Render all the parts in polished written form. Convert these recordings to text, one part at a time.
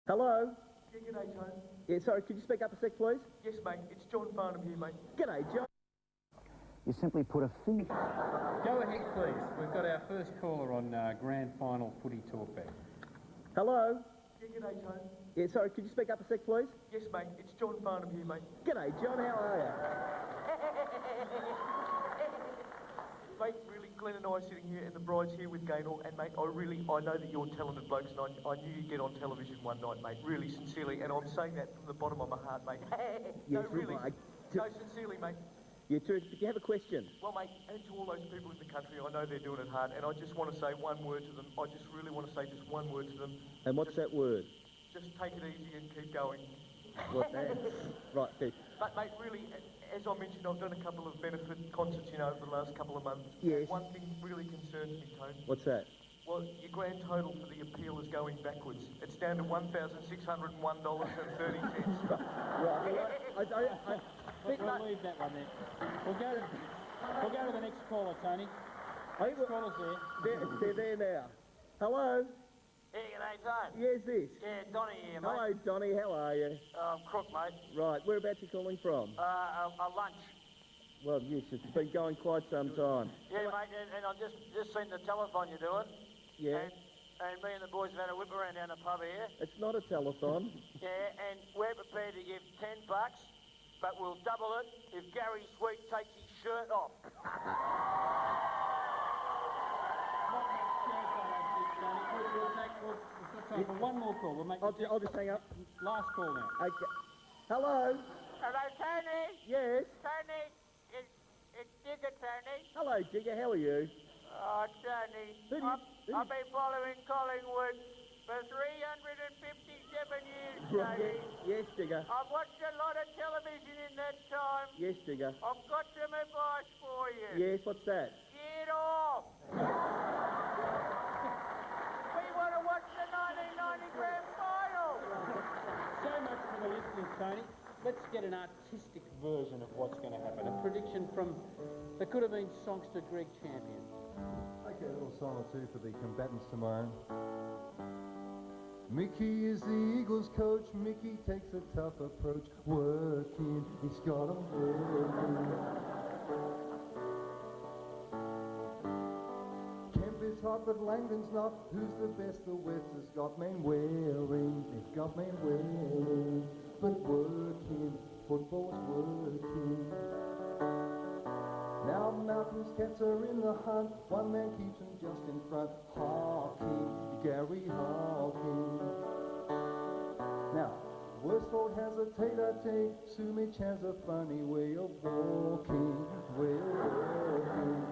Hello? Yeah, g'day, Tone. Yeah, sorry, could you speak up a sec, please? Yes, mate. It's John Farnham here, mate. G'day, John. You simply put a finish. Go ahead, please. We've got our first caller on Grand Final Footy Talkback. Hello? Yeah, g'day, Tone. Yeah, sorry, could you speak up a sec, please? Yes, mate. It's John Farnham here, mate. G'day, John, how are you? Mate, really, Glenn and I are sitting here and the bride's here with Gaynor, and mate, I know that you're talented blokes, and I knew you'd get on television one night, mate, really, sincerely, and I'm saying that from the bottom of my heart, mate. No, Yes, really. right. No, sincerely, mate. Yeah, terrific. But you have a question? Well, mate, and to all those people in the country, I know they're doing it hard, and I just want to say one word to them. I just really want to say just one word to them. And what's that word? Just take it easy and keep going. What's that? Right, Steve. But, mate, really, as I mentioned, I've done a couple of benefit concerts, over the last couple of months. Yes. One thing really concerns me, Tone. What's that? Well, your grand total for the appeal is going backwards. It's down to $1,601.30. Right, well, I think We'll leave that one there. We'll go to the next caller, Tony. Next caller's there. They're there now. Hello? Yeah, g'day, Tone. Yes, this? Yeah, Donny here, mate. Hello, Donny, how are you? I'm Crook, mate. Right, whereabouts you calling from? A lunch. Well, yes, it's been going quite some time. Yeah, mate, and I've just seen the telethon you're doing. Yeah? And me and the boys have had a whip around down the pub here. It's not a telethon. Yeah, and we're prepared to give $10, but we'll double it if Garry Sweet takes his shirt off. We've got time for one more call. We'll make I'll just hang up. last call now. Okay. Hello? Hello, Tony. Yes? Tony, it's Digger, Tony. Hello, Jigger, how are you? Oh, Tony, Who do you- I've been following Collingwood for 357 years, Right, Tony. yes, Jigger. I've watched a lot of television in that time. Yes, Jigger. I've got some advice for you. Yes, what's that? Get off! We want to watch the 1990 Grand Final. So much for the listeners, Tony. Let's get an artistic version of what's going to happen. A prediction from the Coodabeen songster Greg Champion. Okay, a little song or two for the combatants tomorrow. Mickey is the Eagles coach. Mickey takes a tough approach. Working, he's got 'em working. Kemp is hot, but Langdon's not. Who's the best the West has got? Men wearing, they've got men wearing. But working, football's working. Now Mountain's cats are in the hunt. One man keeps them just in front. Hawking, Garry Hawking. Now, Worsfold has a tete-a-tete. Sumich has a funny way of walking. We're working,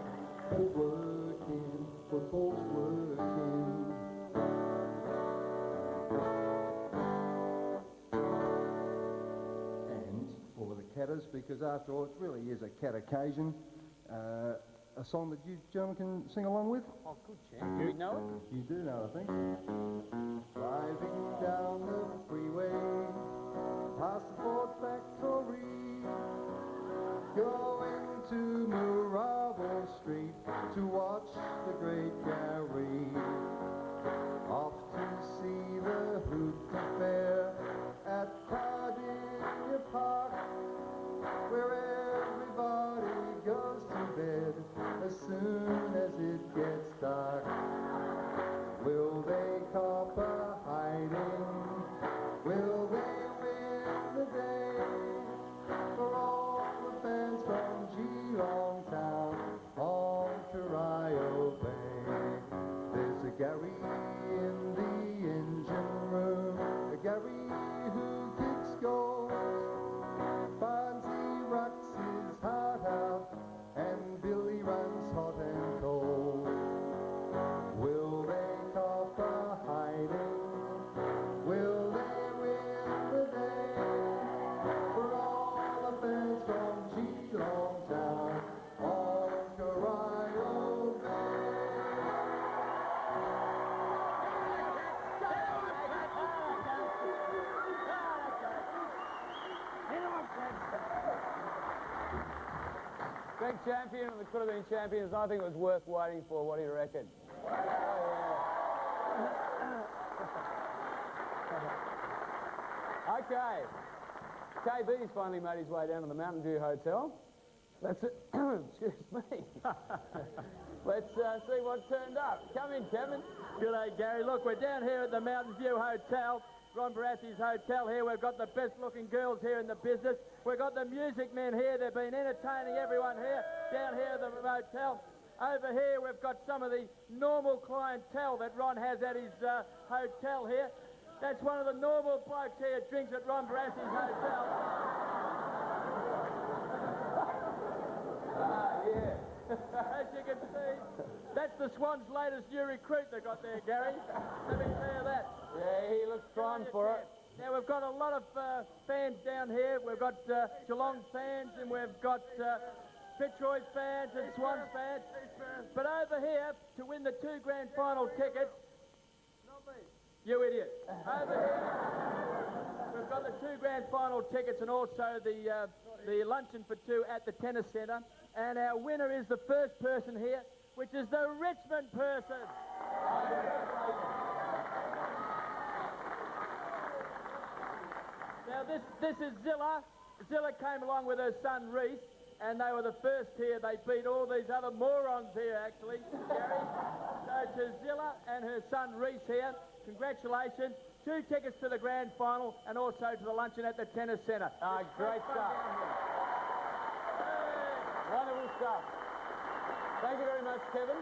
but working, football's working. And for the catters, because after all, it really is a cat occasion. A song that you gentlemen can sing along with? Oh, good, Champ. You know it? You do know, I think. Driving down the freeway, past the Ford factory, going to Moorabool Street to watch the great Garry. Off to see the Hoop Fair at Cardinia Park, where everybody goes to bed as soon as it gets dark. Will they cop a hiding? Will they win the day? For all the fans from Geelong town on Corio Bay, there's a Garry in the engine room, a Garry who kicks goals. Barnsley rocks his heart out, and Billy runs hot and cold. Will they cop a hiding? Will they win the day? For all the fans from Geelong town on Corio Bay. Greg Champion and the Coodabeen champions, I think it was worth waiting for. What do you reckon? Oh, yeah. Okay. KB's finally made his way down to the Mountain View Hotel. Let's excuse me. Let's see what turned up. Come in, Kevin. G'day, Gary. Look, we're down here at the Mountain View Hotel, Ron Barassi's hotel here. We've got the best-looking girls here in the business. We've got the music men here. They've been entertaining everyone here, down here at the hotel. Over here, we've got some of the normal clientele that Ron has at his hotel here. That's one of the normal blokes here that drinks at Ron Barassi's hotel. Yeah. As you can see, that's the Swans' latest new recruit they got there, Gary. Let me tell you that. Yeah, he looks primed for it. Now, we've got a lot of fans down here. We've got Geelong fans and we've got Fitzroy fans and Swans fans. But over here, to win the 2 grand final tickets, you idiot. Over here, we've got the 2 grand final tickets and also the luncheon for 2 at the tennis centre. And our winner is the first person here, which is the Richmond person. Now this is Zilla. Zilla came along with her son Reese, and they were the first here. They beat all these other morons here, actually, Gary. So to Zilla and her son Reese here, congratulations. 2 tickets to the grand final and also to the luncheon at the tennis centre. Great stuff. Wonderful stuff. Thank you very much, Kevin.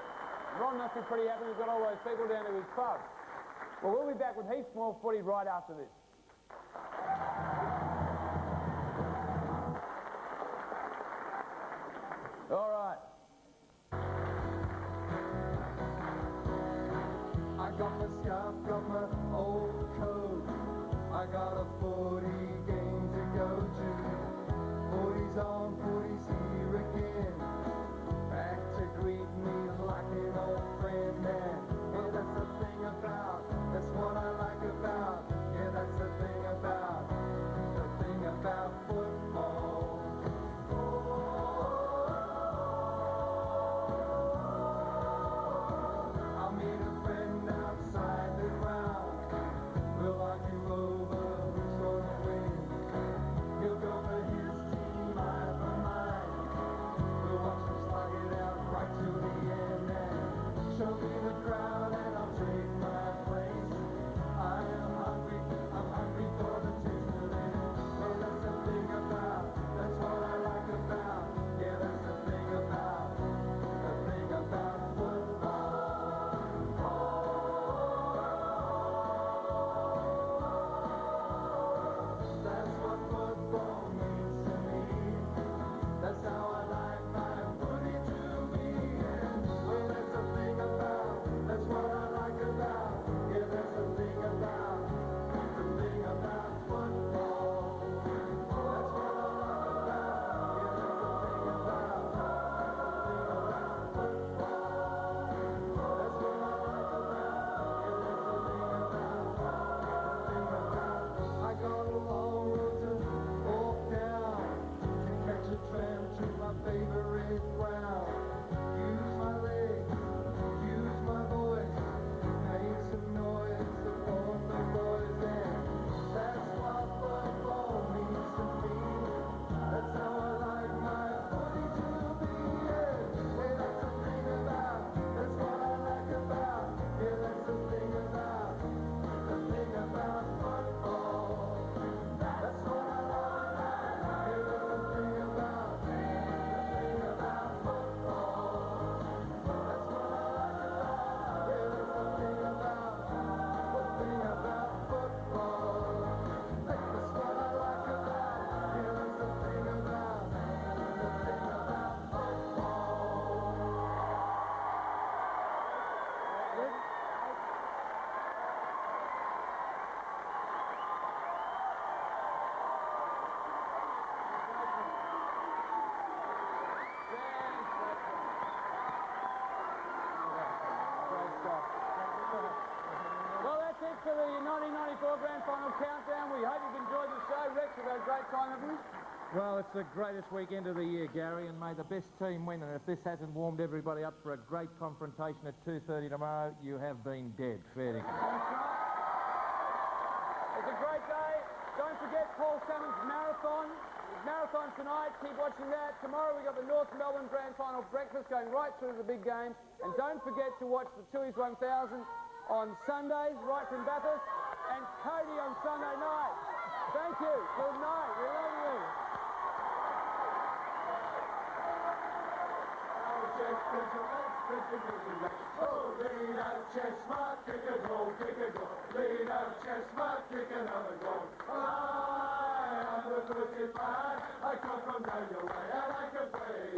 Ron must be pretty happy we've got all those people down to his pub. Well, we'll be back with heaps more footy right after this. All right. I got my scarf, got my old coat. I got a 40 game to go to. 40's on, 40's here again. Back to greet me like an old friend. And yeah, that's the thing about, that's what I like about. Yeah, that's the thing about football. I made a friend outside the ground. We'll argue over who's gonna win. He'll go for his team, I for mine. We'll watch him slug it out right to the end. And show me the crowd and I'll take my place. I am hungry, I'm hungry for the taste of it. Oh, that's the thing about, that's what I like about. Yeah, that's the thing about football. That's what football means to me. That's how I like my footy to be. And well, that's the thing about, that's what I like about. Yeah, that's the thing about football. That's what I like about. Yeah, that's the thing about football. That's what I like about. Yeah, that's the thing about. I got a long road to walk down to catch a tram to my favorite ground. Use my legs, use my voice, make some noise support the boys. And that's what football means to me. That's how I like my footy to be. Yeah, that's the thing about, that's what I like about. Yeah, that's the thing about football. That's what I like. Yeah, that's the thing about football. That's what I like about. Yeah, that's the thing about football. That's what I like about. Yeah, that's the thing about Well, that's it for the 1994 Grand Final Countdown. We hope you've enjoyed the show. Rex, we've had a great time, haven't we? Well, it's the greatest weekend of the year, Gary, and may the best team win. And if this hasn't warmed everybody up for a great confrontation at 2:30 tomorrow, you have been dead. Fair dinkum. It's a great day. Don't forget Paul Salmon's marathon. Marathon tonight, keep watching that. Tomorrow we've got the North Melbourne Grand Final breakfast going right through the big games. And don't forget to watch the Tui's 1000 on Sundays, right from Bathurst, and Cody on Sunday night. Thank you. Good night. We love you. Oh, lean out, chestnut, kick a goal, kick a goal. Lean out, chestnut, kick another goal. I am the 55, I come from down your way, and I can play.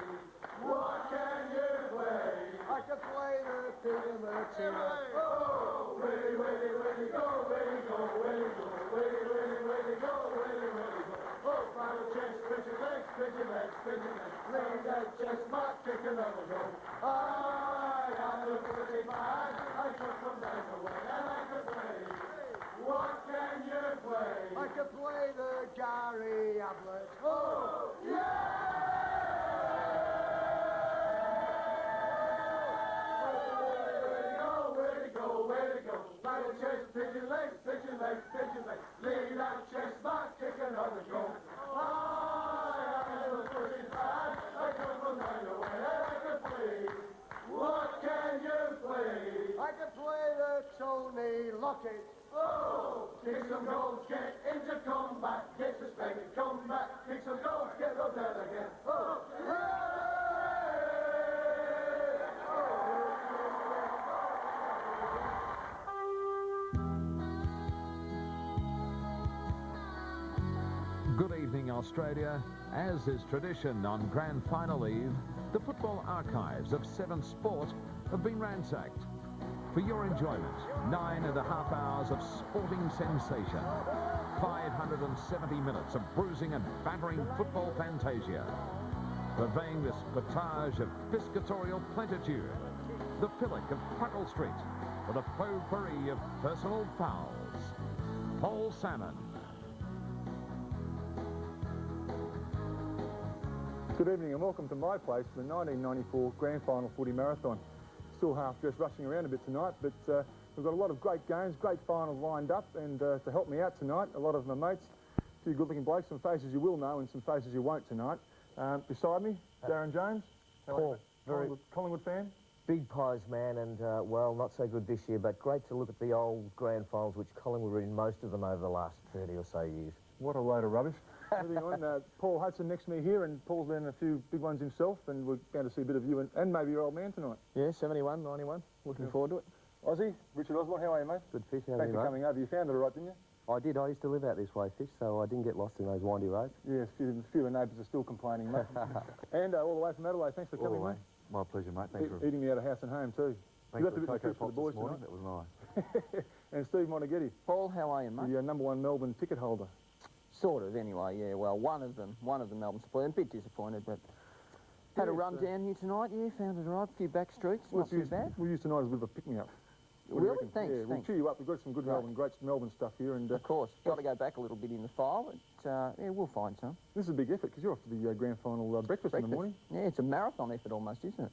What can you play? I can play the pig and the cheer. Oh, willy, willy, willy, go, willy, go, willy, go, willy, willy, willy, go, willy, willy, go. Oh, final chest, split your legs, split your legs, split your legs. Lean that chestnut, kick another goal. I am the 55, I come from down your way, and I can play. What can you play? I can play the Garry Bartlett. Oh, yeah! Where to go, where to go? Final chest, pitch your legs, pitch your legs, pitch your legs. Lean out, chestnut, kick another goal. I am the 55, I come from down your way, and I can play. What can you play? I can play the Tony Lockett. Oh, kick some goals, get into combat, get suspended, come back, kick some goals, get up there again. Oh, Good evening, Australia. As is tradition on Grand Final Eve, the football archives of 7 Sport have been ransacked. For your enjoyment, 9.5 hours of sporting sensation, 570 minutes of bruising and battering football fantasia, purveying this potage of piscatorial plenitude, the fillic of Puckle Street, with a potpourri of personal fouls. Paul Salmon. Good evening and welcome to my place for the 1994 Grand Final Footy Marathon. Still half-dressed, rushing around a bit tonight, but we've got a lot of great games, great finals lined up, and to help me out tonight, a lot of my mates, a few good-looking blokes, some faces you will know and some faces you won't tonight. Beside me, Darren Jones. Paul, Collingwood fan. Big Pies man, and well, not so good this year, but great to look at the old grand finals, which Collingwood were in most of them over the last 30 or so years. What a load of rubbish. Moving on, Paul Hudson next to me here, and Paul's been in a few big ones himself, and we're going to see a bit of you and maybe your old man tonight. Yeah, 71, 91. Looking forward to it. Aussie, Richard Osborne, how are you, mate? Good fish, how are Thanks you, for mate? coming over. You found it all right, didn't you? I did. I used to live out this way, Fish, so I didn't get lost in those windy roads. Yes, a few of the neighbours are still complaining, mate. And all the way from Adelaide, thanks for coming, mate. My pleasure, mate. Thanks for eating me out of house and home, too. You got the bit of fish for the boys tonight. That was nice. And Steve Moneghetti. Paul, how are you, mate? The #1 Melbourne ticket holder. Sort of, anyway, yeah. Well, one of them Melbourne supporters. A bit disappointed, but had a run down here tonight, yeah, found it all right. A few back streets, not too bad. We'll use tonight as a bit of a pick-me-up. Really? Thanks, yeah, we'll cheer you up. We've got some good great Melbourne stuff here. And of course, got to go back a little bit in the file, but yeah, we'll find some. This is a big effort, because you're off to the grand final breakfast in the morning. Yeah, it's a marathon effort almost, isn't it?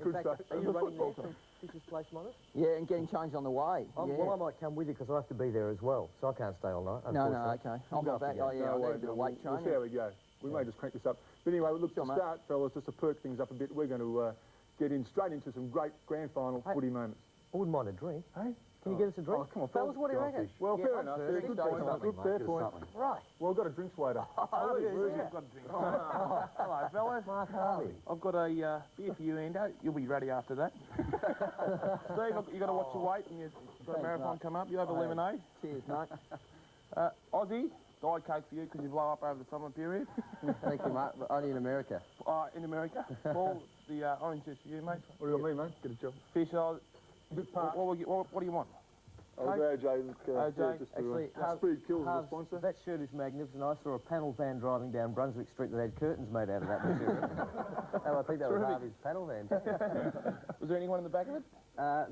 Good stuff. Are you running there from Fish's place, Monis? Yeah, and getting changed on the way. Yeah. Well, I might come with you, because I have to be there as well, so I can't stay all night. No, okay. I'll go back. Oh, yeah, I need a bit of weight training. We'll see how we go. We may just crank this up. But anyway, look, to start, fellas, just to perk things up a bit, we're going to get straight into some great grand final footy moments. I wouldn't mind a drink. Hey? Can you get us a drink? Oh, come on, fellas, what do you reckon? Well, fair enough. Good point. Good, fair point. Right. Well, I've got a drinks waiter. Harvey, I've got a drink. Hello, fellas. Mark Harvey. I've got a beer for you, Endo. You'll be ready after that. Steve, you've got to watch your weight when you've got a marathon come up. You have a lemonade. Cheers, mate. Aussie, Diet Coke for you because you blow up over the summer period. Thank you, mate. But only in America. In America. Paul, the orange juice for you, mate. What do you want me, mate? Get a job. Fish, what do you want? OJ, just Actually, Speed Kills the sponsor. That shirt is magnificent. I saw a panel van driving down Brunswick Street that had curtains made out of that material. And I think that was Harvey's panel van. Was there anyone in the back of it?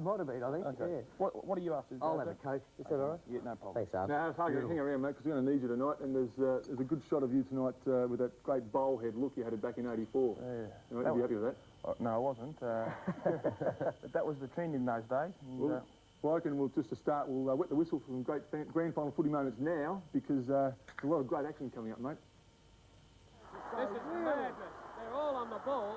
Might have been, I think. Okay. Yeah. What are you after? I'll have a Coke. Is that all right? Yeah, no problem. Thanks, Harvey. Now, hang around, mate, because we're going to need you tonight. And there's a good shot of you tonight with that great bowl head look you had it back in '84. Yeah. You'll be happy with that? No, I wasn't. But that was the trend in those days. And, bloke, and we'll just to start, we'll wet the whistle for some great grand final footy moments now, because there's a lot of great action coming up, mate. This is madness. They're all on the ball.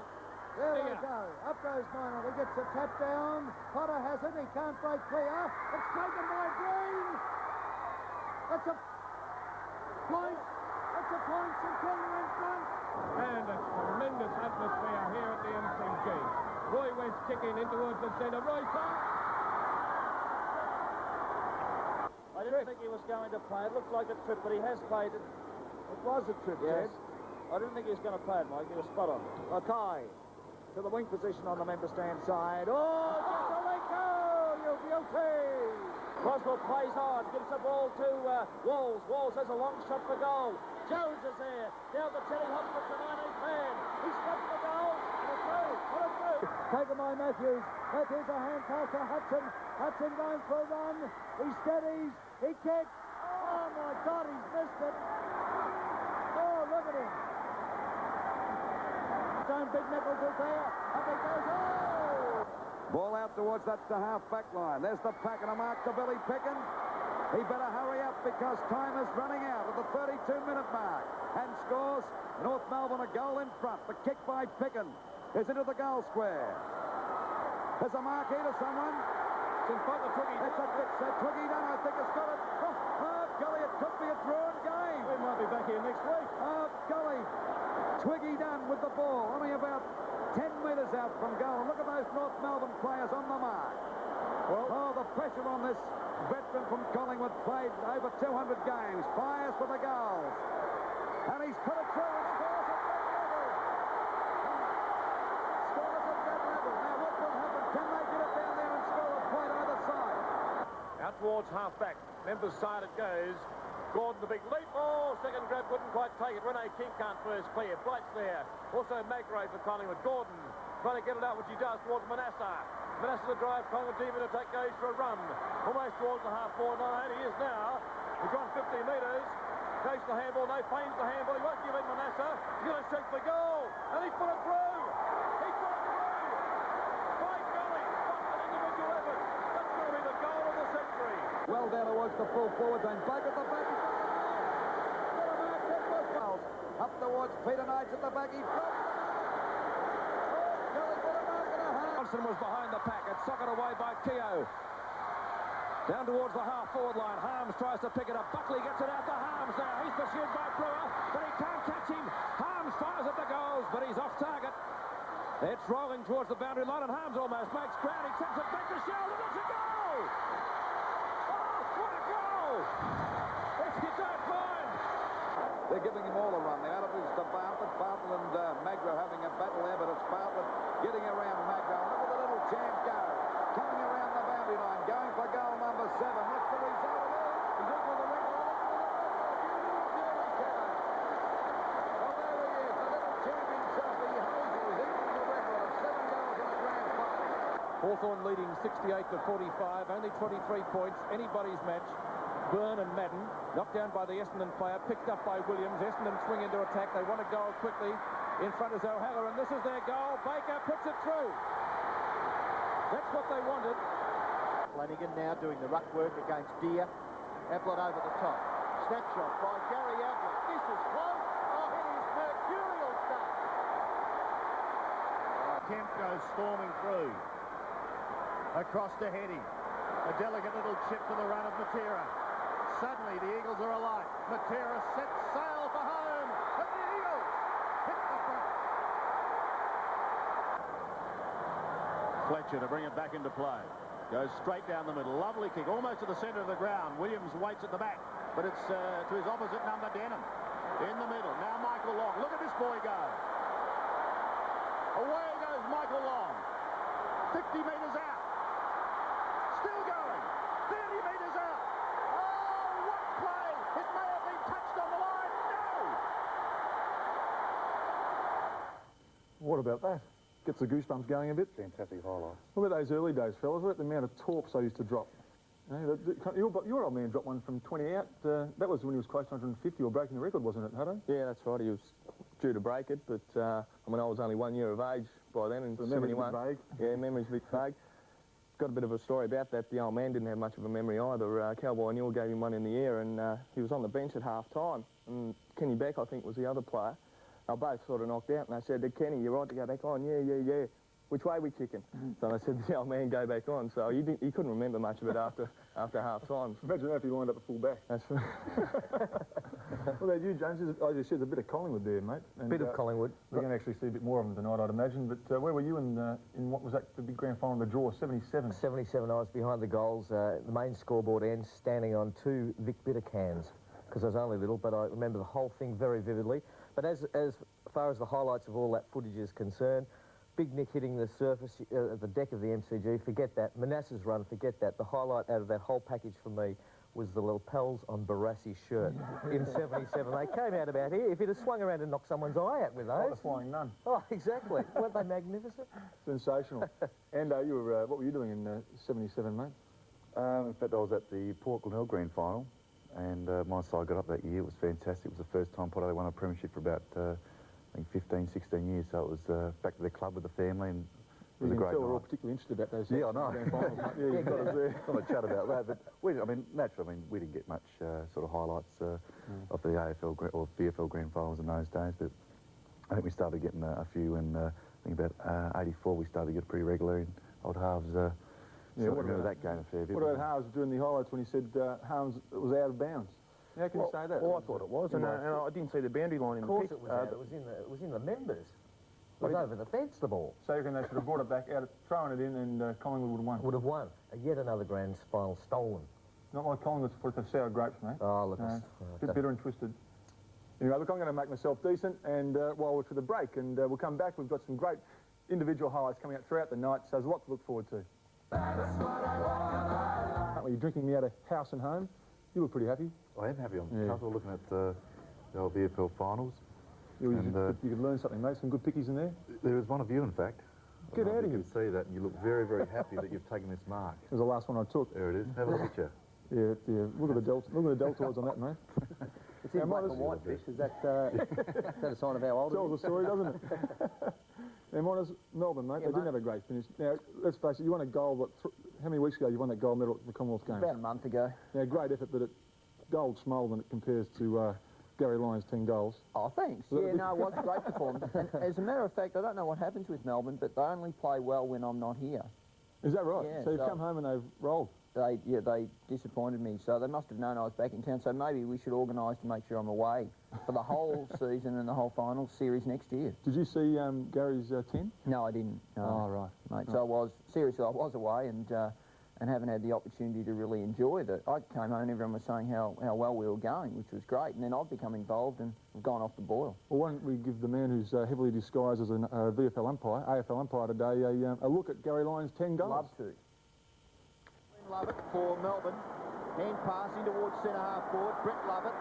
There we go. Up goes Minor. He gets a tap down. Potter has it. He can't break clear. It's taken by Green. That's a point. That's a point. St Kilda in front. And a tremendous atmosphere here at the MCG. Roy West kicking in towards the centre. Roy Clark. I didn't think he was going to play. It looked like a trip, but he has played it. It was a trip, Yes. Ted. I didn't think he was going to play it, Mike. He was spot on. Mackay to the wing position on the member stand side. Oh, Jacolenko, you guilty. Croswell plays on, gives the ball to Walls. Walls has a long shot for goal. Jones is there. Now the Teddy Hopkins, the 19th man. He's stopped the goal. And a through. What a through. Taken by Matthews. Matthews a hand pass to Hudson. Hudson going for a run. He steadies. He kicks. Oh my God, he's missed it. Oh, look at him. Big Nichols is there. Up it goes. Oh! Ball out towards that half-back line. There's the pack and a mark to Billy Picken. He better hurry up because time is running out at the 32-minute mark. And scores North Melbourne a goal in front. The kick by Picken is into the goal square. There's a mark here to someone. It's in front of Twiggy. It's a Twiggy done. I think it's got it. Oh, golly, it could be a drawn game. We might be back here next week. Oh, golly. Twiggy done with the ball, only about 10 metres out from goal. And look at those North Melbourne players on the mark. Well, oh, the pressure on this veteran from Collingwood, played over 200 games, fires for the goals. And he's put it through and scores at that level. Scores at that level. Now, what will happen? Can they get it down there and score a point either side? Out towards half-back. Members' side it goes. Gordon, the big leap. Oh, second grab couldn't quite take it. Rene King can't first clear. Blight's there. Also Magray for Collingwood. Gordon trying to get it out, which he does, towards Manasseh. Manasseh the drive. Collingwood deep in attack, goes for a run. Almost towards the half-forward line. He is now. He's gone 50 metres. Goes to the handball. No, feigns the handball. He won't give in Manasseh. He's going to shoot for goal. And he's put it through. He's put it through. By golly. What an individual effort. That's going to be the goal of the century. Well down towards the full forwards and back at the back. Up towards Peter Knights at the back. He dropped. Johnson was behind the pack. It's socked away by Keogh. Down towards the half-forward line. Harms tries to pick it up. Buckley gets it out to Harms now. He's pursued by Brewer, but he can't catch him. Harms fires at the goals, but he's off target. It's rolling towards the boundary line, and Harms almost makes ground. He taps it back to Sheldon. It's a goal! Oh, what a goal! If you don't mind. They're giving him all a run. The out of is to Bartlett. Bartlett and Magro having a battle there, but it's Bartlett getting around Magro. Look at the little champ go. Coming around the boundary line, going for goal number 7. What's the result of it? He's equal the record. Well, there he is, the little champ himself. He holds it. He's equal the record of 7 goals in the grand final. Hawthorn leading 68-45, only 23 points, anybody's match. Byrne and Madden, knocked down by the Essendon player, picked up by Williams. Essendon swing into attack. They want a goal quickly. In front is O'Halloran, and this is their goal. Baker puts it through. That's what they wanted. Flanagan now doing the ruck work against Deer. Ablett over the top. Snapshot by Garry Ablett. This is close. Oh, it is mercurial stuff. Kemp goes storming through. Across to Heady. A delicate little chip to the run of Matera. Suddenly the Eagles are alight. Matera sets sail for home. And the Eagles hit the front. Fletcher to bring it back into play. Goes straight down the middle. Lovely kick, almost to the centre of the ground. Williams waits at the back, but it's to his opposite number, Denham. In the middle. Now Michael Long. Look at this boy go. Away goes Michael Long. 50 metres out. Still going. 30 metres out. Oh, what play! It may have been touched on the line. No! What about that? Gets the goosebumps going a bit. Fantastic highlight. Look at those early days, fellas. Look at the amount of torps I used to drop. You know, your old man dropped one from 20 out. That was when he was close to 150 or breaking the record, wasn't it, Hudson? Yeah, that's right. He was due to break it, but I mean, I was only 1 year of age by then in the memory's 71. a bit vague. Yeah, memory's a bit vague. got a bit of a story about that. The old man didn't have much of a memory either. Cowboy Newell gave him one in the air, and he was on the bench at half-time. And Kenny Beck, I think, was the other player. They were both sort of knocked out, and they said, Kenny, you're right to go back on. Yeah. Which way we kicking? So I said, the old man, go back on. So he couldn't remember much of it after half-time. Imagine that if he lined up the full back. That's right. What about you, James? As you said, there's a bit of Collingwood there, mate. And, bit of Collingwood. We're going to actually see a bit more of them tonight, I'd imagine. But where were you in what was that, the big grand final, the draw, 77? 77, I was behind the goals, the main scoreboard end, standing on 2 Vic Bitter cans, because I was only little, but I remember the whole thing very vividly. But as far as the highlights of all that footage is concerned, Big Nick hitting the surface, the deck of the MCG, forget that. Manassas run, forget that. The highlight out of that whole package for me was the lapels on Barassi's shirt in 77. They came out about here. If he'd have swung around and knocked someone's eye out with those. Like the Flying Nun. Oh, exactly. Weren't they magnificent? Sensational. And you were, what were you doing in 77, mate? In fact, I was at the Port Glenelg Grand Final, and my side got up that year. It was fantastic. It was the first time Port won a premiership for about, I think, 15, 16 years. So it was back to the club with the family, and it was a great night. We're all particularly interested about those. Yeah, I know. Grand finals, mate. Yeah, you got us there. Got a chat about that, but naturally, we didn't get much sort of highlights of the AFL or VFL Grand Finals in those days, but I think we started getting a few in, I think about 84, we started to get pretty regular in old halves. Yeah, what remember that game a fair bit. What about Harves during the highlights when he said Harves was out of bounds? How can you say that? Well, I thought it was, and I didn't see the boundary line in the pitch. Of course it was out. It was in the members. It was over the fence, the ball. So you reckon they should have brought it back out, thrown it in, and Collingwood would have won? Would have won. Yet another grand final stolen. Not like Collingwood's put the sour grapes, mate. Oh, look. A bit bitter and twisted. Anyway, look, I'm going to make myself decent, and while we're for the break, and we'll come back. We've got some great individual highlights coming up throughout the night, so there's a lot to look forward to. You're drinking me out of house and home. You look pretty happy. I am happy. I'm comfortable looking at the old VFL finals. You could learn something, mate. Some good pickies in there. There was one of you, in fact. Get out of here. You can see that, and you look very, very happy that you've taken this mark. It was the last one I took. There it is. Have a look at you. Yeah. Look at the deltoids on that, mate. It's in black and white fish. Is that a sign of how old it is? Tells the story, doesn't it? Now, minus Melbourne, mate. They didn't have a great finish. Now, let's face it, you won a gold, how many weeks ago you won that gold medal at the Commonwealth Games? About a month ago. Yeah, great effort, but gold small when it compares to Garry Lyon's 10 goals. Oh, thanks. Yeah, no, it was a great performance. And as a matter of fact, I don't know what happens with Melbourne, but they only play well when I'm not here. Is that right? Yeah, so you've come home and they've rolled? They disappointed me, so they must have known I was back in town, so maybe we should organise to make sure I'm away for the whole season and the whole final series next year. Did you see Gary's 10? No, I didn't. No. Oh, right. Mate, so I was away and haven't had the opportunity to really enjoy that. I came home and everyone was saying how well we were going, which was great, and then I've become involved and I've gone off the boil. Well, why don't we give the man who's heavily disguised as a VFL umpire, AFL umpire today, a look at Garry Lyon's 10 goals? Love to. Lovett for Melbourne. Hand pass in towards centre-half forward. Brett Lovett.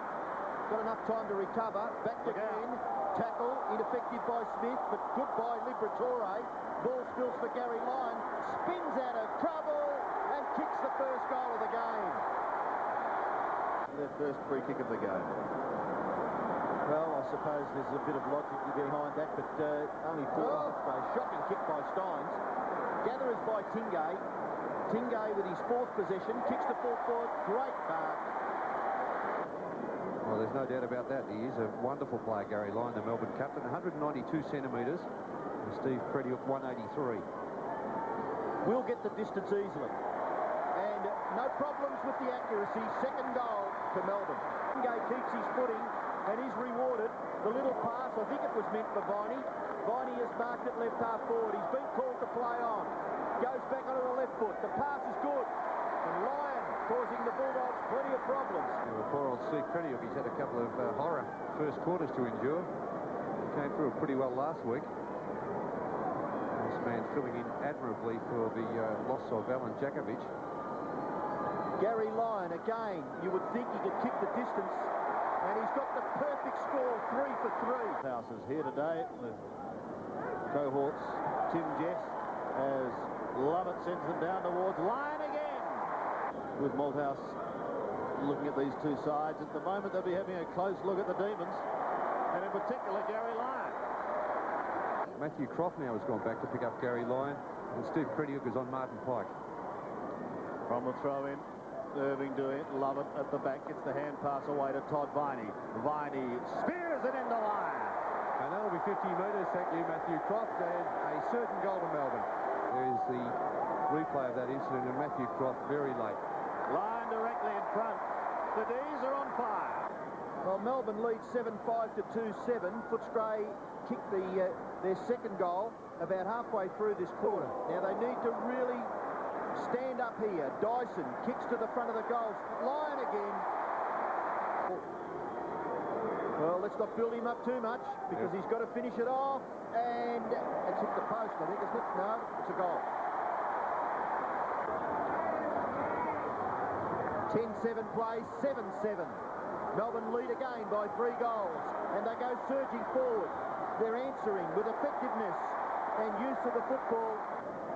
Got enough time to recover. Back to Glenn. Tackle. Ineffective by Smith, but good by Liberatore. Ball spills for Garry Lyon. Spins out of trouble and kicks the first goal of the game. Their first free kick of the game. Well, I suppose there's a bit of logic behind that, but only 4 minutes ago. Shocking kick by Steins. Gatherers by Tingay. Tingay with his 4th possession, kicks the full forward, great mark. Well, there's no doubt about that. He is a wonderful player, Garry Lyon, the Melbourne captain. 192 centimetres, and Steve Prediuk 183. Will get the distance easily. And no problems with the accuracy. Second goal to Melbourne. Tingay keeps his footing and is rewarded. The little pass, I think it was meant for Viney. Viney has marked it left half forward. He's been called to play on. Goes back onto the left foot. The pass is good. And Lyon causing the Bulldogs plenty of problems. Well, poor old Steve Prediuk, he's had a couple of horror first quarters to endure. He came through it pretty well last week. This man filling in admirably for the loss of Alan Jakovic. Garry Lyon, again, you would think he could kick the distance. And he's got the perfect score, 3 for 3. House is here today with cohorts. Tim Jess as Lovett sends them down towards Lyon again. With Malthouse looking at these two sides. At the moment, they'll be having a close look at the Demons. And in particular, Garry Lyon. Matthew Croft now has gone back to pick up Garry Lyon. And Steve Prediuk is on Martin Pike. From the throw-in, Irving doing it, love it at the back, gets the hand pass away to Todd Viney. Viney spears it into Lyon. And that'll be 50 metres, thank you, Matthew Croft, and a certain goal to Melbourne. There's the replay of that incident, and Matthew Croft very late. Lyon directly in front. The D's are on fire. Well, Melbourne leads 7-5 to 2-7. Footscray kicked their second goal about halfway through this quarter. Now, they need to really stand up here. Dyson kicks to the front of the goals. Lyon again. Well, let's not build him up too much because he's got to finish it off. And it's hit the post, I think, isn't it? No, it's a goal. 10-7 play, 7-7. Melbourne lead again by 3 goals. And they go surging forward. They're answering with effectiveness and use of the football.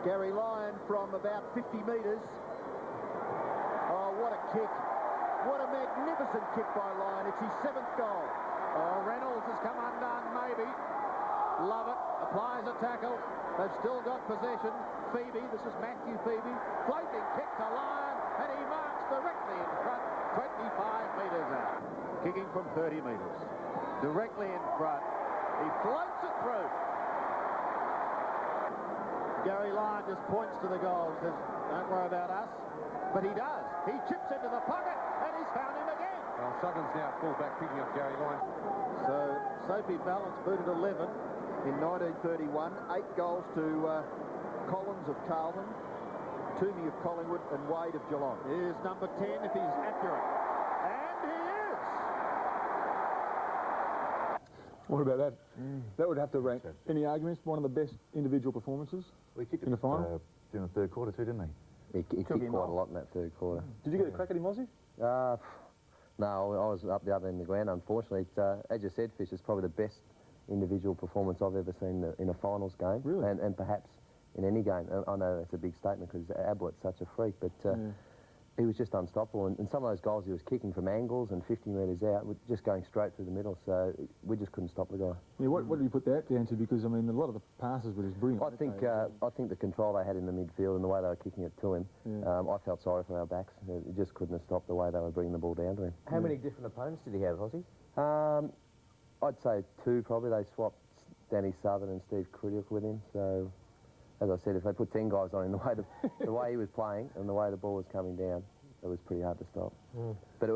Garry Lyon from about 50 metres. Oh, what a kick. What a magnificent kick by Lyon. It's his 7th goal. Oh, Reynolds has come undone, maybe. Love it. Applies a tackle. They've still got possession. Phoebe, this is Matthew Phoebe. Floating kick to Lyon, and he marks directly in front, 25 metres out. Kicking from 30 metres. Directly in front. He floats it through. Garry Lyon just points to the goal, says, don't worry about us. But he does. He chips into the pocket, and he's found him again. Well, Southern's now full back picking up Garry Lyon. So, Sophie Balance booted 11 in 1931. 8 goals to Collins of Carlton, Toomey of Collingwood, and Wade of Geelong. Here's number 10 if he's accurate. And he is! What about that? That would have to rank. Any arguments? One of the best individual performances in the final? During the third quarter too, didn't he? He kicked quite a lot in that third quarter. Did you get a crack at him, Aussie? No, I was up the other end of the ground, unfortunately. As you said, Fish, it's probably the best individual performance I've ever seen in a finals game. Really? And perhaps in any game. I know that's a big statement because Ablett's such a freak, but he was just unstoppable. And some of those goals he was kicking from angles and 50 metres out, were just going straight through the middle, so we just couldn't stop the guy. Yeah, what do you put that down to? Because, I mean, a lot of the passes were just brilliant. I think the control they had in the midfield and the way they were kicking it to him, I felt sorry for our backs. It just couldn't have stopped the way they were bringing the ball down to him. How many different opponents did he have, Aussie? I'd say 2 probably. They swapped Danny Southern and Steve Crudup with him, so as I said, if they put 10 guys on him, the way he was playing and the way the ball was coming down, it was pretty hard to stop. But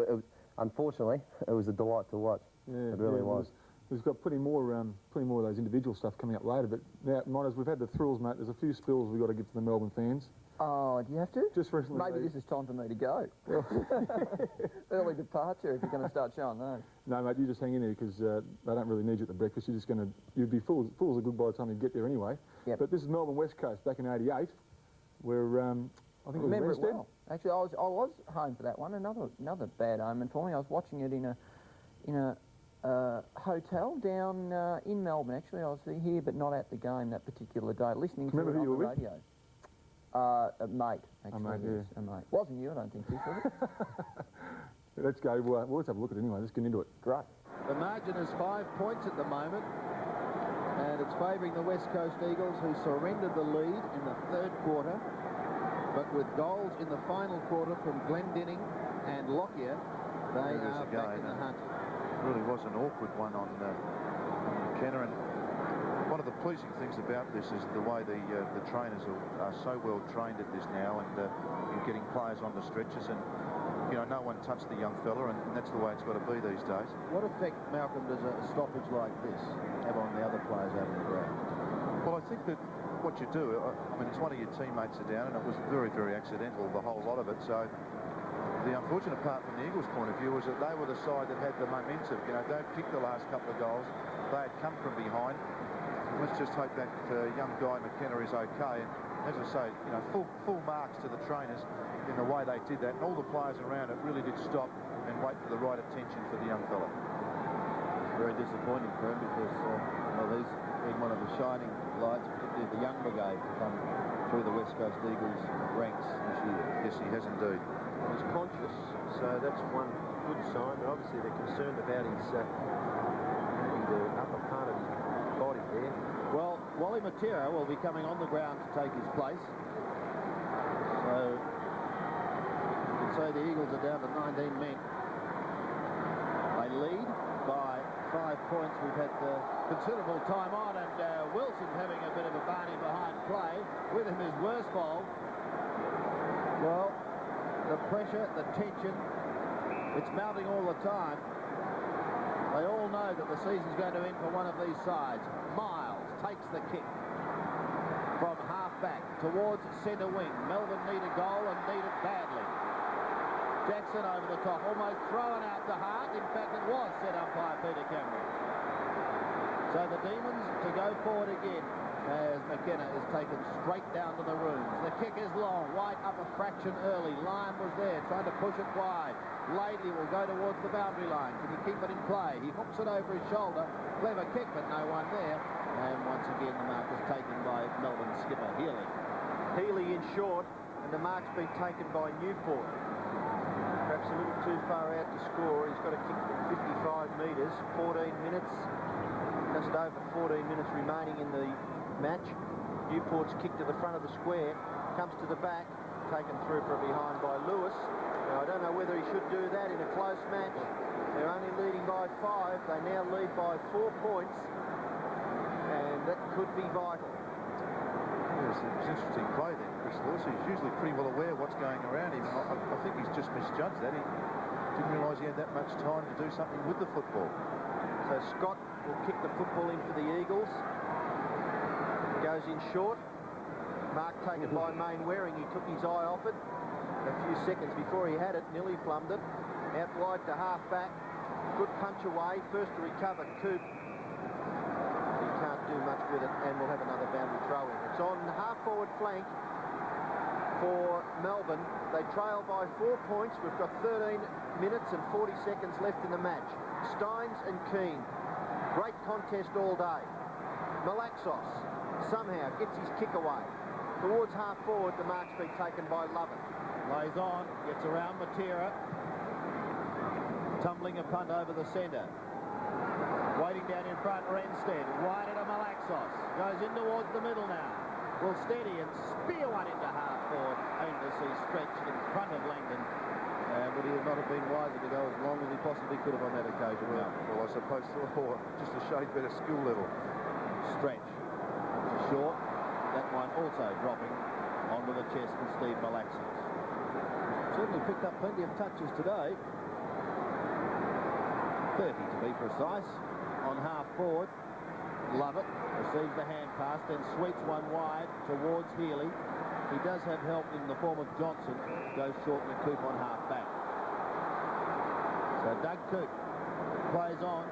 unfortunately, it was a delight to watch. Yeah, it really was. We've got plenty more of those individual stuff coming up later, but now, Miners, we've had the thrills, mate. There's a few spills we've got to give to the Melbourne fans. Oh, do you have to? Just recently. Maybe this is time for me to go. Early departure if you're going to start showing those. No, mate, you just hang in there because they don't really need you at the breakfast. You're just going to, you'd be fools are good by the time you get there anyway. Yep. But this is Melbourne West Coast back in '88, where I think remember it was it well. Actually, I was home for that one. Another bad omen for me. I was watching it in a hotel down in Melbourne. Actually, I was here but not at the game that particular day, listening to it on the radio. A mate, actually. A mate. Wasn't you, I don't think, was it? Let's go. Well, let's have a look at it anyway. Let's get into it. Great. The margin is 5 points at the moment, and it's favouring the West Coast Eagles, who surrendered the lead in the third quarter. But with goals in the final quarter from Glendinning and Lockyer, they are back in the hunt. It really was an awkward one on McKenna, and one of the pleasing things about this is the way the trainers are so well trained at this now, and you're getting players on the stretchers, and you know, no one touched the young fella, and that's the way it's got to be these days. What effect, Malcolm, does a stoppage like this have on the other players out on the ground? Well, I think that what you do, I mean, it's one of your teammates are down, and it was very, very accidental, the whole lot of it. So the unfortunate part from the Eagles' point of view was that they were the side that had the momentum. You know, don't pick the last couple of goals. They had come from behind. Let's just hope that young guy McKenna is okay. And as I say, you know, full marks to the trainers in the way they did that, and all the players around it really did stop and wait for the right attention for the young fella. Very disappointing for him because well, he's been one of the shining lights, particularly the young brigade, to come through the West Coast Eagles ranks this year. Yes, he has indeed. He's conscious, so that's one good sign. But obviously, they're concerned about his the upper part of his body there. Well, Wally Matera will be coming on the ground to take his place. So So the Eagles are down to 19 men. They lead by 5 points. We've had considerable time on, and Wilson's having a bit of a Barney behind play. With him is Worsfold. Well, the pressure, the tension, it's mounting all the time. They all know that the season's going to end for one of these sides. Miles takes the kick from half-back towards centre wing. Melbourne need a goal and need it badly. Jackson over the top, almost thrown out to Hart. In fact, it was set up by Peter Cameron. So the Demons to go forward again as McKenna is taken straight down to the rooms. The kick is long. White up a fraction early. Lyon was there trying to push it wide. Laidley will go towards the boundary line. Can he keep it in play? He hooks it over his shoulder. Clever kick, but no one there. And once again, the mark is taken by Melbourne skipper Healy. Healy in short, and the mark's been taken by Newport. Perhaps a little too far out to score. He's got to kick from 55 metres, 14 minutes. Just over 14 minutes remaining in the match. Newport's kick to the front of the square, comes to the back, taken through from behind by Lewis. Now, I don't know whether he should do that in a close match. They're only leading by 5. They now lead by 4 points, and that could be vital. Yes, it was interesting play there, Chris Lewis. He's usually pretty well aware of what's going around him. I think he's just misjudged that. He didn't realise he had that much time to do something with the football. So Scott will kick the football in for the Eagles. Goes in short. Mark taken by Main Waring. He took his eye off it a few seconds before he had it. Nearly plumbed it. Out wide to half-back. Good punch away. First to recover, Coop. He can't do much with it, and we'll have another boundary throw-in. It's on the half-forward flank for Melbourne. They trail by 4 points. We've got 13 minutes and 40 seconds left in the match. Steins and Keane. Great contest all day. Malaxos somehow gets his kick away. Towards half-forward, the mark's been taken by Lovett. Lays on, gets around Matera. Tumbling a punt over the centre. Waiting down in front, Renstead. Wide into Malaxos. Goes in towards the middle now. Will steady and spear one into half-forward. Aimless, he's stretched in front of Langdon. Would he not have been wiser to go as long as he possibly could have on that occasion? Well, I suppose so. Just a shade better skill level. Stretch. Short. That one also dropping onto the chest of Steve Malaxos. Certainly picked up plenty of touches today. 30 to be precise. On half-forward. Lovett receives the hand pass, then sweeps one wide towards Healy. He does have help in the form of Johnson. Goes short and Coop on half-back. So Doug Coop plays on.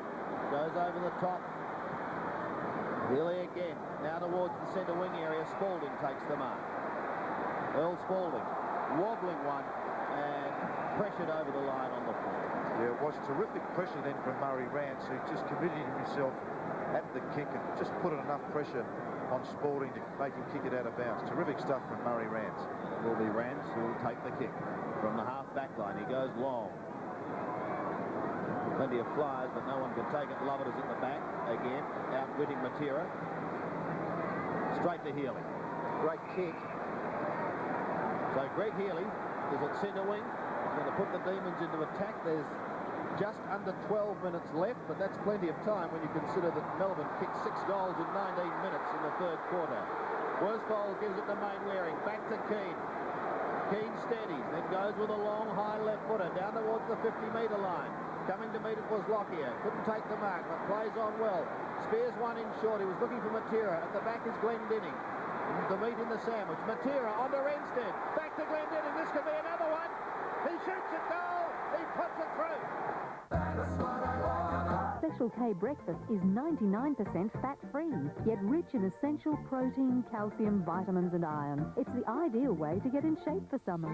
Goes over the top. Healy again. Now towards the centre wing area. Spalding takes the mark. Earl Spalding. Wobbling one and pressured over the line on the floor. Yeah, it was terrific pressure then from Murray Rance, who just committed himself at the kick and just put enough pressure on Spalding to make him kick it out of bounds. Terrific stuff from Murray Rance. It will be Rance who will take the kick from the half-back line. He goes long. Plenty of flyers, but no one can take it. Lovett is at the back again, outwitting Matera. Straight to Healy. Great kick. So Greg Healy is at centre wing. He's going to put the Demons into attack. There's just under 12 minutes left, but that's plenty of time when you consider that Melbourne kicked 6 goals in 19 minutes in the third quarter. Worsfold gives it to Main Waring. Back to Keane. Keane steadies, then goes with a long high left footer down towards the 50-metre line. Coming to meet it was Lockyer. Couldn't take the mark, but plays on well. Spears one in short. He was looking for Matera. At the back is Glendinning. The meat in the sandwich. Matera onto Renstead. Back to Glendinning. This could be another one. He shoots it goal. He puts it through. Special K breakfast is 99% fat-free, yet rich in essential protein, calcium, vitamins and iron. It's the ideal way to get in shape for summer.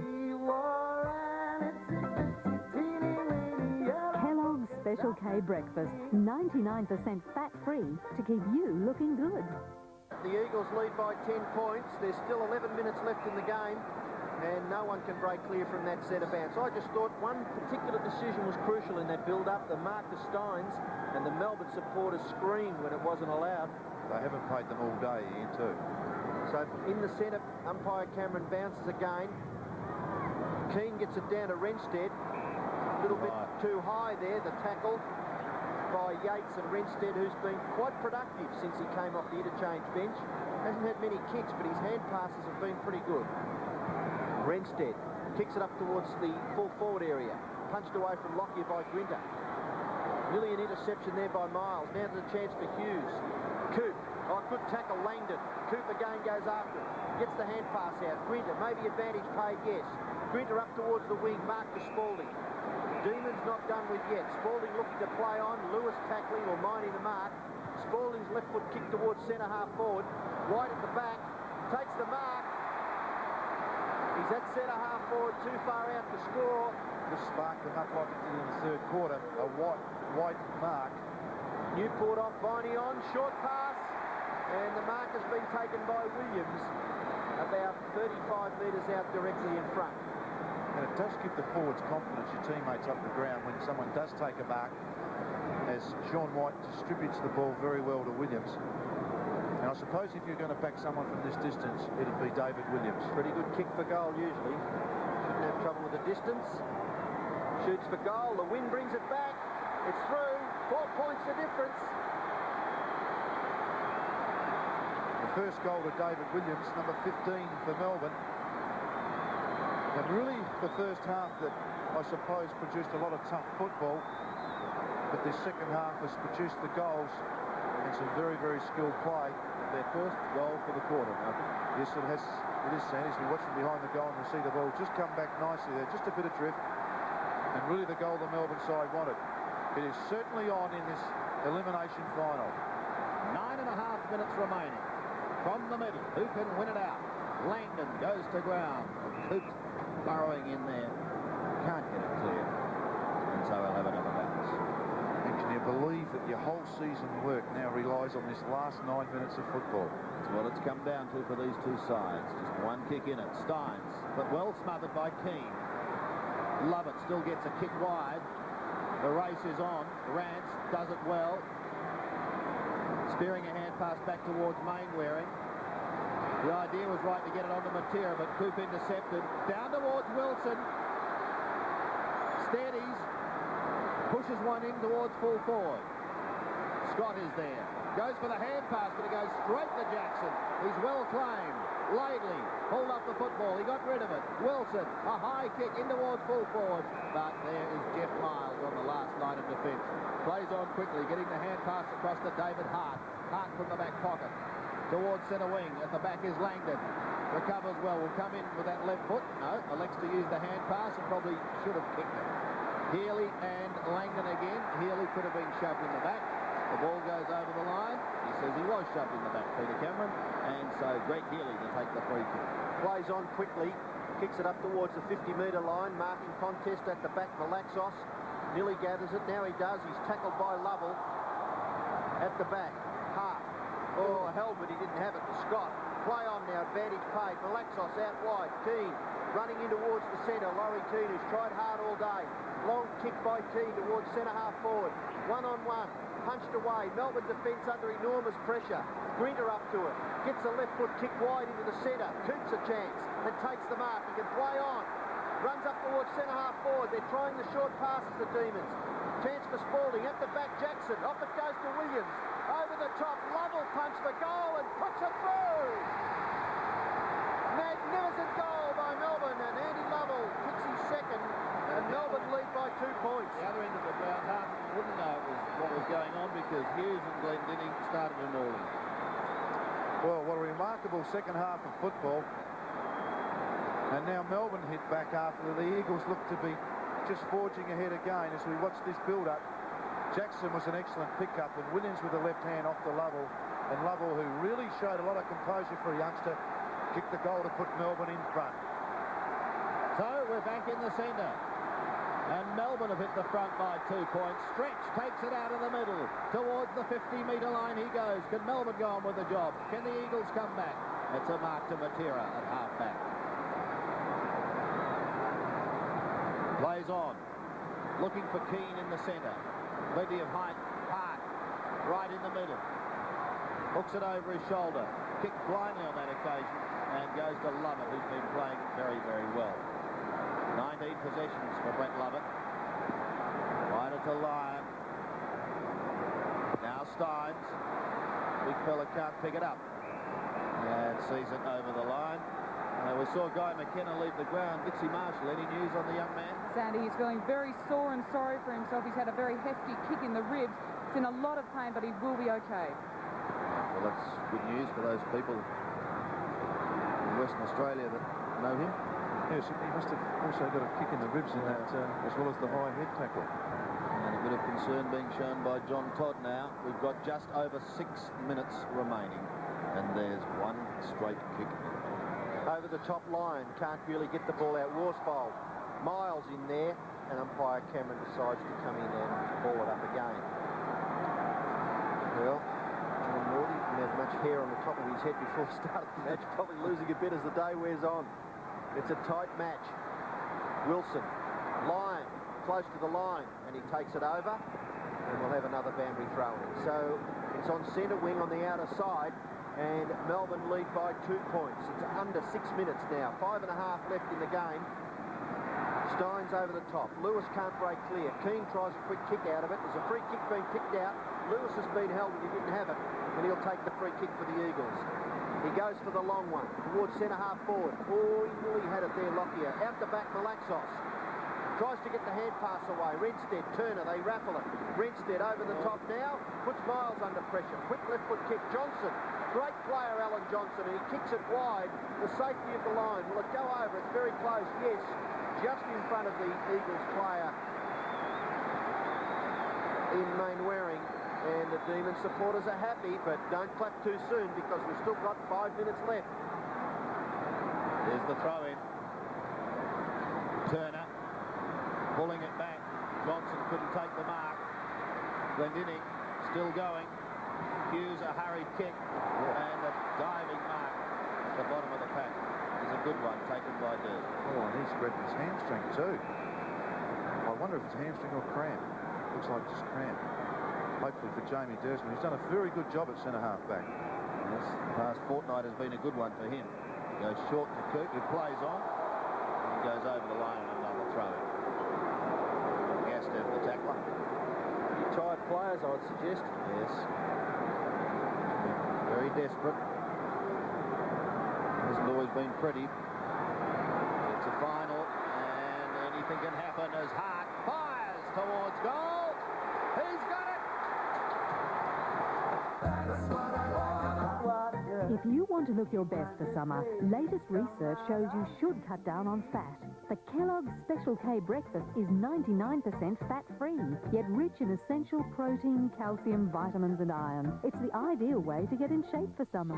Kellogg's Special K breakfast, 99% fat-free to keep you looking good. The Eagles lead by 10 points. There's still 11 minutes left in the game, and no one can break clear from that set of bounce. I just thought one particular decision was crucial in that build-up. The mark to Steins, and the Melbourne supporters screamed when it wasn't allowed. They haven't played them all day, Ian, too. So in the centre, umpire Cameron bounces again. Keane gets it down to Renstead. A little bit too high there, the tackle by Yates and Renstead, who's been quite productive since he came off the interchange bench. Hasn't had many kicks, but his hand passes have been pretty good. Renstead kicks it up towards the full forward area. Punched away from Lockyer by Grinter. Nearly an interception there by Miles. Now there's a chance for Hughes. Coop. Oh, good tackle, Langdon. Coop again goes after it. Gets the hand pass out. Grinter, maybe advantage paid, yes. Grinter up towards the wing. Mark to Spalding. Demon's not done with yet. Spalding looking to play on. Lewis tackling or minding the mark. Spalding's left foot kick towards centre half forward. White at the back. Takes the mark. He's at centre half forward, too far out to score. Just sparked them up like it did in the third quarter. A white mark. Newport off, Viney on. Short pass. And the mark has been taken by Williams. About 35 metres out directly in front. And it does give the forwards confidence, your teammates up the ground, when someone does take a mark, as Sean White distributes the ball very well to Williams. And I suppose if you're going to back someone from this distance, it'd be David Williams. Pretty good kick for goal usually. Shouldn't have trouble with the distance. Shoots for goal. The wind brings it back. It's through. 4 points the difference. The first goal to David Williams, number 15 for Melbourne. And really the first half that I suppose produced a lot of tough football, but this second half has produced the goals and some very, very skilled play. Their first goal for the quarter, Malcolm. Yes, it has. It is, Sandy. As we watch from behind the goal and we see the ball just come back nicely there, just a bit of drift, and really the goal the Melbourne side wanted. It is certainly on in this elimination final. 9.5 minutes remaining. From the middle, who can win it out? Langdon goes to ground. Coops burrowing in there. Can't get it clear. And so he'll have another bounce. And can you believe that your whole season work now relies on this last 9 minutes of football? That's what it's come down to for these two sides. Just one kick in it. Steins, but well smothered by Keane. Lovett still gets a kick wide. The race is on. Rance does it well. Spearing a hand pass back towards Mainwaring. The idea was right to get it onto Matera, but Coop intercepted. Down towards Wilson. Steadies. Pushes one in towards full forward. Scott is there. Goes for the hand pass, but it goes straight to Jackson. He's well claimed. Laidley pulled up the football. He got rid of it. Wilson, a high kick in towards full forward. But there is Jeff Miles on the last line of defence. Plays on quickly, getting the hand pass across to David Hart. Hart from the back pocket. Towards centre wing. At the back is Langdon. Recovers well. Will come in with that left foot. No, elects to use the hand pass and probably should have kicked it. Healy and Langdon again. Healy could have been shoved in the back. The ball goes over the line. He says he was shoved in the back, Peter Cameron. And so Greg Healy to take the free kick. Plays on quickly. Kicks it up towards the 50-metre line. Marking contest at the back for Laxos. Nearly gathers it. Now he does. He's tackled by Lovell. At the back. Hart. Oh, held, but he didn't have it to Scott. Play on now. Advantage paid for Laxos out wide. Keane running in towards the centre. Laurie Keane, who's tried hard all day. Long kick by Keane towards centre half forward. One-on-one. Punched away. Melbourne defence under enormous pressure. Grinter up to it. Gets a left foot kick wide into the centre. Coops a chance and takes the mark. He can play on. Runs up towards centre half forward. They're trying the short passes, the Demons. Chance for Spalding. At the back, Jackson. Off it goes to Williams. Over the top. Lovell punch for goal and puts it through. Magnificent goal by Melbourne, and Andy Lovell kicks his second, and Melbourne lead by 2 points. The other end of the ground, Harvey wouldn't know what was going on because Hughes and Glendinning started in Northern. Well, what a remarkable second half of football. And now Melbourne hit back after the Eagles looked to be just forging ahead again as we watch this build-up. Jackson was an excellent pickup, and Williams with the left hand off to Lovell. And Lovell, who really showed a lot of composure for a youngster, kicked the goal to put Melbourne in front. So we're back in the centre. And Melbourne have hit the front by 2 points. Stretch takes it out of the middle. Towards the 50-metre line he goes. Can Melbourne go on with the job? Can the Eagles come back? It's a mark to Matera at half-back. Plays on. Looking for Keane in the centre. Plenty of height. Hart. Right in the middle. Hooks it over his shoulder. Kicked blindly on that occasion. And goes to Lovett, who's been playing very, very well. 19 possessions for Brett Lovett. Wide to Lyon. Now Steins. Big fella can't pick it up. And sees it over the line. We saw Guy McKenna leave the ground. Bitsy Marshall, any news on the young man? Sandy, he's feeling very sore and sorry for himself. He's had a very hefty kick in the ribs. He's in a lot of pain, but he will be okay. Well, that's good news for those people in Western Australia that know him. Yes, he must have also got a kick in the ribs in that, as well as the high head tackle. And a bit of concern being shown by John Todd now. We've got just over 6 minutes remaining, and there's one straight kick. Over the top line, can't really get the ball out. Worsfold, Miles in there, and umpire Cameron decides to come in and ball it up again. Well, John Morty didn't have much hair on the top of his head before he started the match, probably losing a bit as the day wears on. It's a tight match. Wilson, Lyon, close to the line, and he takes it over, and we'll have another boundary throw in. So it's on centre wing on the outer side, and Melbourne lead by 2 points. It's under 6 minutes now. 5.5 left in the game. Steins over the top. Lewis can't break clear. Keane tries a quick kick out of it. There's a free kick being picked out. Lewis has been held and he didn't have it, and he'll take the free kick for the Eagles. He goes for the long one towards centre-half forward. Oh, he nearly had it there, Lockyer. Out the back, Malaxos. Tries to get the hand pass away. Renstead, Turner, they raffle it. Renstead over the top now. Puts Miles under pressure. Quick left foot kick. Johnson. Great player, Alan Johnson, and he kicks it wide. The safety of the line. Will it go over? It's very close. Yes, just in front of the Eagles player in Mainwaring. And the Demon supporters are happy, but don't clap too soon because we've still got 5 minutes left. There's the throw in. Turner pulling it back. Johnson couldn't take the mark. Glendinning still going. Hughes a hurried kick and a diving mark at the bottom of the pack is a good one taken by Durst. Oh, and he's spread his hamstring too. I wonder if it's hamstring or cramp. Looks like just cramp. Hopefully for Jamie Dursman. He's done a very good job at centre-half back. Yes, the past fortnight has been a good one for him. He goes short to Cook, who plays on, and goes over the line and another throw in. Gastev, the tackler. Pretty tired players, I would suggest. Yes. Very desperate. Hasn't always been pretty. It's a final, and anything can happen as Hart fires towards goal. He's got it! If you want to look your best for summer, latest research shows you should cut down on fat. The Kellogg's Special K breakfast is 99% fat-free, yet rich in essential protein, calcium, vitamins and iron. It's the ideal way to get in shape for summer.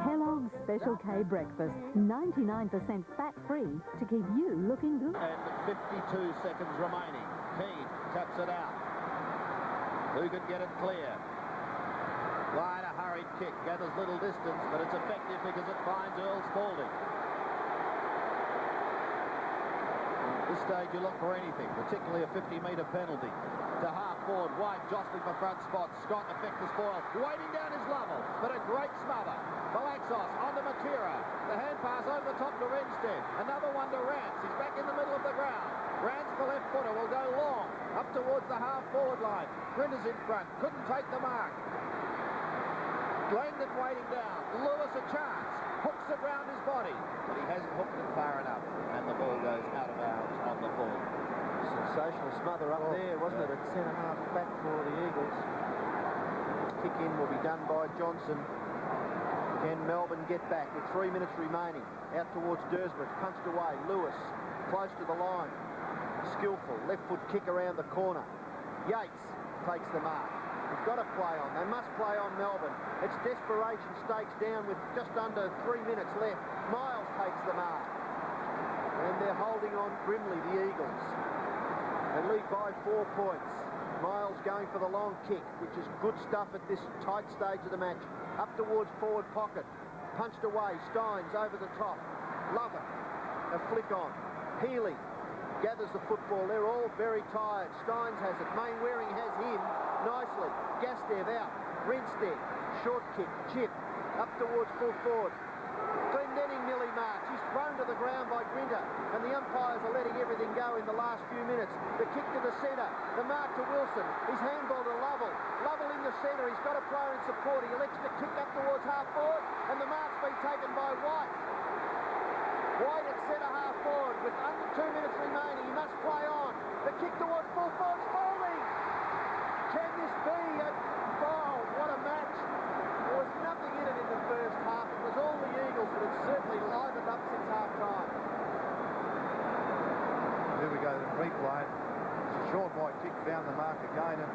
Kellogg's Special K breakfast, 99% fat-free to keep you looking good. And 52 seconds remaining. Keane taps it out. Who can get it clear? Lyon, a hurried kick, gathers little distance, but it's effective because it finds Earl Spalding. At this stage, you look for anything, particularly a 50-metre penalty. To half forward, White jostling for front spot. Scott effects the spoil, waiting down his level, but a great smother. Malaxos on to Matera. The hand pass over the top to Renstead. Another one to Rance. He's back in the middle of the ground. Rance, the left footer, will go long up towards the half forward line. Printers in front, couldn't take the mark. Langdon waiting down. Lewis a chance. Hooks it round his body, but he hasn't hooked it far enough, and the ball goes out of bounds on the ball. Sensational smother up there, wasn't it? At centre-half back for the Eagles. Kick in will be done by Johnson. Can Melbourne get back with 3 minutes remaining? Out towards Dersmond, punched away. Lewis, close to the line. Skillful, left foot kick around the corner. Yates takes the mark. They've got to play on. They must play on Melbourne. It's desperation stakes down with just under 3 minutes left. Miles takes the mark. And they're holding on grimly, the Eagles. They lead by 4 points. Miles going for the long kick, which is good stuff at this tight stage of the match. Up towards forward pocket. Punched away. Steins over the top. Lovett. A flick on. Healy gathers the football. They're all very tired. Steins has it. Mainwaring has him nicely. Gastev out. Renstead. Short kick. Chip. Up towards full forward. Glendinning to the ground by Grinter, and the umpires are letting everything go in the last few minutes. The kick to the centre, the mark to Wilson, his handball to Lovell. Lovell in the centre, he's got a player in support. He elects to kick up towards half forward, and the mark's been taken by White. White at centre half forward with under 2 minutes remaining. He must play on. The kick towards full forward, Spalding. Can this be a... Oh, what a match. There was nothing in it in the first half. It was all the Eagles, but it's certainly livened up since half-time. Here we go, the replay. Sean White kicked down the mark again, and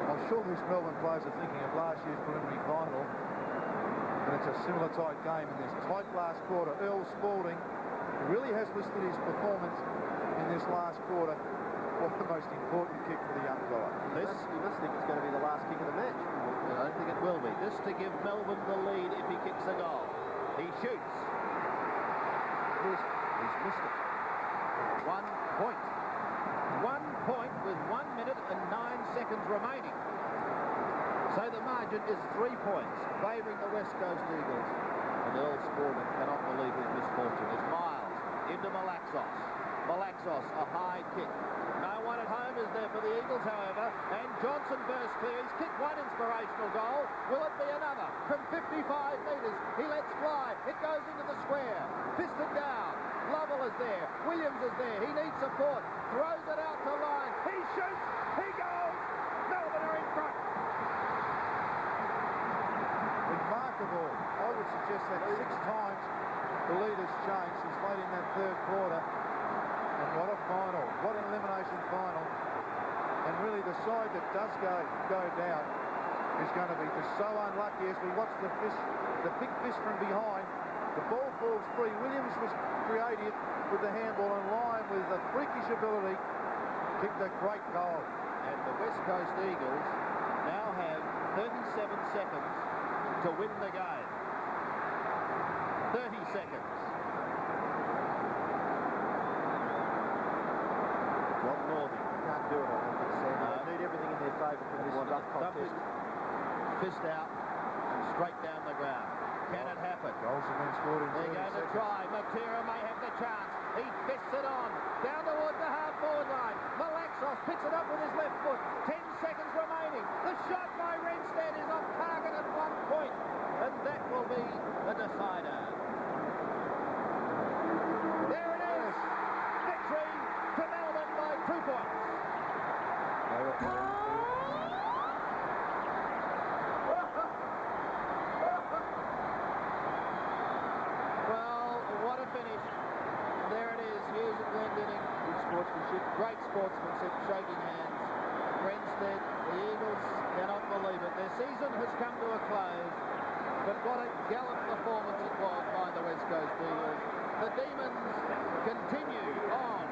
I'm sure these Melbourne players are thinking of last year's preliminary final. And it's a similar tight game in this tight last quarter. Earl Spalding really has listed his performance in this last quarter. What the most important kick for the young fella. You must think it's going to be the last kick of the match. I don't think it will be. This to give Melbourne the lead if he kicks a goal. He shoots. He's missed it. 1 point. 1 point with 1 minute and 9 seconds remaining. So the margin is 3 points, favouring the West Coast Eagles. And Earl Spalding cannot believe his misfortune. It's Miles into Malaxos. Malaxos, a high kick. No one at home is there for the Eagles, however, and Johnson bursts clear. He's kicked one inspirational goal. Will it be another? From 55 metres, he lets fly. It goes into the square. Fisted down. Lovell is there. Williams is there. He needs support. Throws it out to Lyon. He shoots. He goes. Melbourne are in front. Remarkable. I would suggest that 6 times the lead has changed since late in that third quarter. And what a final. What an elimination final. And really the side that does go down is going to be just so unlucky as we watch the big fist from behind. The ball falls free. Williams was creative with the handball, and Lyon with a freakish ability kicked a great goal. And the West Coast Eagles now have 37 seconds to win the game. 30 seconds. Rob Northey can't do it, I don't think, Sam. They need everything in their favour from this contest. Fist out and straight down the ground. Can it happen? Goals have been scored in 30 They're going to seconds. try. Matera may have the chance. He fists it on. Down towards the half-forward line. Malaxos picks it up with his left foot. 10 seconds remaining. The shot by Renstead is off target at 1 point. And that will be the decider. There it is. Victory to Melbourne by 2 points. Well, what a finish. There it is. Hughes and Glendinning. Good sportsmanship. Great sportsmanship. Shaking hands. Renstead, the Eagles cannot believe it. Their season has come to a close. But what a gallant performance it was by the West Coast Eagles. The Demons continue on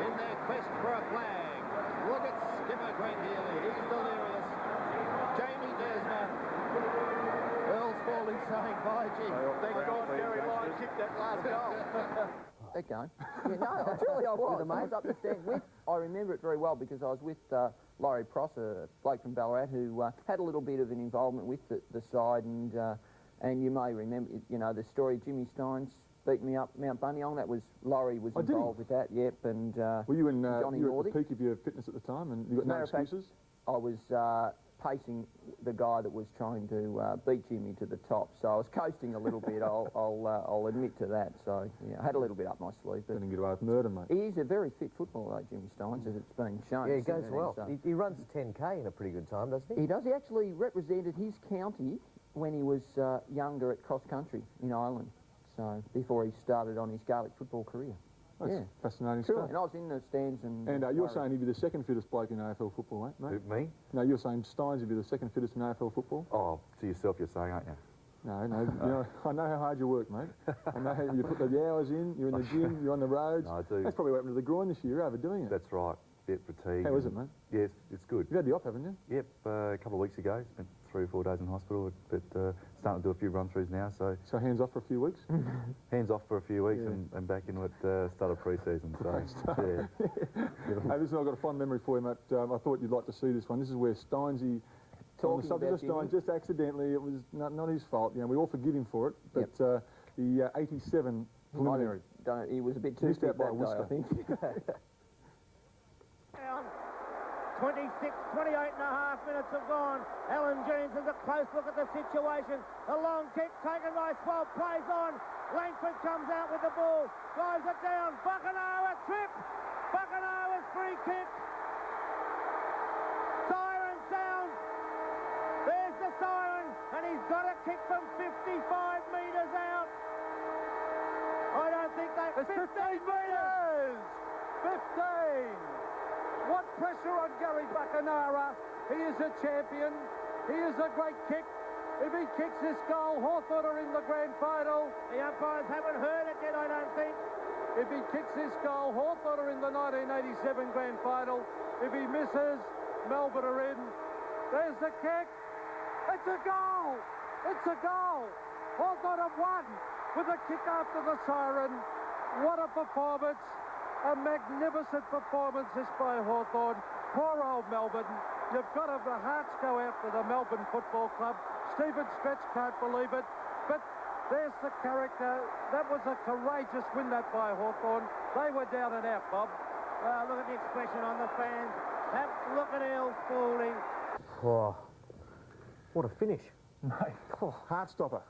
in their quest for a flag. Look at skipper Greg Healy. He's delirious. Jamie Desner. Earl Spalding saying bye, Jim. Thank God Gary Lyon kicked that last goal. That game. Yeah, no, truly I was. I was up the stand with. I remember it very well because I was with Laurie Prosser, a bloke from Ballarat, who had a little bit of an involvement with the side, and you may remember, you know, the story. Jimmy Steins beat me up Mount Buninyong. That was Laurie was involved with that. Yep, and were you in? Johnny you were at Northey. the peak of your fitness at the time, and you got no excuses. I was pacing the guy that was trying to beat Jimmy to the top, so I was coasting a little bit. I'll admit to that. So yeah, I had a little bit up my sleeve. But didn't get away with murder, mate. He is a very fit footballer, though, Jimmy Steins, as it's been shown. Yeah, he goes well. So. He runs 10k in a pretty good time, doesn't he? He does. He actually represented his county when he was younger at cross country in Ireland. So before he started on his Gaelic football career. That's fascinating True. stuff. And I was in the stands and... And you're saying he'd be the second fittest bloke in AFL football, mate? Me? No, you're saying Steins would be the second fittest in AFL football? Oh, to yourself you're saying, aren't you? No, you know, I know how hard you work, mate. I know how you put the hours in, you're in the gym, you're on the roads. No, I do. That's probably what happened to the groin this year, you're overdoing it. That's right. Bit fatigued. How is it, mate? Yes, it's good. You've had the op, haven't you? Yep, a couple of weeks ago. Spent 3 or 4 days in hospital, but starting to do a few run-throughs now, so... So hands off for a few weeks? Hands off for a few weeks and back in at start of pre-season, so... yeah. Hey, listen, I've got a fond memory for you, mate. I thought you'd like to see this one. This is where Steinsy... On the subject of Steins, just accidentally, it was not his fault. You know, we all forgive him for it, but the 87 Preliminary. He was a bit too Missed fit out by a that day, I whisker. think. Down. 26, 28 and a half minutes have gone. Alan Jeans has a close look at the situation. The long kick taken by Swab, plays on. Langford comes out with the ball, drives it down. Buckenauer trip. Buckenauer's free kick. Siren sound. There's the siren, and he's got a kick from 55 metres out. I don't think that... It's 15 metres! 15! What pressure on Garry Buckenauer. He is a champion. He is a great kick. If he kicks this goal, Hawthorn are in the grand final. The umpires haven't heard it yet, I don't think. If he kicks this goal, Hawthorn are in the 1987 grand final. If he misses, Melbourne are in. There's the kick. It's a goal. It's a goal. Hawthorn have won with a kick after the siren. What a performance. A magnificent performance this by Hawthorn. Poor old Melbourne. You've got to, the hearts go out to the Melbourne Football Club. Stephen Stretch can't believe it. But there's the character. That was a courageous win, that by Hawthorn. They were down and out, Bob. Well, look at the expression on the fans. Look at Earls fooling. Oh, what a finish. Mate, heart-stopper.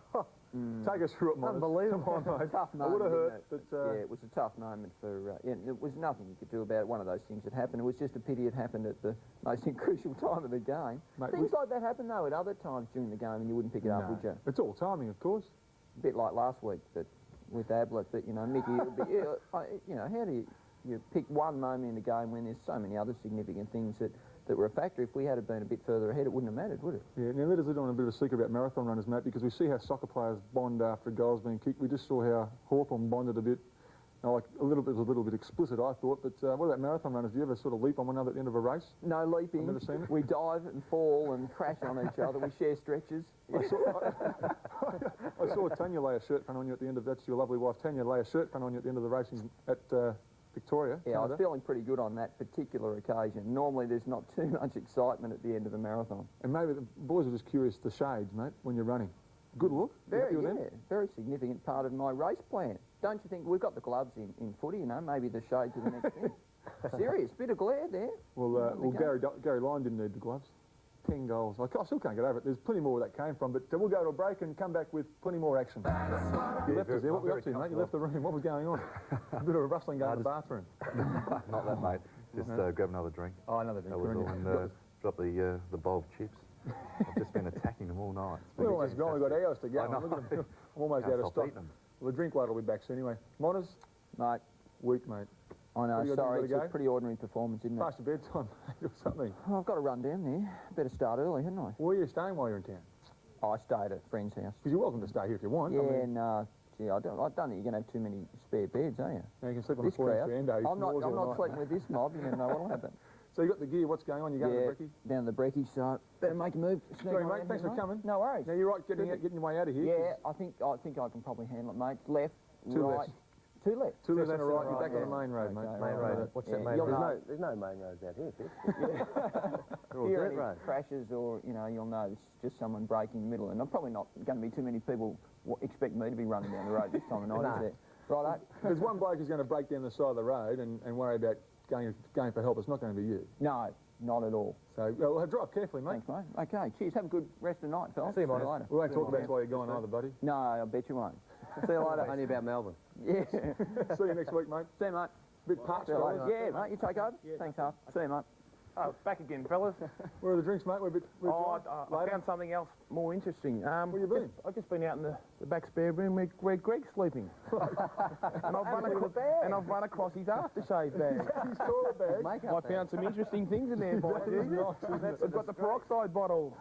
Take us through it, Moners. Unbelievable. Come on, mate. Tough I moment, would have hurt, didn't but... yeah, it was a tough moment for... yeah, there was nothing you could do about it. One of those things that happened. It was just a pity it happened at the most crucial time of the game. Mate, things like that happen, though, at other times during the game, and you wouldn't pick it up, would you? It's all timing, of course. A bit like last week, but with Bartlett, that, you know, Mickey, you know, how do you pick one moment in the game when there's so many other significant things that were a factor? If we had been a bit further ahead, it wouldn't have mattered, would it? Yeah, now let us let on a bit of a secret about marathon runners, mate, because we see how soccer players bond after a goal's been kicked. We just saw how Hawthorn bonded a bit. Like a little bit explicit, I thought, but what about marathon runners? Do you ever sort of leap on one another at the end of a race? No leaping. I've never seen it. We dive and fall and crash on each other. We share stretches. I saw Tanya lay a shirt front on you at the end of, that's your lovely wife, Tanya lay a shirt front on you at the end of the racing at Victoria. Yeah, Canada. I was feeling pretty good on that particular occasion. Normally there's not too much excitement at the end of a marathon. And maybe the boys are just curious, the shades, mate, when you're running. Good look. Very significant part of my race plan. Don't you think? We've got the gloves in footy, you know, maybe the shades are the next thing. Serious, bit of glare there. Well, Gary Lyon didn't need the gloves. 10 goals. I still can't get over it. There's plenty more where that came from, but we'll go to a break and come back with plenty more action. You left us there. What were you up to, mate? You left the room. What was going on? A bit of a rustling going to the bathroom. Not that, mate. Just grab another drink. Oh, another drink. That was all, and drop the bowl of chips. I've just been attacking them all night. We're almost gone. We've got hours to go. I'm almost out of stock. Them. Well, the drink later will be back soon anyway. Moners? Mate. Weak, mate. I know, sorry, it's a pretty ordinary performance, isn't it? Past your bedtime, mate, or something. Oh, I've got to run down there. Better start early, hadn't I? Where are you staying while you're in town? Oh, I stayed at a friend's house. Because you're welcome to stay here if you want. Yeah, no. Gee, I don't think you're going to have too many spare beds, are you? Yeah, you can sleep on this the floor in crowd. I'm not sleeping with this mob. You never know what'll happen. So you got the gear. What's going on? You're going to the brekkie? Down to the brekkie, so better make a move. Sorry, mate. Thanks for coming. No worries. Now you're right, getting your way out of here. Yeah, I think I can probably handle it, mate. Left, Two right. lefts. Two left. Two left and a right. You're back on the main road, mate. Main road. What's that main road? There's no main roads out here, Pip. They're all dirt roads. Crashes or, you know, you'll know it's just someone braking in the middle. And I'm probably not going to be too many people expect me to be running down the road this time of night, is there? Righto. There's one bloke who's going to break down the side of the road and worry about going for help. It's not going to be you. No, not at all. So, well, drive carefully, mate. Thanks, mate. Okay, cheers. Have a good rest of the night, fellas. See you, mate. Later. We won't talk about it while you're gone either, buddy. No, I bet you won't. See you later. Only about Melbourne. Yeah. See you next week, mate. See you, mate. Bit parched, yeah, mate, you take over. Yeah. Thanks, Harv. See you, mate. Oh, back again, fellas. Where are the drinks, mate? We're a bit I found something else more interesting. Where you been? I've just been out in the back spare room where Greg's sleeping. and I've run across his aftershave bag. His toilet bag? I found some interesting things in there, boys. We've got the peroxide bottle.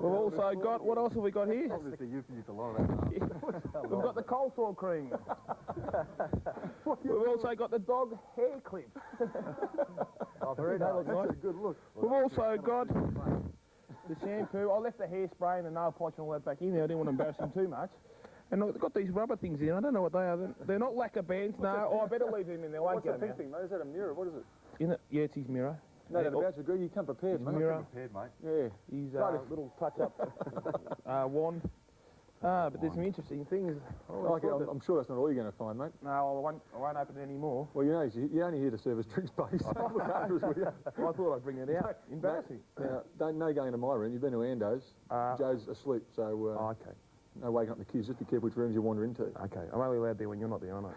We've also got, what else have we got here? Obviously, you've used a lot of that. We've got the coleslaw cream. We've also got the dog hair clip. Oh, very nice. That's a good look. We've also got the shampoo. I left the hairspray and the nail polish and all that back in there. I didn't want to embarrass him too much. And I've got these rubber things in. I don't know what they are. They're not lacquer bands. No, I better leave them in there. What's that pink thing, mate? Is that a mirror? What is it? Yeah, it's his mirror. No, that's about to go. You come prepared, mate. Mirror. Prepared, mate. Yeah. His little touch-up wand. But there's some interesting things. I'm sure that's not all you're going to find, mate. No, I won't open it anymore. Well, you're only here to service drinks, buddy. So look after us, will you? I thought I'd bring it out. Embarrassing. No going to my room. You've been to Ando's. Joe's asleep, so... okay. No waking up the kids. Just be careful which rooms you wander into. Okay. I'm only allowed there when you're not there, aren't I?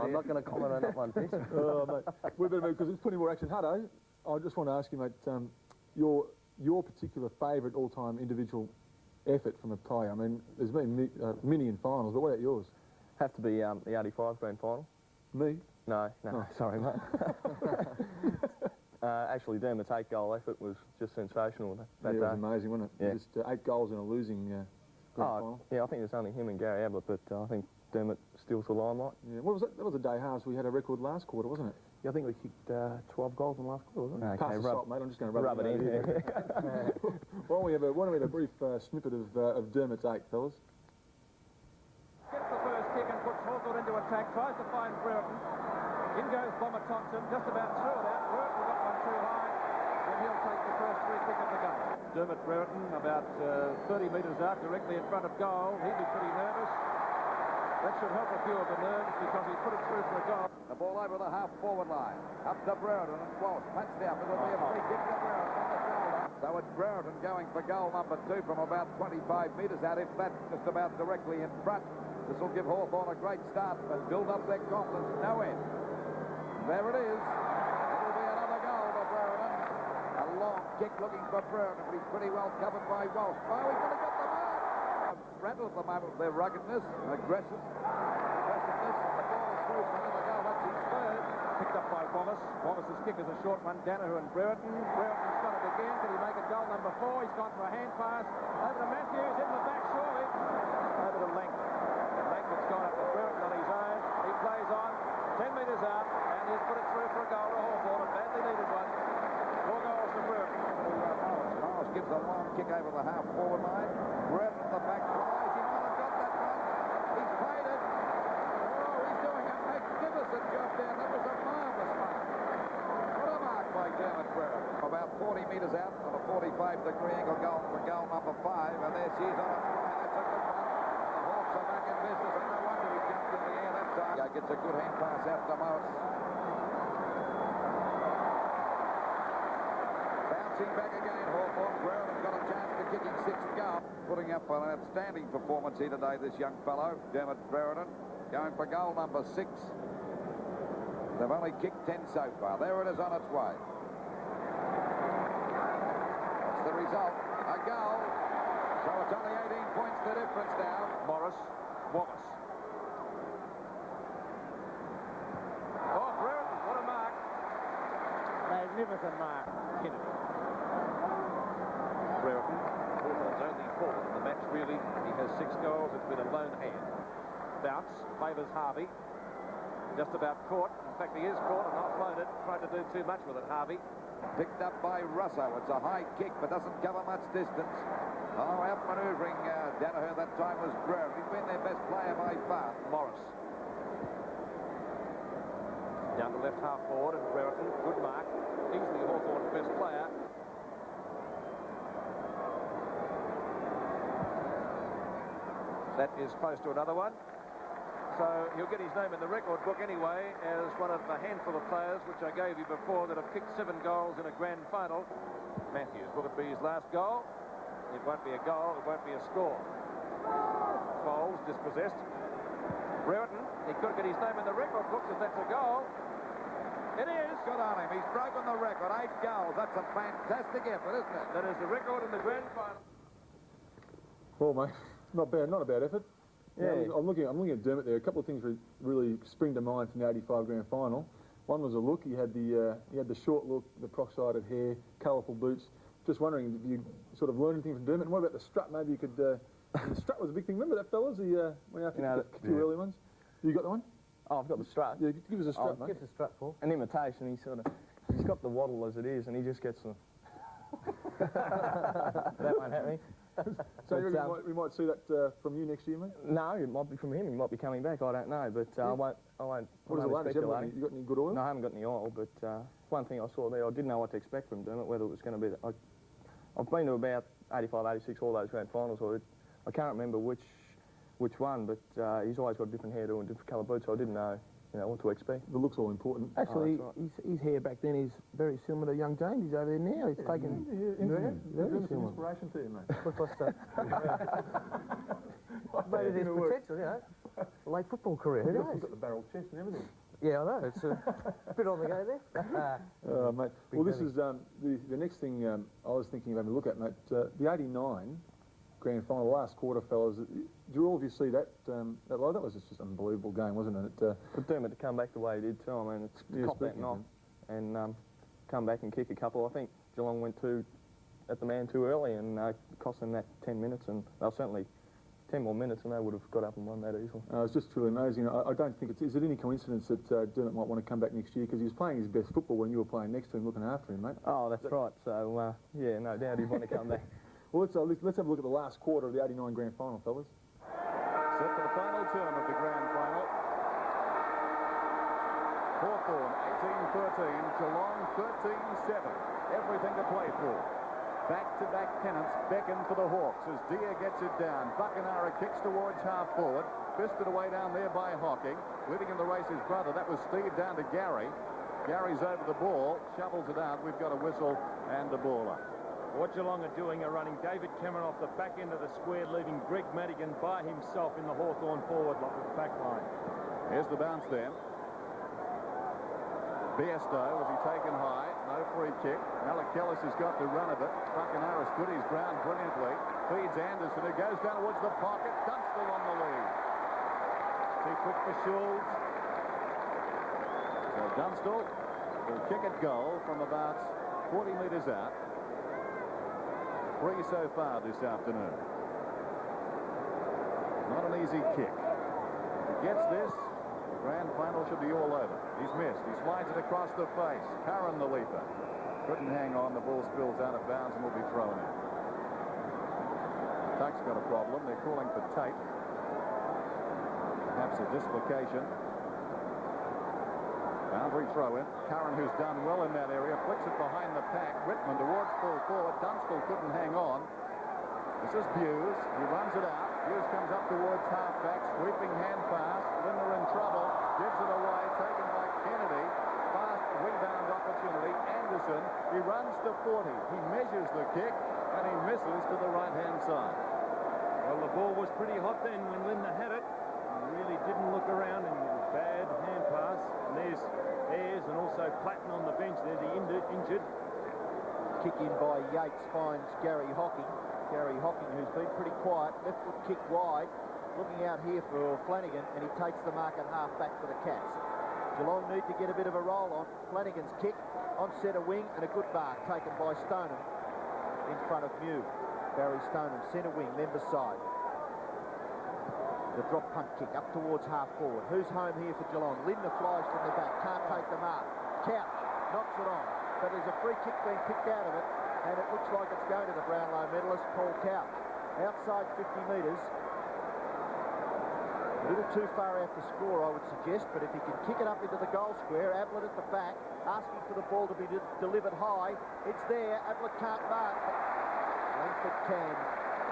I'm not going to comment on that one, Fish. Mate. We better move, because there's plenty more action. Hutto, I just want to ask you, mate, your particular favourite all-time individual effort from a player. I mean, there's been many in finals, but what about yours? Have to be the 85 grand final. Me? No, sorry, mate. Actually, Dermott's 8-goal effort was just sensational that it day. was amazing, wasn't it? Yeah. Just 8 goals in a losing grand final. Yeah, I think it's only him and Garry Ablett, but I think Dermott steals the limelight. Yeah, what was that? That was a day halves. We had a record last quarter, wasn't it? Yeah, I think we kicked 12 goals in the last quarter, wasn't it? Pass the salt, mate. I'm just going to rub it in. Why don't we have a brief snippet of Dermott's 8, fellas? Gets the first kick and puts Hawthorn into attack, tries to find Brereton. In goes Bomber Thompson, just about threw it out. Brereton got one too high, and he'll take the first free kick of the game. Dermott Brereton about 30 metres out, directly in front of goal. He'd be pretty nervous. That should help a few of the nerves because he put it through for a goal. The ball over the half-forward line. Up to Brereton and Walsh. Punched out. It'll be a free kick to Brereton on the shoulder. So it's Brereton going for goal number 2 from about 25 metres out, if that's just about directly in front. This will give Hawthorn a great start and build up their confidence no end. There it is. It'll be another goal for Brereton. A long kick looking for Brereton, but he's pretty well covered by Walsh. Oh, he's going to get the mark. Rattle at the moment with their ruggedness, aggressiveness. The ball is through for another goal. That's his third. Picked up by Bomas. Bomas's kick is a short one. Danaher and Brereton. Brereton's got it again. Can he make it goal number 4? He's gone for a hand pass. Over to Matthews, in the back, surely. Over to Langford. And Langford's gone up to Brereton on his own. He plays on. 10 metres out. And he's put it through for a goal to Hawthorn. A badly needed one. 4 goals for Brereton. Miles gives a long kick over the half-forward line. Brereton at the back tries. He might have got that one. He's played it. Oh, he's doing a magnificent job there. That was a marvellous mark. What a mark by Dermott Brereton. About 40 metres out on a 45-degree angle goal for goal number 5. And there she is on a try. That's a good one. The Hawks are back in business. And no wonder he jumped in the air that time. Gets a good hand pass out to Morris. Bouncing back again, Hawthorn. Brereton's got a chance to kick his 6th goal. Putting up an outstanding performance here today, this young fellow, Dermott Brereton, going for goal number 6. They've only kicked 10 so far. There it is on its way. That's the result. A goal. So it's only 18 points the difference now. Morris. Wallace. Oh, Brereton, what a mark. Magnificent mark. Kennedy. Brereton. Hawthorn's only 4 in the match, really. He has 6 goals. It's been a lone hand. Bounce. Favours Harvey. Just about caught. In fact, he is caught and not floated. Tried to do too much with it, Harvey. Picked up by Russo. It's a high kick, but doesn't cover much distance. Oh, outmanoeuvring Danaher that time was Brereton. He's been their best player by far. Morris. Down the left half forward, and Brereton, good mark. Easily Hawthorn's best player. That is close to another one. So he'll get his name in the record book anyway as one of a handful of players, which I gave you before, that have kicked 7 goals in a grand final. Matthews, will it be his last goal? It won't be a goal, it won't be a score. Bowles dispossessed. Brereton, he could get his name in the record books if that's a goal. It is. Good on him. He's broken the record. 8 goals. That's a fantastic effort, isn't it? That is the record in the grand final. Well, mate, not bad. Not a bad effort. Yeah. I'm looking at Dermott there. A couple of things really spring to mind from the 85 grand final. One was a look. He had the short look, the cross-sided hair, colourful boots. Just wondering if you sort of learned anything from Dermott. And what about the strut? Maybe you could. The strut was a big thing. Remember that, fellas? He went after a few early ones. You got the one? Oh, I've got the strut. Yeah, give us a strut, mate. Give us a strut, Paul. An imitation. He's got the waddle as it is, and he just gets the. That won't hurt me. So you reckon we might see that from you next year, mate? No, it might be from him. He might be coming back. I don't know, but I won't. What is the latest? You got any good oil? No, I haven't got any oil. But one thing I saw there, I didn't know what to expect from Dermott. Whether it was going to be I've been to about 85, 86, all those grand finals. I can't remember which one, but he's always got a different hairdo and different colour boots, so I didn't know, what to expect. The look's all important. Actually, his hair back then is very similar to young James. He's over there now. He's taken very similar. Inspiration to you, mate. Maybe there's potential, late football career, who knows? You've got the barrel chest and everything. Yeah, I know, it's a bit on the go there. Mate. Well, this is the next thing I was thinking of having a look at, mate. The 89 grand final, last quarter, fellas. Do all of you see that? That was just an unbelievable game, wasn't it? For Dermott to come back the way he did too, I mean, it's cop that knock and come back and kick a couple. I think Geelong went at the man too early and cost them that 10 minutes, and they were certainly 10 more minutes and they would have got up and won that easily. It's just truly amazing. I don't think is it any coincidence that Dermott might want to come back next year, because he was playing his best football when you were playing next to him, looking after him, mate? Oh, that's right. So, yeah, no doubt he'd want to come back. Well, let's have a look at the last quarter of the 89 grand final, fellas. Set for the final term of the grand final. Hawthorn 18-13, Geelong 13-7. Everything to play for. Back-to-back pennants beckon for the Hawks as Deere gets it down. Buckenara kicks towards half-forward. Fisted away down there by Hocking. Leading in the race his brother. That was Steve down to Garry. Garry's over the ball. Shovels it out. We've got a whistle and a baller. What Geelong are doing are running David Cameron off the back end of the square, leaving Greg Madigan by himself in the Hawthorn forward back line. Here's the bounce then. Bairstow, was he taken high? No free kick. Malakelis has got the run of it. Buckenara stood his ground brilliantly. Feeds Anderson, who goes down towards the pocket. Dunstall on the lead. Too quick for Schultz. So Dunstall will kick at goal from about 40 metres out. 3 so far this afternoon. Not an easy kick. If he gets this, the grand final should be all over. He's missed. He slides it across the face. Curran, the leaper. Couldn't hang on. The ball spills out of bounds and will be thrown in. Tuck's got a problem. They're calling for tape. Perhaps a dislocation. Boundary throw in. Curran, who's done well in that area, flicks it behind the pack. Whitman towards full forward. Dunstall couldn't hang on. This is Hughes. He runs it out. Hughes comes up towards half-back. Sweeping hand pass. Linder in trouble. Gives it away. Taken by Kennedy. Fast rebound opportunity. Anderson. He runs to 40. He measures the kick and he misses to the right-hand side. Well, the ball was pretty hot then when Linder had it. He really didn't look around, and bad hand pass. And there's Ayres and also Platten on the bench. There's the injured. Kick in by Yates finds Garry Hocking. Garry Hocking, who's been pretty quiet. Left foot kick wide. Looking out here for Flanagan, and he takes the mark at half back for the Cats. Geelong need to get a bit of a roll on. Flanagan's kick on centre wing, and a good mark taken by Stoneham in front of Mew. Barry Stoneham, centre wing, member side. The drop punt kick up towards half forward. Who's home here for Geelong? Linder flies from the back. Can't take the mark. Couch knocks it on. But there's a free kick being picked out of it. And it looks like it's going to the Brownlow medalist, Paul Couch. Outside 50 metres. A little too far out to score, I would suggest. But if he can kick it up into the goal square, Ablett at the back, asking for the ball to be delivered high. It's there. Ablett can't mark. Langford can.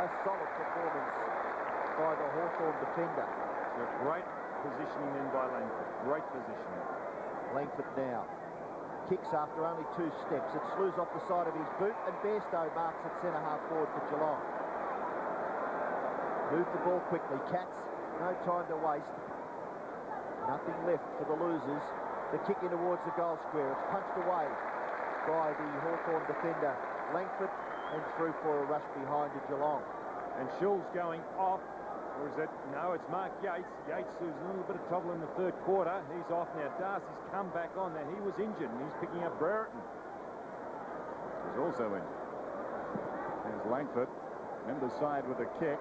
A solid performance by the Hawthorn defender. So great positioning then by Langford. Great positioning. Langford now kicks after only 2 steps. It slews off the side of his boot, and Bairstow marks at centre half forward for Geelong. Move the ball quickly, Cats. No time to waste. Nothing left for the losers. The kick in towards the goal square. It's punched away by the Hawthorn defender, Langford, and through for a rush behind to Geelong. And Schultz going off. Or is it? No, it's Mark Yates. Yates, who's in a little bit of trouble in the third quarter. He's off now. Darcy's come back on there. He was injured, and he's picking up Brereton. He's also injured. Here's Langford. Member side with a kick.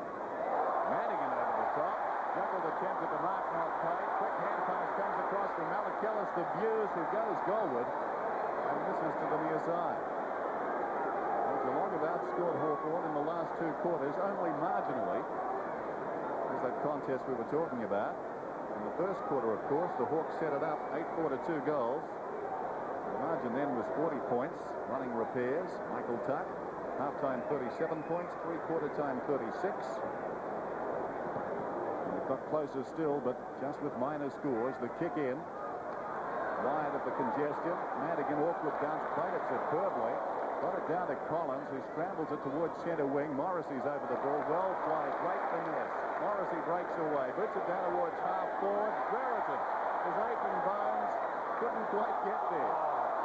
Madigan over the top. Juggled attempt at the mark, not paid. Quick hand pass comes across from Malakelis to Hughes, who goes goalward and misses to the near side. Well, Geelong have outscored Hawthorn in the last 2 quarters, only marginally. There's that contest we were talking about. In the first quarter, of course, the Hawks set it up 8-4 to 2 goals. The margin then was 40 points. Running repairs. Michael Tuck Half-time 37 points, three-quarter time 36. And it got closer still, but just with minor scores. The kick in. Wide of the congestion. Madigan, awkward bounce, played it superbly. Got it down to Collins, who scrambles it towards centre wing. Morrissey's over the ball. Well played. Great finesse. Morrissey breaks away. Boots it down towards half forward. Brereton. His aching bones couldn't quite get there.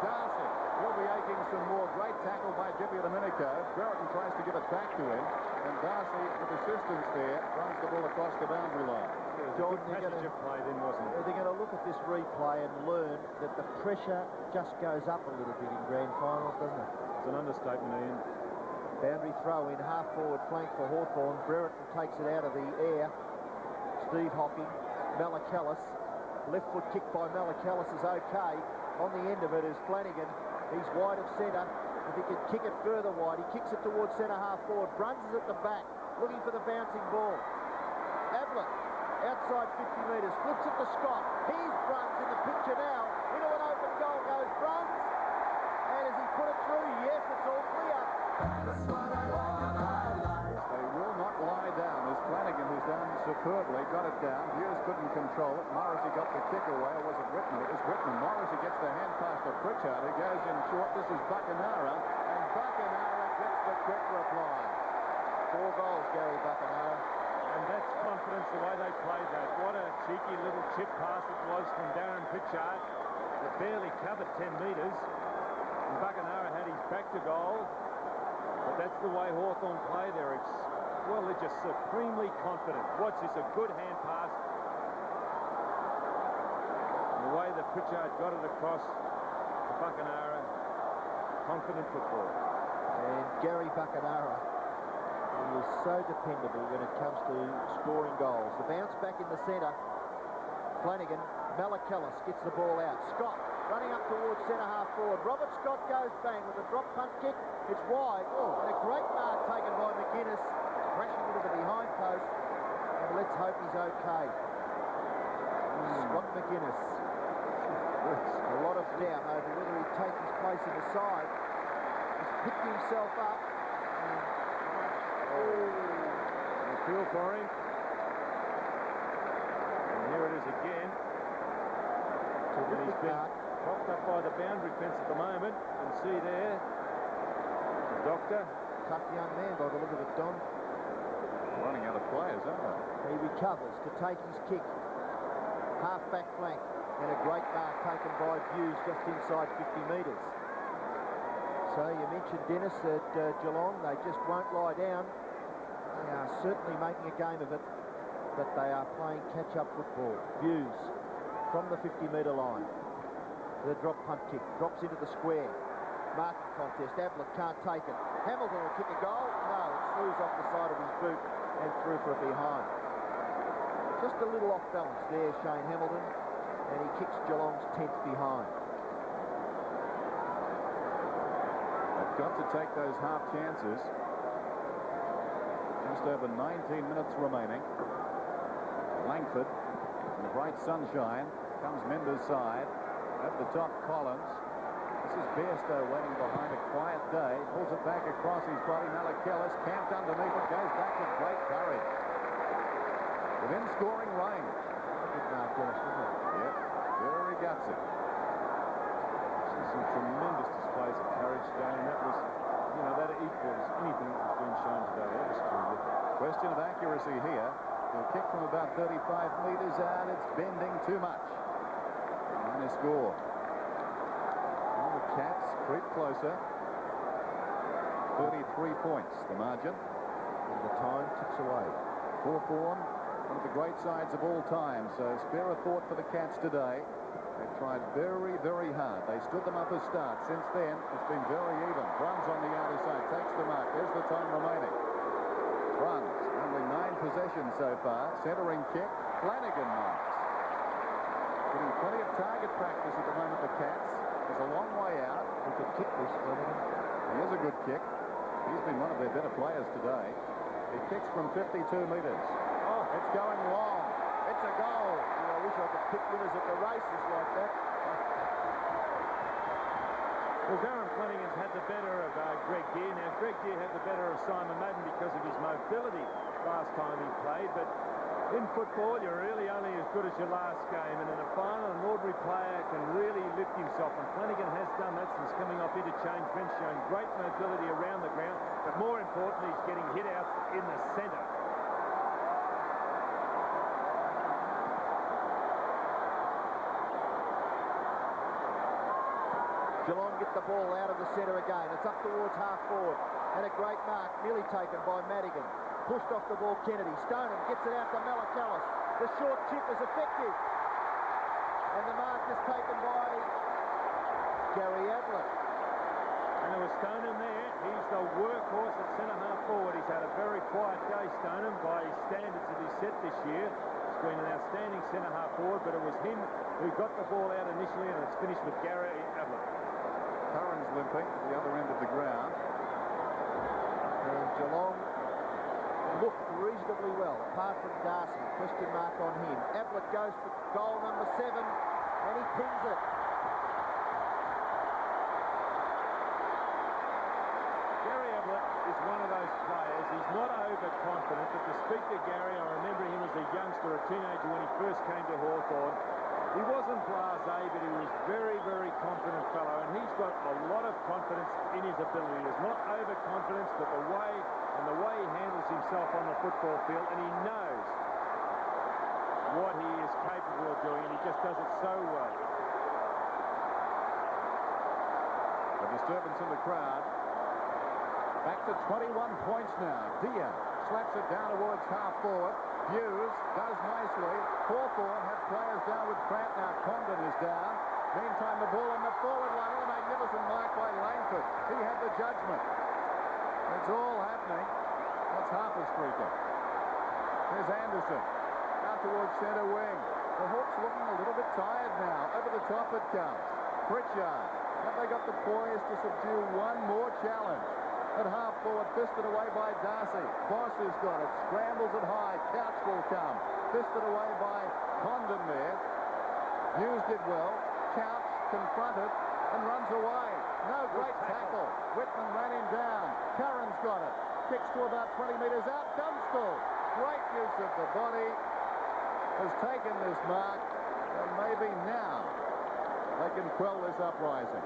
Darcy. He'll be aching some more. Great tackle by Jippy Domenico. Brereton tries to give it back to him. And Darcy, with assistance there, runs the ball across the boundary line. John, they're going to look at this replay and learn that the pressure just goes up a little bit in grand finals, doesn't it? It's an understatement, Ian. Boundary throw in, half forward flank for Hawthorn. Brereton takes it out of the air. Steve Hocking, Malachellis. Left foot kick by Malachellis is okay. On the end of it is Flanagan. He's wide of centre. If he can kick it further wide, he kicks it towards centre half forward. Bruns is at the back, looking for the bouncing ball. Bartlett, outside 50 metres, flips it to Scott. Here's Bruns in the picture now. Into an open goal goes Bruns. And as he put it through, yes, it's all clear. They will not lie down. As Flanagan, who's done superbly, got it down. Hughes couldn't control it. Morrissey got the kick away, or was it Whitman? It was Whitman. Morrissey gets the hand pass to Pritchard, who goes in short. This is Buckenara, and Buckenara gets the quick reply. 4 goals, Garry Buckenara. And that's confidence, the way they played that. What a cheeky little chip pass it was from Darren Pritchard. It barely covered 10 metres. And Buckenara had his back to goal. But that's the way Hawthorn play there. It's, well, they're just supremely confident. Watch this, a good hand pass. And the way that Pritchard got it across to Buckenara, confident football. And Garry Buckenara, he is so dependable when it comes to scoring goals. The bounce back in the centre. Flanagan, Malachellis gets the ball out. Scott running up towards centre half forward. Robert Scott goes bang with a drop punt kick. It's wide. And a great mark taken by McGuinness, crashing into the behind post. And let's hope he's okay. Scott McGuinness. A lot of doubt over whether he takes his place in the side. He's picked himself up. I feel for him. And here it is again. And he's been propped up by the boundary fence at the moment. You can see there, the doctor. Tough young man by the look of it, Don. Running out of players, aren't they? He recovers to take his kick. Half-back flank. And a great mark taken by Hughes just inside 50 metres. So you mentioned, Dennis, at Geelong, they just won't lie down. They are certainly making a game of it, but they are playing catch-up football. Hughes from the 50-metre line. The drop punt kick, drops into the square. Marking contest, Ablett can't take it. Hamilton will kick a goal. No, it slews off the side of his boot and through for a behind. Just a little off balance there, Shane Hamilton, and he kicks Geelong's 10th behind. They've got to take those half chances. Just over 19 minutes remaining. Langford, in the bright sunshine, comes Mendes' side. At the top, Collins. This is Bairstow waiting behind a quiet day. Pulls it back across his body. Malachellis camped underneath it. Goes back with great courage. Within scoring range. Good mark, Dennis, wasn't it? Yep, very gutsy. Some tremendous displays of courage today, and that was, you know, that equals anything that was being shown today. That was terrific. Question of accuracy here. A kick from about 35 metres out. It's bending too much. Minor score. And the Cats creep closer. 33 points, the margin. And the time ticks away. Hawthorn, one of the great sides of all time. So spare a thought for the Cats today. They've tried very, very hard. They stood them up a start. Since then, it's been very even. Bruns on the outer side. Takes the mark. There's the time remaining. Bruns, only 9 possessions so far. Centering kick. Flanagan marks. Getting plenty of target practice at the moment, the Cats. There's a long way out. He could kick this, Flanagan. He is a good kick. He's been one of their better players today. He kicks from 52 metres. Oh, it's going long. It's a goal. I wish I could pick winners at the races like that. Well, Darren Flanagan's had the better of Greg Deere. Now, Greg Deere had the better of Simon Madden because of his mobility last time he played, but in football, you're really only as good as your last game, and in a final, an ordinary player can really lift himself, and Flanagan has done that since coming off interchange bench, showing great mobility around the ground, but more importantly, he's getting hit out in the centre. Geelong get the ball out of the centre again. It's up towards half forward. And a great mark, nearly taken by Madigan. Pushed off the ball, Kennedy. Stoneham gets it out to Malakalis. The short chip is effective. And the mark is taken by Garry Ablett. And there was Stoneham there. He's the workhorse at centre-half forward. He's had a very quiet day, Stoneham, by his standards that he's set this year. He's been an outstanding centre-half forward, but it was him who got the ball out initially, and it's finished with Garry Ablett. Curran's limping at the other end of the ground. And Geelong looked reasonably well, apart from Darcy. Question mark on him. Ablett goes for goal number 7, and he pins it. Garry Ablett is one of those players. He's not overconfident, but to speak to Garry, I remember him as a youngster, a teenager, when he first came to Hawthorn. He wasn't blasé, but he was very, very confident fellow, and he's got a lot of confidence in his ability. There's not overconfidence, but the way he handles himself on the football field, and he knows what he is capable of doing, and he just does it so well. A disturbance in the crowd. Back to 21 points now. Dia slaps it down towards half forward. Hughes does nicely. Hawthorn have players down with cramp now. Condon is down. Meantime, the ball on the forward line. A magnificent mark by Langford. He had the judgment. It's all happening. That's Harper's free kick. There's Anderson. Out towards centre wing. The Hawks looking a little bit tired now. Over the top it comes. Pritchard. Have they got the poise to subdue one more challenge? At half forward, fisted away by Darcy. Boss has got it. Scrambles it high. Couch will come. Fisted away by Condon there. Hughes did well. Couch confronted and runs away. No great tackle. Whitman ran him down. Curran's got it. Kicks to about 20 metres out. Dunstall. Great use of the body. Has taken this mark. And maybe now they can quell this uprising.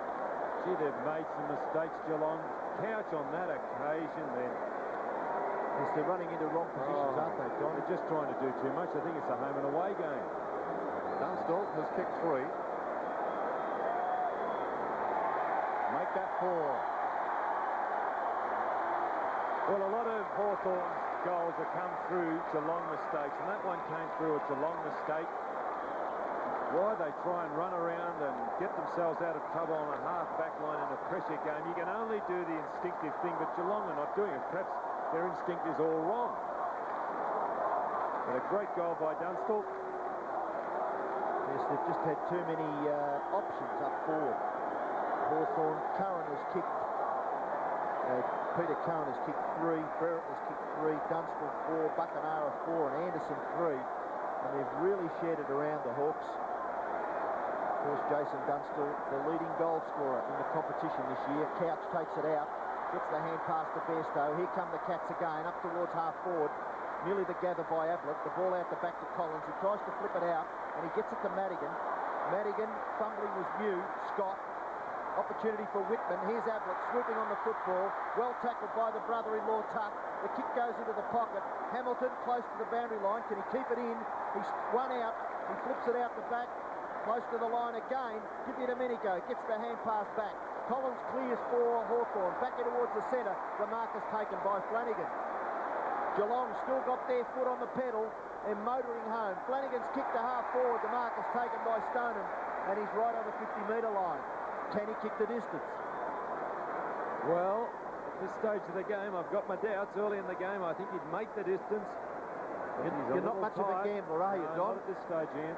Gee, they've made some mistakes, Geelong. Couch on that occasion then. Yes, they're running into wrong positions, aren't they, Don? They're just trying to do too much. I think it's a home and away game. Dunstall has kicked 3. Make that 4. Well, a lot of Hawthorn's goals have come through Geelong mistakes, and that one came through a Geelong mistake. Why they try and run around and get themselves out of trouble on a half-back line in a pressure game. You can only do the instinctive thing, but Geelong are not doing it. Perhaps their instinct is all wrong. But a great goal by Dunstall. Yes, they've just had too many options up forward. Hawthorn, Curran has kicked, Peter Curran has kicked 3, Brereton has kicked 3, Dunstall 4, Buckenara 4, and Anderson 3. And they've really shared it around the Hawks. Of course, Jason Dunstall, the leading goal scorer in the competition this year. Couch takes it out, gets the hand pass to Bairstow. Here come the Cats again, up towards half forward. Nearly the gather by Ablett. The ball out the back to Collins, who tries to flip it out, and he gets it to Madigan. Madigan, fumbling was Mew. Scott. Opportunity for Whitman. Here's Ablett swooping on the football. Well tackled by the brother-in-law Tuck. The kick goes into the pocket. Hamilton close to the boundary line. Can he keep it in? He's one out. He flips it out the back. Close to the line again. Give it a Domenico. Gets the hand pass back. Collins clears for Hawthorn. Back in towards the centre. The mark is taken by Flanagan. Geelong still got their foot on the pedal and motoring home. Flanagan's kick to half forward. The mark is taken by Stoneham. And he's right on the 50-metre line. Can he kick the distance? Well, at this stage of the game, I've got my doubts. Early in the game, I think he'd make the distance. You're not much of a gambler, are you, Don? Not at this stage, Ian.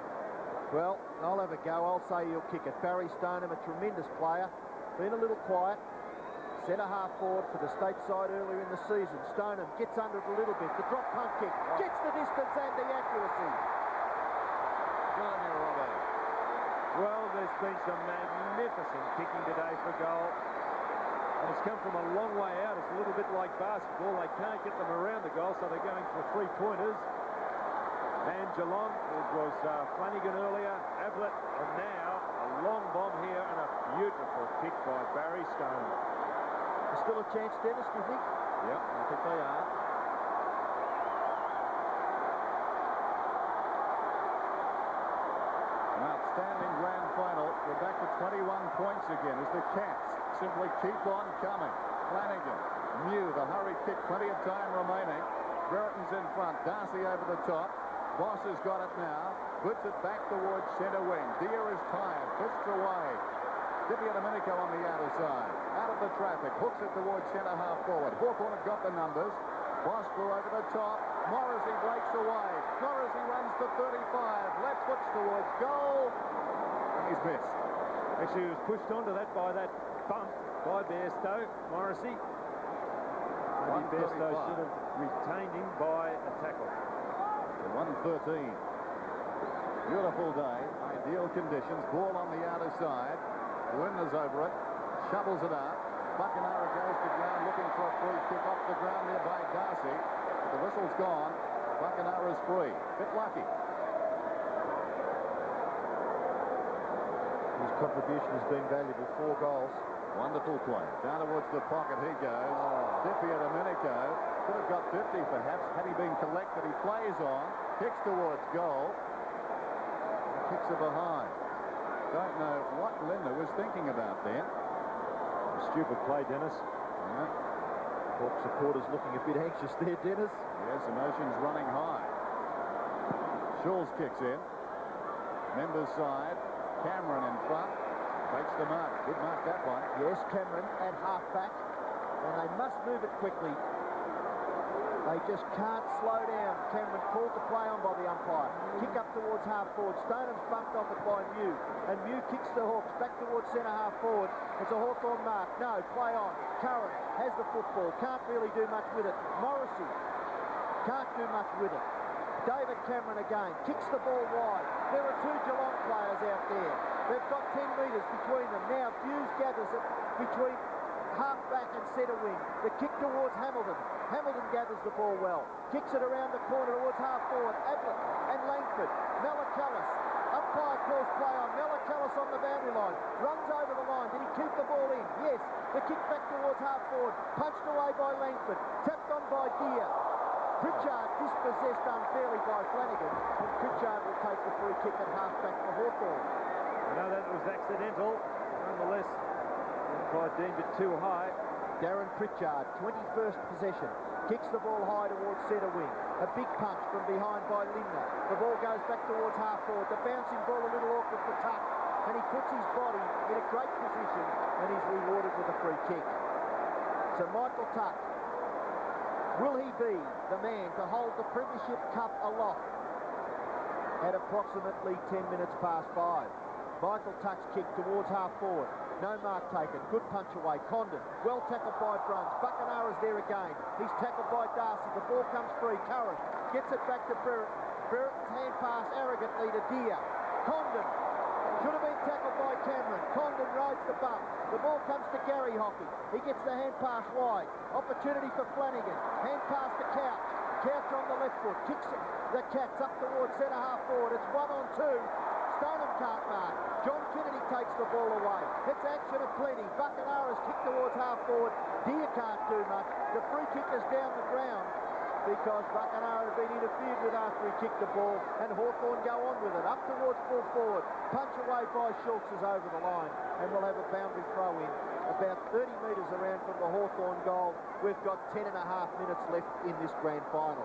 Well, I'll have a go. I'll say he'll kick it. Barry Stoneham, a tremendous player. Been a little quiet. Centre half forward for the state side earlier in the season. Stoneham gets under it a little bit. The drop punt kick. Gets the distance and the accuracy. Well, there's been some magnificent kicking today for goal. And it's come from a long way out. It's a little bit like basketball. They can't get them around the goal, so they're going for three-pointers. And Geelong, it was Flanagan earlier, Bartlett, and now a long bomb here and a beautiful kick by Barry Stone. There's still a chance, Dennis, do you think? Yep, I think they are. An outstanding grand final. We're back to 21 points again as the Cats simply keep on coming. Flanagan, Mew, the hurry kick, plenty of time remaining. Brereton's in front, Darcy over the top. Boss has got it now, puts it back towards centre wing. Deer is tired, pushed away. Domenico on the outer side, out of the traffic, hooks it towards centre half forward. Hawthorn have got the numbers. Boss flew over the top. Morrissey breaks away. Morrissey runs to 35. Left foots towards goal. And he's missed. Actually, he was pushed onto that by that bump by Bairstow. Morrissey. Maybe Bairstow should have retained him by a tackle. 1:13. Beautiful day. Ideal conditions. Ball on the outer side. Winner's over it. Shovels it up. Buckenara goes to ground looking for a free kick off the ground there by Darcy. The whistle's gone. Buckenara's free. Bit lucky. His contribution has been valuable. 4 goals. Wonderful play. Down towards the pocket he goes. Dippy Domenico. Could have got 50 perhaps had he been collected. He plays on. Kicks towards goal. Kicks are behind. Don't know what Linda was thinking about then. A stupid play, Dennis. Yeah. Hawk supporters looking a bit anxious there, Dennis. Yes, emotions running high. Schulz kicks in. Members side. Cameron in front. Takes the mark. Good mark, that one. Yes, Cameron at half-back. And they must move it quickly. They just can't slow down. Cameron called the play on by the umpire. Kick up towards half-forward. Stoneham's bumped off it by Mew. And Mew kicks the Hawks back towards centre half-forward. It's a Hawthorn mark. No, play on. Curran has the football. Can't really do much with it. Morrissey can't do much with it. David Cameron again. Kicks the ball wide. There are 2 Geelong players out there. They've got 10 metres between them. Now Hughes gathers it between half-back and centre wing. The kick towards Hamilton. Hamilton gathers the ball well. Kicks it around the corner towards half-forward. Ablett and Langford. Mellacallis. Umpire calls play on. Mellacallis on the boundary line. Runs over the line. Did he keep the ball in? Yes. The kick back towards half-forward. Punched away by Langford. Tapped on by Deer. Pritchard dispossessed unfairly by Flanagan. And Pritchard will take the free kick at half-back for Hawthorn. I know that was accidental. Nonetheless, Clyde deemed it too high. Darren Pritchard, 21st possession. Kicks the ball high towards centre wing. A big punch from behind by Lindner. The ball goes back towards half-forward. The bouncing ball a little awkward for Tuck. And he puts his body in a great position and he's rewarded with a free kick. So Michael Tuck, will he be the man to hold the Premiership Cup aloft at approximately 10 minutes past 5? Michael Tuck's kick towards half-forward. No mark taken. Good punch away. Condon. Well tackled by Bruns. Buckenara's there again. He's tackled by Darcy. The ball comes free. Curran gets it back to Brereton. Brereton's hand pass arrogantly to Deer. Condon. Should have been tackled by Cameron. Condon rides the bump. The ball comes to Garry Hockey. He gets the hand pass wide. Opportunity for Flanagan. Hand pass to Couch. Couch on the left foot. Kicks the Cats up towards centre half forward. It's 1-on-2. Stoneham can't mark. John Kennedy takes the ball away. It's action aplenty. Buckenara's kick towards half forward. Deer can't do much. The free kick is down the ground because Buckenara had been interfered with after he kicked the ball, and Hawthorn go on with it. Up towards full forward. Punch away by Schultz is over the line, and we'll have a boundary throw in. About 30 metres around from the Hawthorn goal. We've got 10.5 minutes left in this grand final.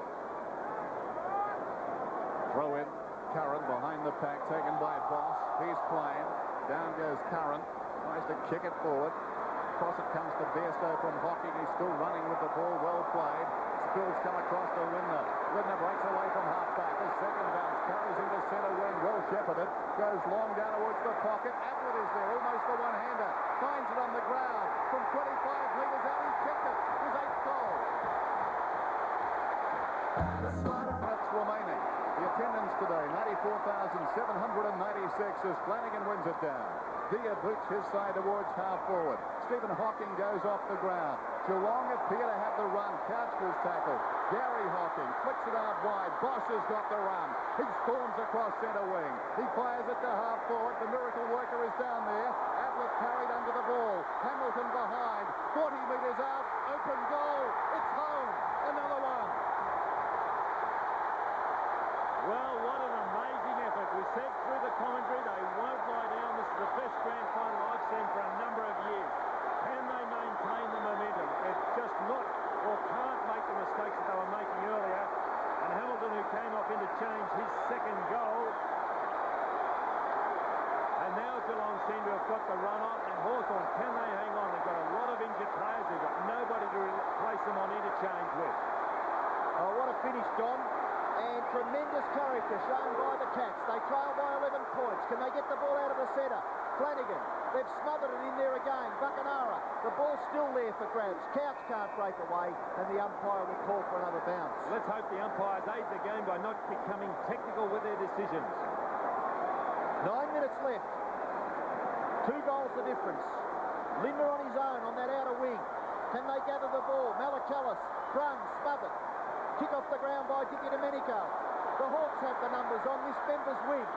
Throw in. Curran behind the pack, taken by Boss. He's playing. Down goes Curran. Tries to kick it forward. Cross it comes to Bairstow from Hockey. He's still running with the ball. Well played. Spills come across to Lindner. Lindner breaks away from half-back. A second bounce. Carries into centre wing. Well shepherded. Goes long down towards the pocket. Ablett is there. Almost a one-hander. Finds it on the ground. From 25 metres out. He's kicked it. His 8th goal. 6 minutes remaining. The attendance today, 94,796 as Flanagan wins it down. Dia boots his side towards half forward. Stephen Hawking goes off the ground. Geelong appear to have the run. Couchful's tackle. Garry Hawking flicks it out wide. Bosch has got the run. He storms across centre wing. He fires it to half forward. The miracle worker is down there. Bartlett carried under the ball. Hamilton behind. 40 metres out. Open goal. It's home. Another one. Well, what an amazing effort. We said through the commentary they won't lie down. This is the best grand final I've seen for a number of years. Can they maintain the momentum? It's just not, or can't make the mistakes that they were making earlier. And Hamilton, who came off interchange, his second goal. And now Geelong seem to have got the run on. And Hawthorn, can they hang on? They've got a lot of injured players. They've got nobody to replace them on interchange with. Oh, what a finish, Don. And tremendous character shown by the Cats. They trail by 11 points. Can they get the ball out of the centre? Flanagan. They've smothered it in there again. Buckenara. The ball's still there for grabs. Couch can't break away, and the umpire will call for another bounce. Let's hope the umpires aid the game by not becoming technical with their decisions. 9 minutes left. 2 goals the difference. Linder on his own on that outer wing. Can they gather the ball? Malakalis. Brun smothered. Kick off the ground by Dicky Domenico. The Hawks have the numbers on this member's wing.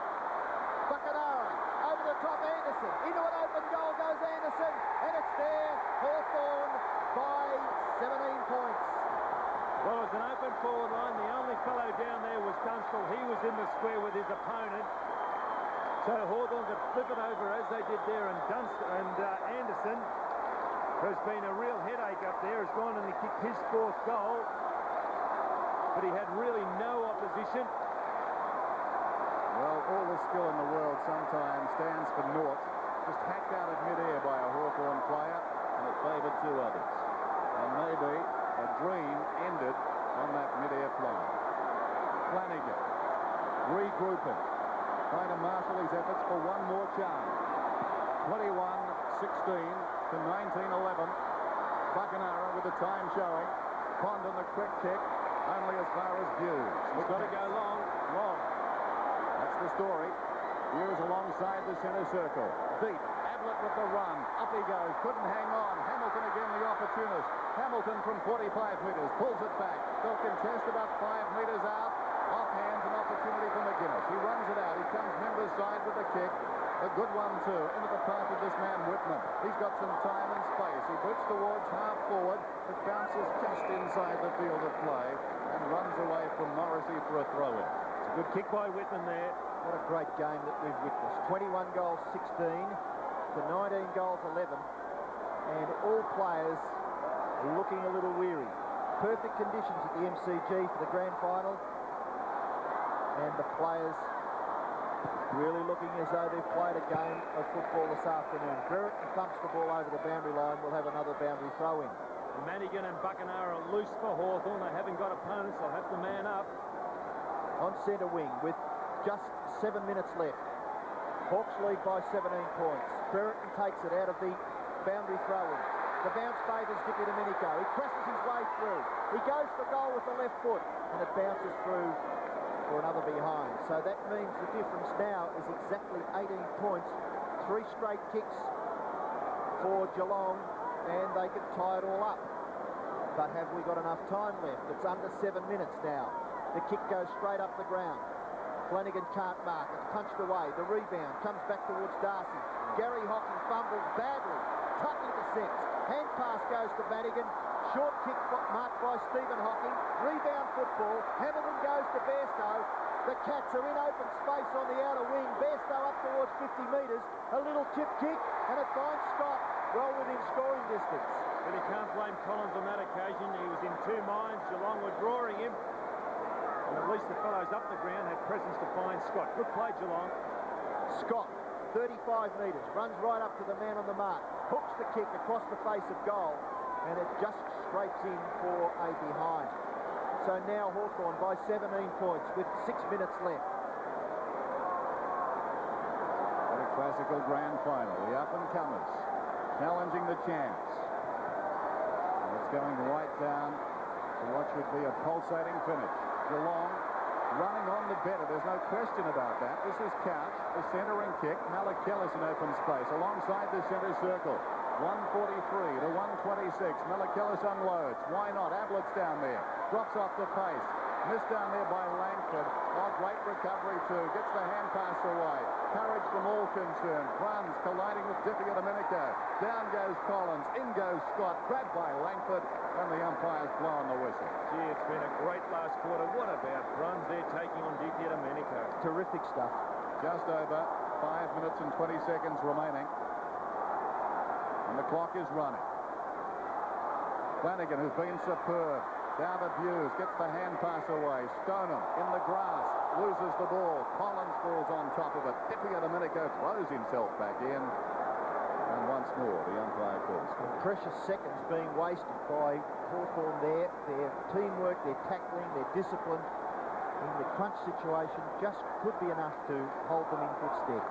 Buckenara, over the top, Anderson. Into an open goal goes Anderson, and it's there. Hawthorn by 17 points. Well, it's an open forward line. The only fellow down there was Dunstall. He was in the square with his opponent. So Hawthorn could flip it over as they did there, and Anderson, who's been a real headache up there, has gone and he kicked his 4th goal. But he had really no opposition. Well, all the skill in the world sometimes stands for naught. Just hacked out of mid-air by a Hawthorn player, and it favoured 2 others. And maybe a dream ended on that mid-air fly. Flanagan regrouping, trying to marshal his efforts for one more chance. 21-16 to 19-11. Buckenara with the time showing. Pond on the quick kick. Only as far as Hughes. We've got to go long. That's the story. Hughes alongside the centre circle. Deep. Ablett with the run. Up he goes. Couldn't hang on. Hamilton again the opportunist. Hamilton from 45 metres. Pulls it back. They'll contest about 5 metres out. Offhands an opportunity for McGuinness. He runs it out. He comes member's side with the kick. A good one too. Into the path of this man Whitman. He's got some time and space. He boots towards half forward. It bounces just inside the field of play and runs away from Morrissey for a throw-in. It's a good kick by Whitman there. What a great game that we've witnessed. 21 goals 16 to 19 goals 11. And all players looking a little weary. Perfect conditions at the MCG for the grand final. And the players really looking as though they've played a game of football this afternoon. Brereton thumps the ball over the boundary line. We'll have another boundary throw-in. Madigan and Buckenara are loose for Hawthorn. They haven't got opponents. They'll have to man up. On centre wing with just 7 minutes left. Hawks lead by 17 points. Brereton takes it out of the boundary throw-in. The bounce favours Dicky Domenico. He presses his way through. He goes for goal with the left foot, and it bounces through for another behind. So that means the difference now is exactly 18 points. 3 straight kicks for Geelong, and they can tie it all up. But have we got enough time left? It's under 7 minutes now. The kick goes straight up the ground. Flanagan can't mark. It's punched away. The rebound comes back towards Darcy. Garry Hawking fumbles badly. Tuck intercepts. Hand pass goes to Madigan. Short kick marked by Stephen Hawking. Rebound football. Hamilton goes to Bairstow. The Cats are in open space on the outer wing. Bairstow up towards 50 metres. A little tip kick, and it finds Scott well within scoring distance. But he can't blame Collins on that occasion. He was in 2 minds. Geelong were drawing him. And at least the fellows up the ground had presence to find Scott. Good play, Geelong. Scott, 35 metres, runs right up to the man on the mark. Hooks the kick across the face of goal, and it just scrapes in for a behind. So now Hawthorn by 17 points with 6 minutes left. What a classical grand final. The up-and-comers challenging the chance. And it's going right down to what should be a pulsating finish. Geelong running on the better. There's no question about that. This is Couch, the centering kick. Malachellus in open space alongside the centre circle. 143 to 126. Malachellus unloads. Why not? Ablett's down there. Drops off the pace. Missed down there by Langford. Oh, great recovery too. Gets the hand pass away. Courage from all concerned. Runs colliding with Diffie Domenico. Down goes Collins. In goes Scott. Grabbed by Langford. And the umpire's blowing the whistle. Gee, it's been a great last quarter. What about Bruns? They're taking on Diffie Domenico. Terrific stuff. Just over 5 minutes and 20 seconds remaining. And the clock is running. Flanagan, who's been superb. Down to Hughes, gets the hand pass away. Stoneham in the grass, loses the ball. Collins falls on top of it. Diffie Domenico throws himself back in. And once more, the umpire calls. Precious seconds being wasted by Hawthorn there. Their teamwork, their tackling, their discipline in the crunch situation just could be enough to hold them in good stead.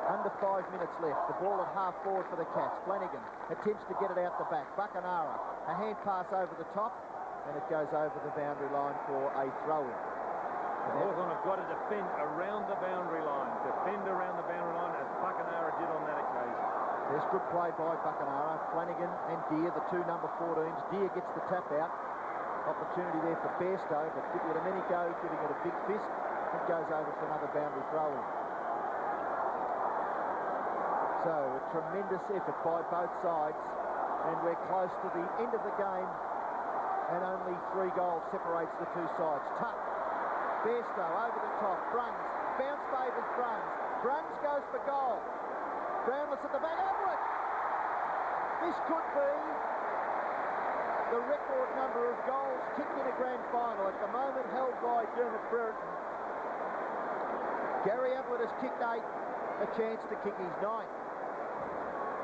Under 5 minutes left. The ball at half forward for the Cats. Flanagan attempts to get it out the back. Buckenara, a hand pass over the top, and it goes over the boundary line for a throw-in. Hawthorn have got to defend around the boundary line. Defend around the boundary line as Buckenara did on that occasion. There's good play by Buckenara. Flanagan and Deere, the two number 14s. Deere gets the tap out. Opportunity there for Bairstow, but Diffie Domenico giving it a big fist. It goes over for another boundary throw-in. So a tremendous effort by both sides, and we're close to the end of the game, and only 3 goals separates the two sides. Tuck, Bairstow over the top, Bruns, bounce favours Bruns. Bruns goes for goal. Brownless at the back, Everett! This could be the record number of goals kicked in a grand final, at the moment held by Dermott Brereton. Garry Ablett has kicked 8, a chance to kick his 9th.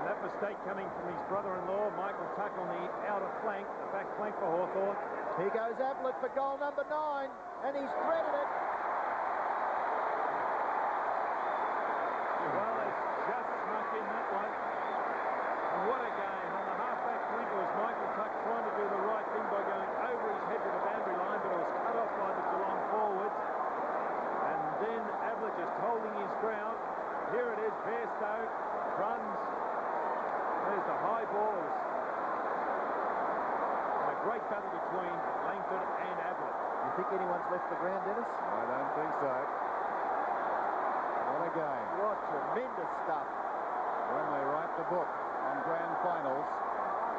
And that mistake coming from his brother-in-law, Michael Tuck, on the outer flank, the back flank for Hawthorn. Here goes Ablett for goal number 9, and he's threaded it. Well, they just snuck in that one. And what a game. On the half-back flank, it was Michael Tuck trying to do the right thing by going over his head to the boundary line, but it was cut off by the Geelong forwards. And then Ablett just holding his ground. Here it is, Bairstow runs. There's the high balls. And a great battle between Langford and Ablett. You think anyone's left the ground, Dennis? I don't think so. What a game. What tremendous stuff. When they write the book on grand finals,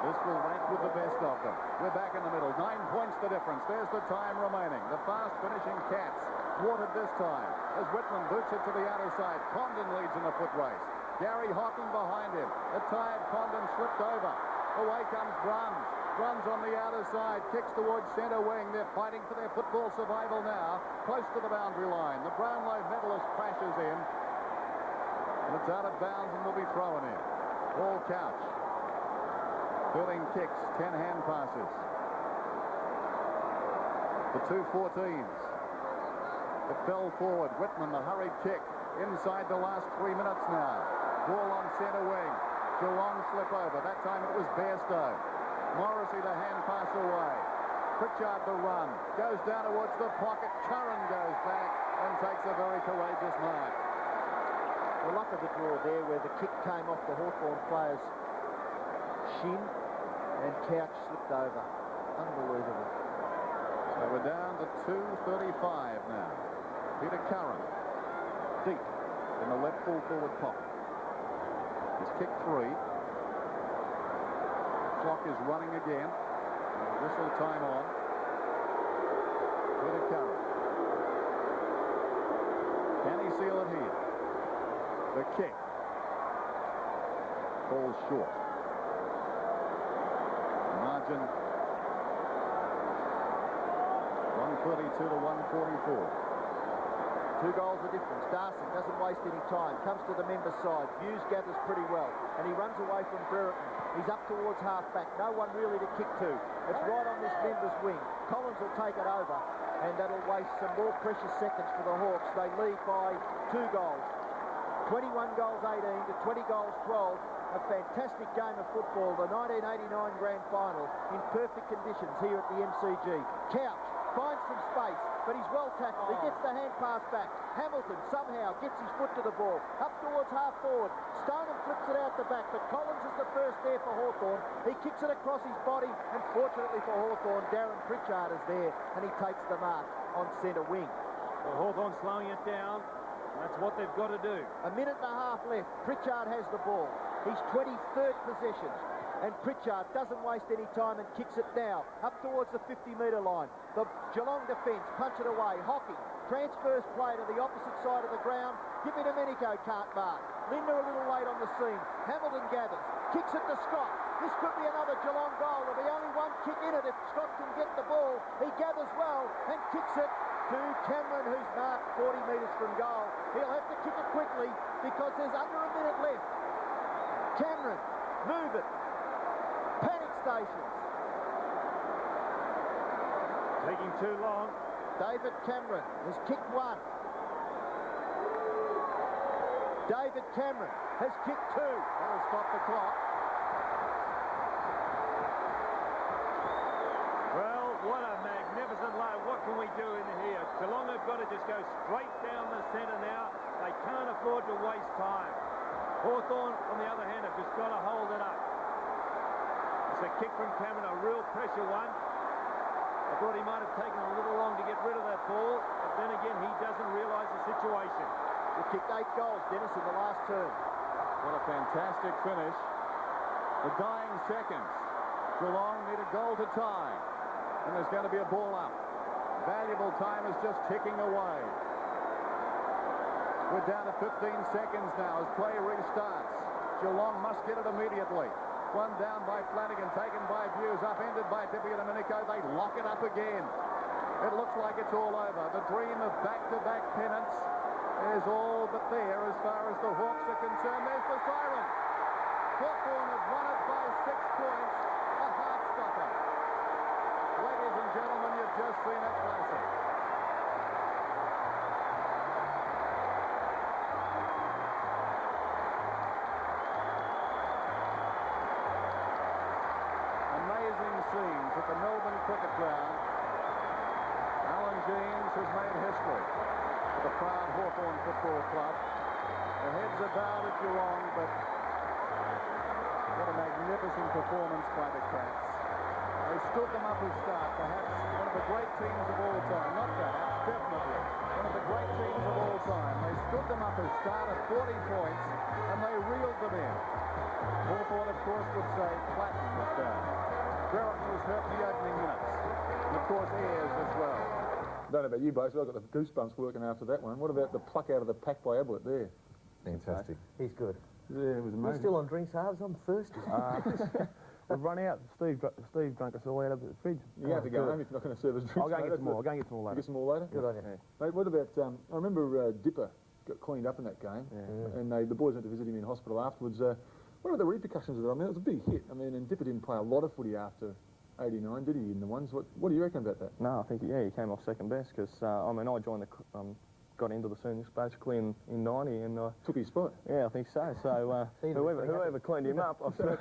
this will rank with the best of them. We're back in the middle. 9 points the difference. There's the time remaining. The fast finishing Cats thwarted this time as Whitman boots it to the outer side. Condon leads in the foot race. Garry hocking behind him. The tired Condon slipped over. Away comes Bruns. Bruns on the outer side. Kicks towards centre wing. They're fighting for their football survival now. Close to the boundary line. The Brownlow medalist crashes in. And it's out of bounds and will be thrown in. Ball Couch. Filling kicks. 10 hand passes. The two 14s. It fell forward. Whitman, the hurried kick. Inside the last 3 minutes now. Ball on centre wing. Geelong slip over. That time it was Bairstow. Morrissey the hand pass away. Pritchard the run. Goes down towards the pocket. Curran goes back and takes a very courageous mark. The luck of the draw there where the kick came off the Hawthorn player's shin and Couch slipped over. Unbelievable. So we're down to 2:35 now. Peter Curran. Deep in the left full forward pocket. He's kicked 3. Clock is running again. Whistle time on. Peter Curran. Can he seal it here? The kick. Falls short. Margin 132 to 144. 2 goals the difference. Darcy doesn't waste any time. Comes to the member side. Hughes gathers pretty well. And he runs away from Brereton. He's up towards half-back. No one really to kick to. It's right on this member's wing. Collins will take it over. And that'll waste some more precious seconds for the Hawks. They lead by 2 goals. 21 goals 18 to 20 goals 12. A fantastic game of football. The 1989 grand final in perfect conditions here at the MCG. Couch finds some space, but he's well tackled. He gets the hand pass back. Hamilton somehow gets his foot to the ball. Up towards half forward. Stoneham flips it out the back, but Collins is the first there for Hawthorn. He kicks it across his body, and fortunately for Hawthorn, Darren Pritchard is there, and he takes the mark on centre wing. Well, Hawthorn slowing it down. That's what they've got to do. A minute and a half left. Pritchard has the ball. His 23rd possession. And Pritchard doesn't waste any time and kicks it now up towards the 50-metre line. The Geelong defence punch it away. Hockey transfers play to the opposite side of the ground. Give me Domenico, can't mark. Linda a little late on the scene. Hamilton gathers, kicks it to Scott. This could be another Geelong goal. There'll be only one kick in it if Scott can get the ball. He gathers well and kicks it to Cameron, who's marked 40 metres from goal. He'll have to kick it quickly because there's under a minute left. Cameron, move it. Panic stations. Taking too long. David Cameron has kicked one. David Cameron has kicked two. That'll stop the clock. Well, what a magnificent load. What can we do in here? Geelong have got to just go straight down the centre now. They can't afford to waste time. Hawthorn, on the other hand, have just got to hold it up. It's a kick from Cameron, a real pressure one. I thought he might have taken a little long to get rid of that ball, but then again, he doesn't realise the situation. He kicked 8 goals, Dennis, in the last term. What a fantastic finish. The dying seconds. Geelong need a goal to tie. And there's going to be a ball up. Valuable time is just ticking away. We're down to 15 seconds now as play restarts. Geelong must get it immediately. One down by Flanagan, taken by Hughes, upended by Tippy and Domenico. They lock it up again. It looks like it's all over. The dream of back-to-back pennants is all but there as far as the Hawks are concerned. There's the siren. Hawthorn have won it by 6 points. A heart-stopper. Ladies and gentlemen, you've just seen it classic. Amazing scenes at the Melbourne Cricket Ground. Alan Jeans has made history for the proud Hawthorn Football Club. The heads are bowed at Geelong, but what a magnificent performance by the Cats. They stood them up as start, perhaps one of the great teams of all time. Not perhaps, definitely. One of the great teams of all time. They stood them up as start at 40 points, and they reeled them in. Hawthorn, of course, would say Platten was down. Brereton was hurt in the opening minutes. And, of course, Ayres as well. I don't know about you boys, but I've got the goosebumps working after that one. What about the pluck out of the pack by Ablett there? Fantastic. He's good. Yeah, it was You're amazing. still on drinks, Harvey? I'm thirsty. We've run out. Steve drunk us all out of the fridge. You have to go home if you're not going to serve us drinks. I'll go and mate. get some more. I'll go and get some more later. You get some more later? Good on you. Yeah. Mate, what about, I remember Dipper got cleaned up in that game, and the boys went to visit him in hospital afterwards. What are the repercussions of it? I mean, it was a big hit. I mean, and Dipper didn't play a lot of footy after 89, did he, in the ones? What do you reckon about that? No, I think, he came off second best because, I mean, I joined got into the Soonies basically in 90 and... took his spot? Yeah, I think so. So whoever cleaned him up, I say.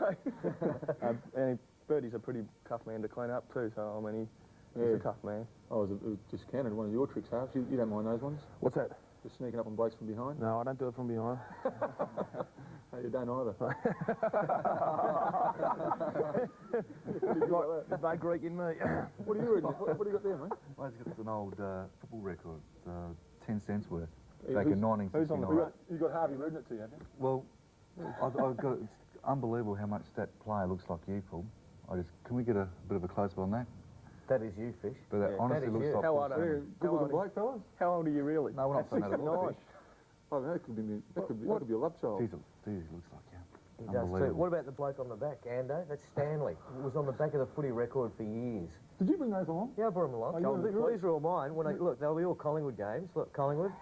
And Birdie's a pretty tough man to clean up too, so, I mean, he's a tough man. Oh, it was discounted, one of your tricks, Harv. You don't mind those ones? What's that? Just sneaking up on blokes from behind? No, I don't do it from behind. No, you don't either. There's no Greek in me. What are you reading? What do you got there, mate? Well, it's an old football record, 10 cents worth, back in 1969. Who's on the front? You got Harvey reading it to you, haven't you? Well, I've got, it's unbelievable how much that player looks like you, Paul. Can we get a bit of a close-up on that? That is you, Fish. But that honestly looks like... How old are you? Good-looking bloke, fellas. How old are you really? No, we're not saying that about Fish. Oh, that could be a love child. Geez, it looks like you. He does too. What about the bloke on the back, Ando? That's Stanley. It was on the back of the footy record for years. Did you bring those along? Yeah, I brought them along. These are all mine. Look, they'll be all Collingwood games. Look, Collingwood.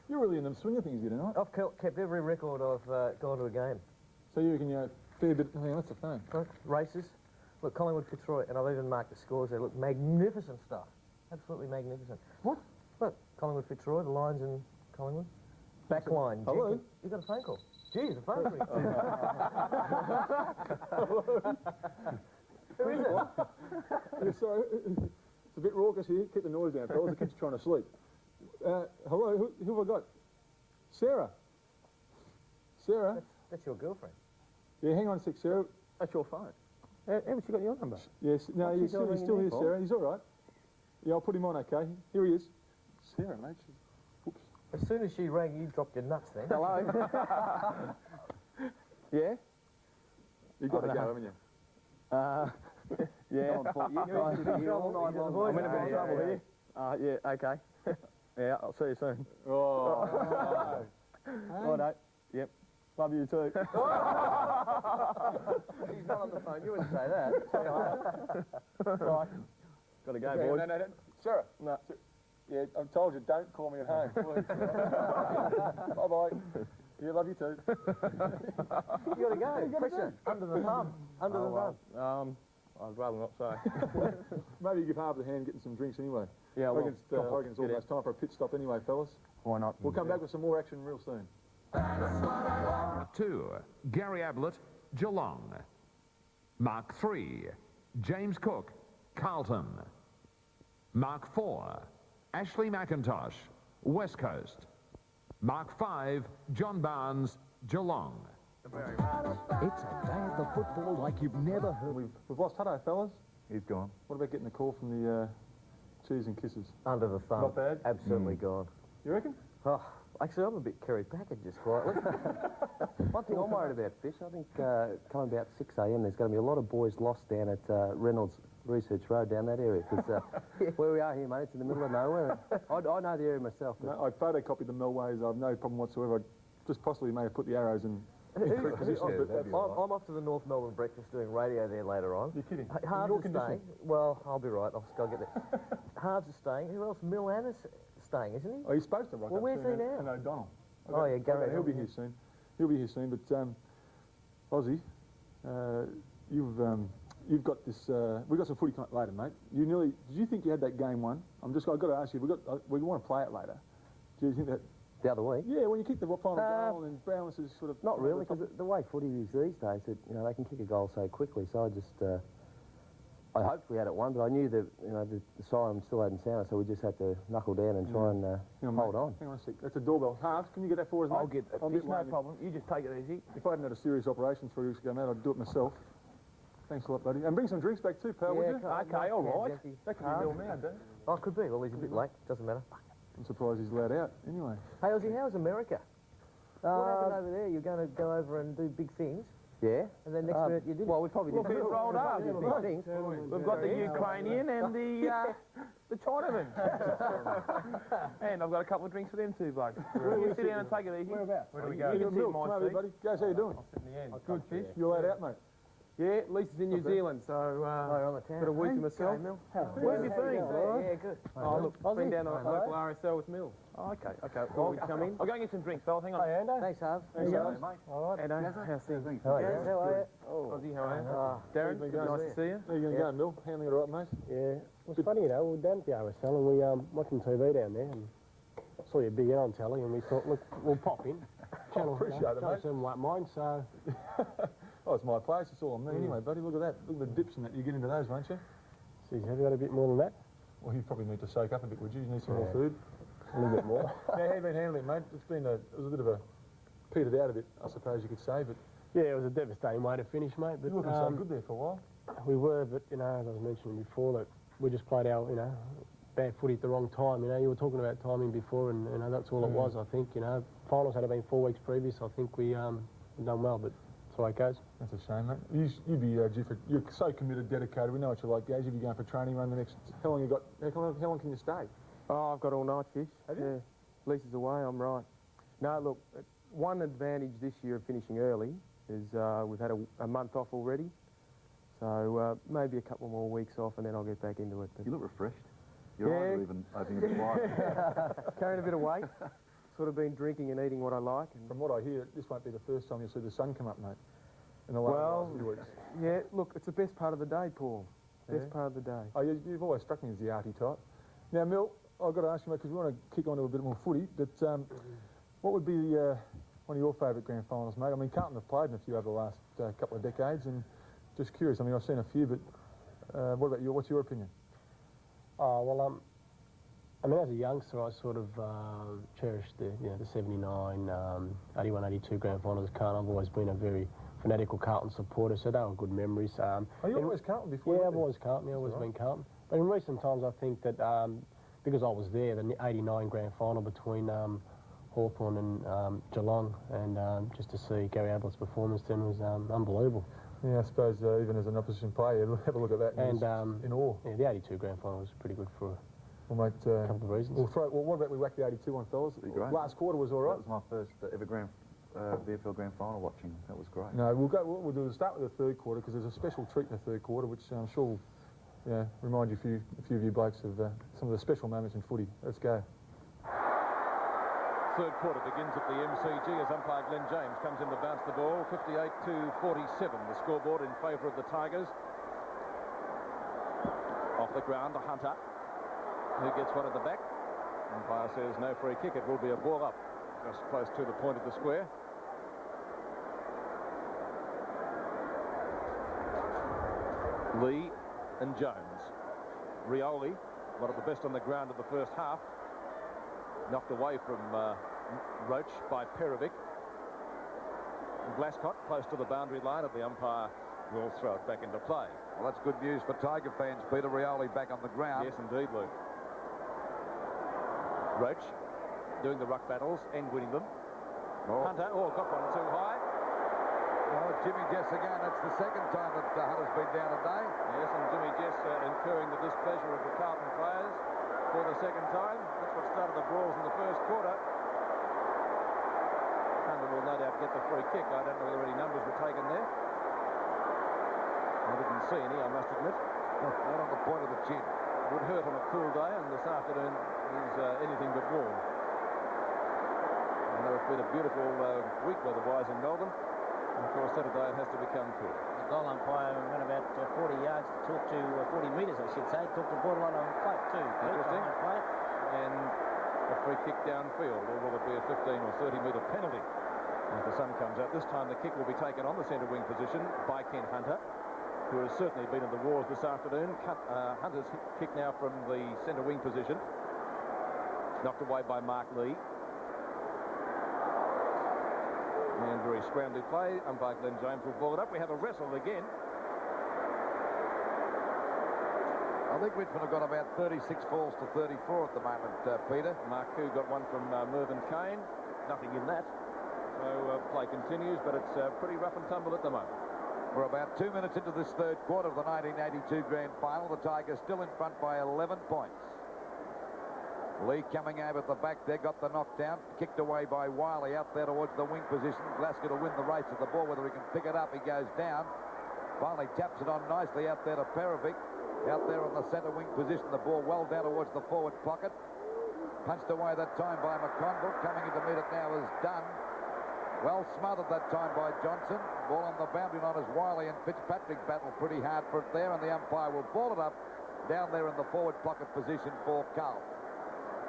You're really in them swing of things, you tonight. I've kept every record I've gone to a game. So you reckon you're a fair bit... Hang on, what's the phone? Look, races. Look, Collingwood, Fitzroy, and I've even marked the scores there. Look, magnificent stuff. Absolutely magnificent. What? Look, Collingwood, Fitzroy, the Lions and Collingwood. Back line. Hello? You got a phone call. Gee, the phone call. Hello? Who is it? Sorry. It's a bit raucous here. Keep the noise down, fellas. The kids are trying to sleep. Hello, who have I got? Sarah. Sarah? That's your girlfriend. Yeah, hang on a sec, Sarah. That's your phone. Haven't you got your number? Yes, no, he's still here, Sarah. He's all right. Yeah, I'll put him on, okay? Here he is. Sarah, mate. Whoops. As soon as she rang, you dropped your nuts then. Hello. Yeah? You've got to go, haven't you? Yeah. I'm in a bit of trouble here. Yeah, okay. Yeah, I'll see you soon. Oh. Righto. Yep. Love you too. She's not on the phone. You wouldn't say that. Right. Got to go, Okay, boys. no. Sarah. No. Yeah, I've told you, don't call me at home. Bye-bye. Yeah, love you too. You got to go. Pressure. Under the thumb. Under the thumb. I'd rather not say. Maybe you give Harvey a hand getting some drinks anyway. Yeah, I well, reckon it's almost time for a pit stop anyway, fellas. Why not? We'll come back with some more action real soon. Mark 2, Garry Ablett, Geelong. Mark 3, James Cook, Carlton. Mark 4, Ashley McIntosh, West Coast. Mark 5, John Barnes, Geelong. It's a day at the football like you've never heard. We've lost Hutto, fellas. He's gone. What about getting a call from the cheese and kisses? Under the thumb. Not bad? Absolutely gone. You reckon? Oh, actually, I'm a bit carried back at just quietly. One thing I'm worried about, Fish, I think coming about 6 a.m, there's going to be a lot of boys lost down at Reynolds Research Road, down that area, because where we are here, mate, it's in the middle of nowhere. I know the area myself. No, I photocopied the Melways. I've no problem whatsoever. I just possibly may have put the arrows in correct positions. I'm off to the North Melbourne breakfast doing radio there later on. You're kidding? Harv's is staying. Well, I'll be right. I'll go get it. Harv's is staying. Who else? Mill Anna's staying, isn't he? Oh, he's supposed to rock Well, up where's soon, he now? And O'Donnell. Oh, yeah, Garry. He'll be here soon. He'll be here soon. But Ozzy, you've got this. We've got some footy later, mate. Did you think you had that game won? I've got to ask you. We want to play it later. Do you think that? The other week? Yeah, when you kick the final goal and Brown is sort of... Not really, because the way footy is these days, that they can kick a goal so quickly. So I just, I hoped we had it won, but I knew that the siren still hadn't sounded, so we just had to knuckle down and try and hold on. Hang on a sec. That's a doorbell. Halves, can you get that for us, mate? I'll get that. There's no problem. You just take it easy. If I hadn't had a serious operation 3 weeks ago, mate, I'd do it myself. Thanks a lot, buddy. And bring some drinks back too, pal, would you? Okay, all right. That could be Bill now, don't it? Oh, it could be. Well, he's a bit late. Doesn't matter. I'm surprised he's allowed out. Anyway. Hey, Ozzy, how's America? What happened over there? You're going to go over and do big things? Yeah. And then next minute you didn't? Well, we probably did bit rolled up. Big things. We've got the Ukrainian and the Chinaman. And I've got a couple of drinks for them too, blokes. You sit down and take it easy. Whereabouts? Where do we go? You You can can sit sit in my Come over, seat. buddy. Guys, how you doing? I'll sit in the end. Good fish. You're allowed out, mate. Yeah, Lisa's in New Zealand, so on the town. got a week to myself. Where have you been? Yeah, good. Oh, look, been down to local RSL with Mill. Oh, okay. Well, come in. I'll go and get some drinks, fella. Hang on. Hey, Ando. Thanks, Harv. Thanks, guys. All right. Ando, how's things? How are you? Ozzy, how are you? Darren, nice to see you. How you going to go, Mill? Handling it all right, mate? Yeah, it was funny, we were down at the RSL and we watching TV down there and saw your big head on telly and we thought, look, we'll pop in. Channel, appreciate it, channel mate. 7 like mine, so... Oh, it's my place. It's all on me anyway, buddy. Look at that. Look at the dips and that. You get into those, won't you? Geez, have you got a bit more than that? Well, you probably need to soak up a bit, would you? You need some more food. A little bit more. How have you been handling it, mate? It was a bit of a petered out a bit, I suppose you could say, but... Yeah, it was a devastating way to finish, mate. But, you were looking so good there for a while. We were, but, as I was mentioning before, that we just played our, bad footy at the wrong time. You were talking about timing before and, that's all it was, I think. Finals had been 4 weeks previous. I think we done well, but... That's the way it goes. That's a shame, mate. You'd be due for... You're so committed, dedicated. We know what you're like, guys. You'd be going for training run the next... How long can you stay? Oh, I've got all night, Fish. Have you? Yeah. Lisa's away, I'm right. No, look, one advantage this year of finishing early is we've had a month off already. So maybe a couple more weeks off and then I'll get back into it. But You look refreshed. Your eyes are even opening a bit wide. Carrying a bit of weight. Sort of been drinking and eating what I like. And From what I hear, this won't be the first time you'll see the sun come up, mate. In the last few weeks. Yeah, look, it's the best part of the day, Paul. Best part of the day. Oh, you've always struck me as the arty type. Now, Mill, I've got to ask you, mate, because we want to kick on to a bit more footy, but what would be one of your favourite grand finals, mate? I mean, Carlton have played in a few over the last couple of decades, and just curious, I mean, I've seen a few, but what about you? What's your opinion? Oh, well, I mean, as a youngster, I sort of cherished the 79, 81, 82 grand finals of Carlton. I've always been a very fanatical Carlton supporter, so they were good memories. Are you always Carlton before? Yeah, I've always Carlton. I've always been Carlton. But in recent times, I think that because I was there, the 89 grand final between Hawthorn and Geelong, and just to see Garry Ablett's performance then was unbelievable. Yeah, I suppose even as an opposition player, have a look at that and in awe. Yeah, the 82 grand final was pretty good for well, mate, a couple of reasons. Well, what about we whack the 82 on, fellas? That'd be great. Last quarter was all right. That was my first ever VFL grand final watching. That was great. No, what we'll do is start with the third quarter because there's a special treat in the third quarter, which I'm sure will remind you, a few of you blokes of some of the special moments in footy. Let's go. Third quarter begins at the MCG as umpire Glenn James comes in to bounce the ball. 58-47, the scoreboard in favour of the Tigers. Off the ground, Hunter, who gets one at the back. Umpire says no free kick, it will be a ball up, just close to the point of the square. Lee and Jones. Rioli, one of the best on the ground in the first half. Knocked away from Roach by Perovic. And Glascott close to the boundary line, and the umpire will throw it back into play. Well, that's good news for Tiger fans. Peter Rioli back on the ground. Yes, indeed, Luke. Roach doing the ruck battles and winning them. Hunter, got one too high. Oh, Jimmy Jess again. That's the second time that Hunter's been down today. Yes, and Jimmy Jess incurring the displeasure of the Carlton players for the second time. That's what started the brawls in the first quarter. Hunter will no doubt get the free kick. I don't know whether any numbers were taken there. I didn't see any, I must admit. Not on the point of the chin. It would hurt on a cool day, and this afternoon is anything but warm. I know it's been a beautiful week weather-wise in Melbourne. And of course, Saturday it has to become cool. The goal umpire went about 40 yards to talk to 40 metres, I should say. Talked to borderline on plate too. Interesting. And a free kick downfield, or will it be a 15 or 30 metre penalty as the sun comes out? This time the kick will be taken on the centre wing position by Ken Hunter, who has certainly been in the wars this afternoon. Hunter's kick now from the centre wing position. Knocked away by Mark Lee. And very scrambly play. Umpire Glenn James will ball it up. We have a wrestle again. I think Richmond have got about 36 falls to 34 at the moment, Peter. Marku got one from Mervyn Kane. Nothing in that. So play continues, but it's pretty rough and tumble at the moment. We're about 2 minutes into this third quarter of the 1982 grand final. The Tigers still in front by 11 points. Lee coming out at the back there, got the knockdown, kicked away by Wiley out there towards the wing position. Glasgow to win the race at the ball. Whether he can pick it up, he goes down. Finally taps it on nicely out there to Perovic. Out there on the centre wing position, the ball well down towards the forward pocket. Punched away that time by McConville. Coming in to meet it now is Dunn. Well smothered that time by Johnson. Ball on the boundary line as Wiley and Fitzpatrick battle pretty hard for it there, and the umpire will ball it up down there in the forward pocket position for Carlton.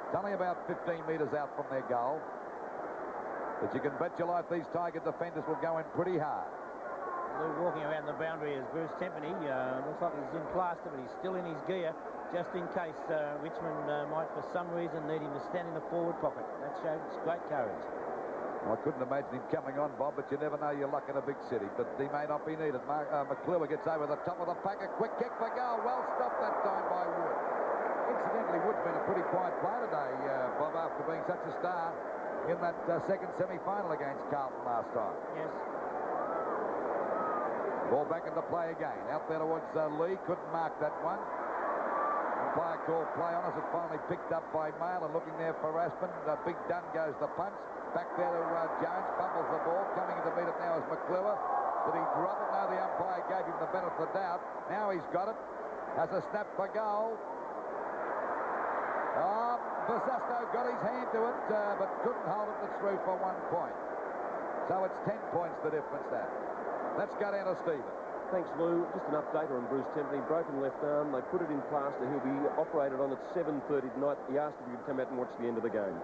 It's only about 15 metres out from their goal. But you can bet your life these Tiger defenders will go in pretty hard. Lou walking around the boundary is Bruce Tempany. Looks like he's in plaster, but he's still in his gear, just in case Richmond might, for some reason, need him to stand in the forward pocket. That shows great courage. Well, I couldn't imagine him coming on, Bob, but you never know your luck in a big city. But he may not be needed. McClure gets over the top of the pack. A quick kick for goal. Well stopped that time by Wood. Incidentally, Wood's been a pretty quiet player today, Bob, after being such a star in that second semi-final against Carlton last time. Yes. Ball back into play again. Out there towards Lee. Couldn't mark that one. Umpire called play on us. It finally picked up by Mailer. Looking there for Aspen. Big Dunn goes the punch. Back there to Jones. Fumbles the ball. Coming in to meet it now is McClure. Did he drop it? No, the umpire gave him the benefit of the doubt. Now he's got it. Has a snap for goal. Vasasco got his hand to it, but couldn't hold it through for 1 point. So it's 10 points the difference there. Let's go down to Stephen. Thanks, Lou. Just an update on Bruce Tempany. Broken left arm. They put it in plaster. He'll be operated on at 7:30 tonight. He asked if he could come out and watch the end of the game.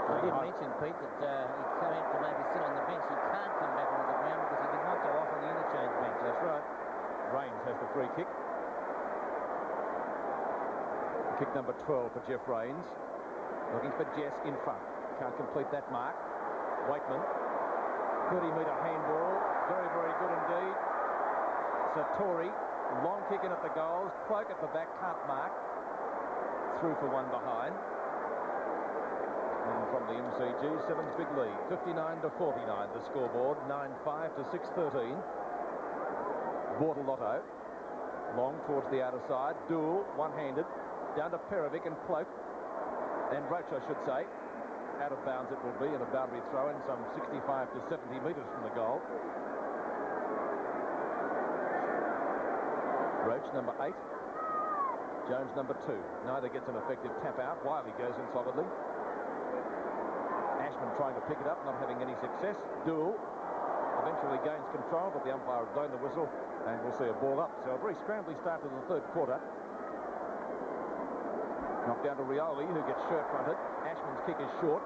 I did mention, Pete, that he'd come out to maybe sit on the bench. He can't come back onto the ground because he did not go off on the interchange bench. That's right. Raines has the free kick. Kick number 12 for Jeff Rains. Looking for Jess in front. Can't complete that mark. Wakeman. 30-metre handball. Very, very good indeed. Satori. Long kick in at the goals. Cloak at the back. Can't mark. Through for one behind. And from the MCG, 7's big lead. 59-49 the scoreboard. 9-5 to 6-13. Bortolotto. Long towards the outer side. Duel. One-handed. Down to Perovic and Cloak. And Roach, I should say. Out of bounds it will be, and a boundary throw in some 65 to 70 metres from the goal. Roach, number 8. Jones, number 2. Neither gets an effective tap out. Wiley goes in solidly. Ashman trying to pick it up, not having any success. Duel eventually gains control, but the umpire has blown the whistle, and we'll see a ball up. So a very scrambly start to the third quarter. Knocked down to Rioli, who gets shirt-fronted. Ashman's kick is short.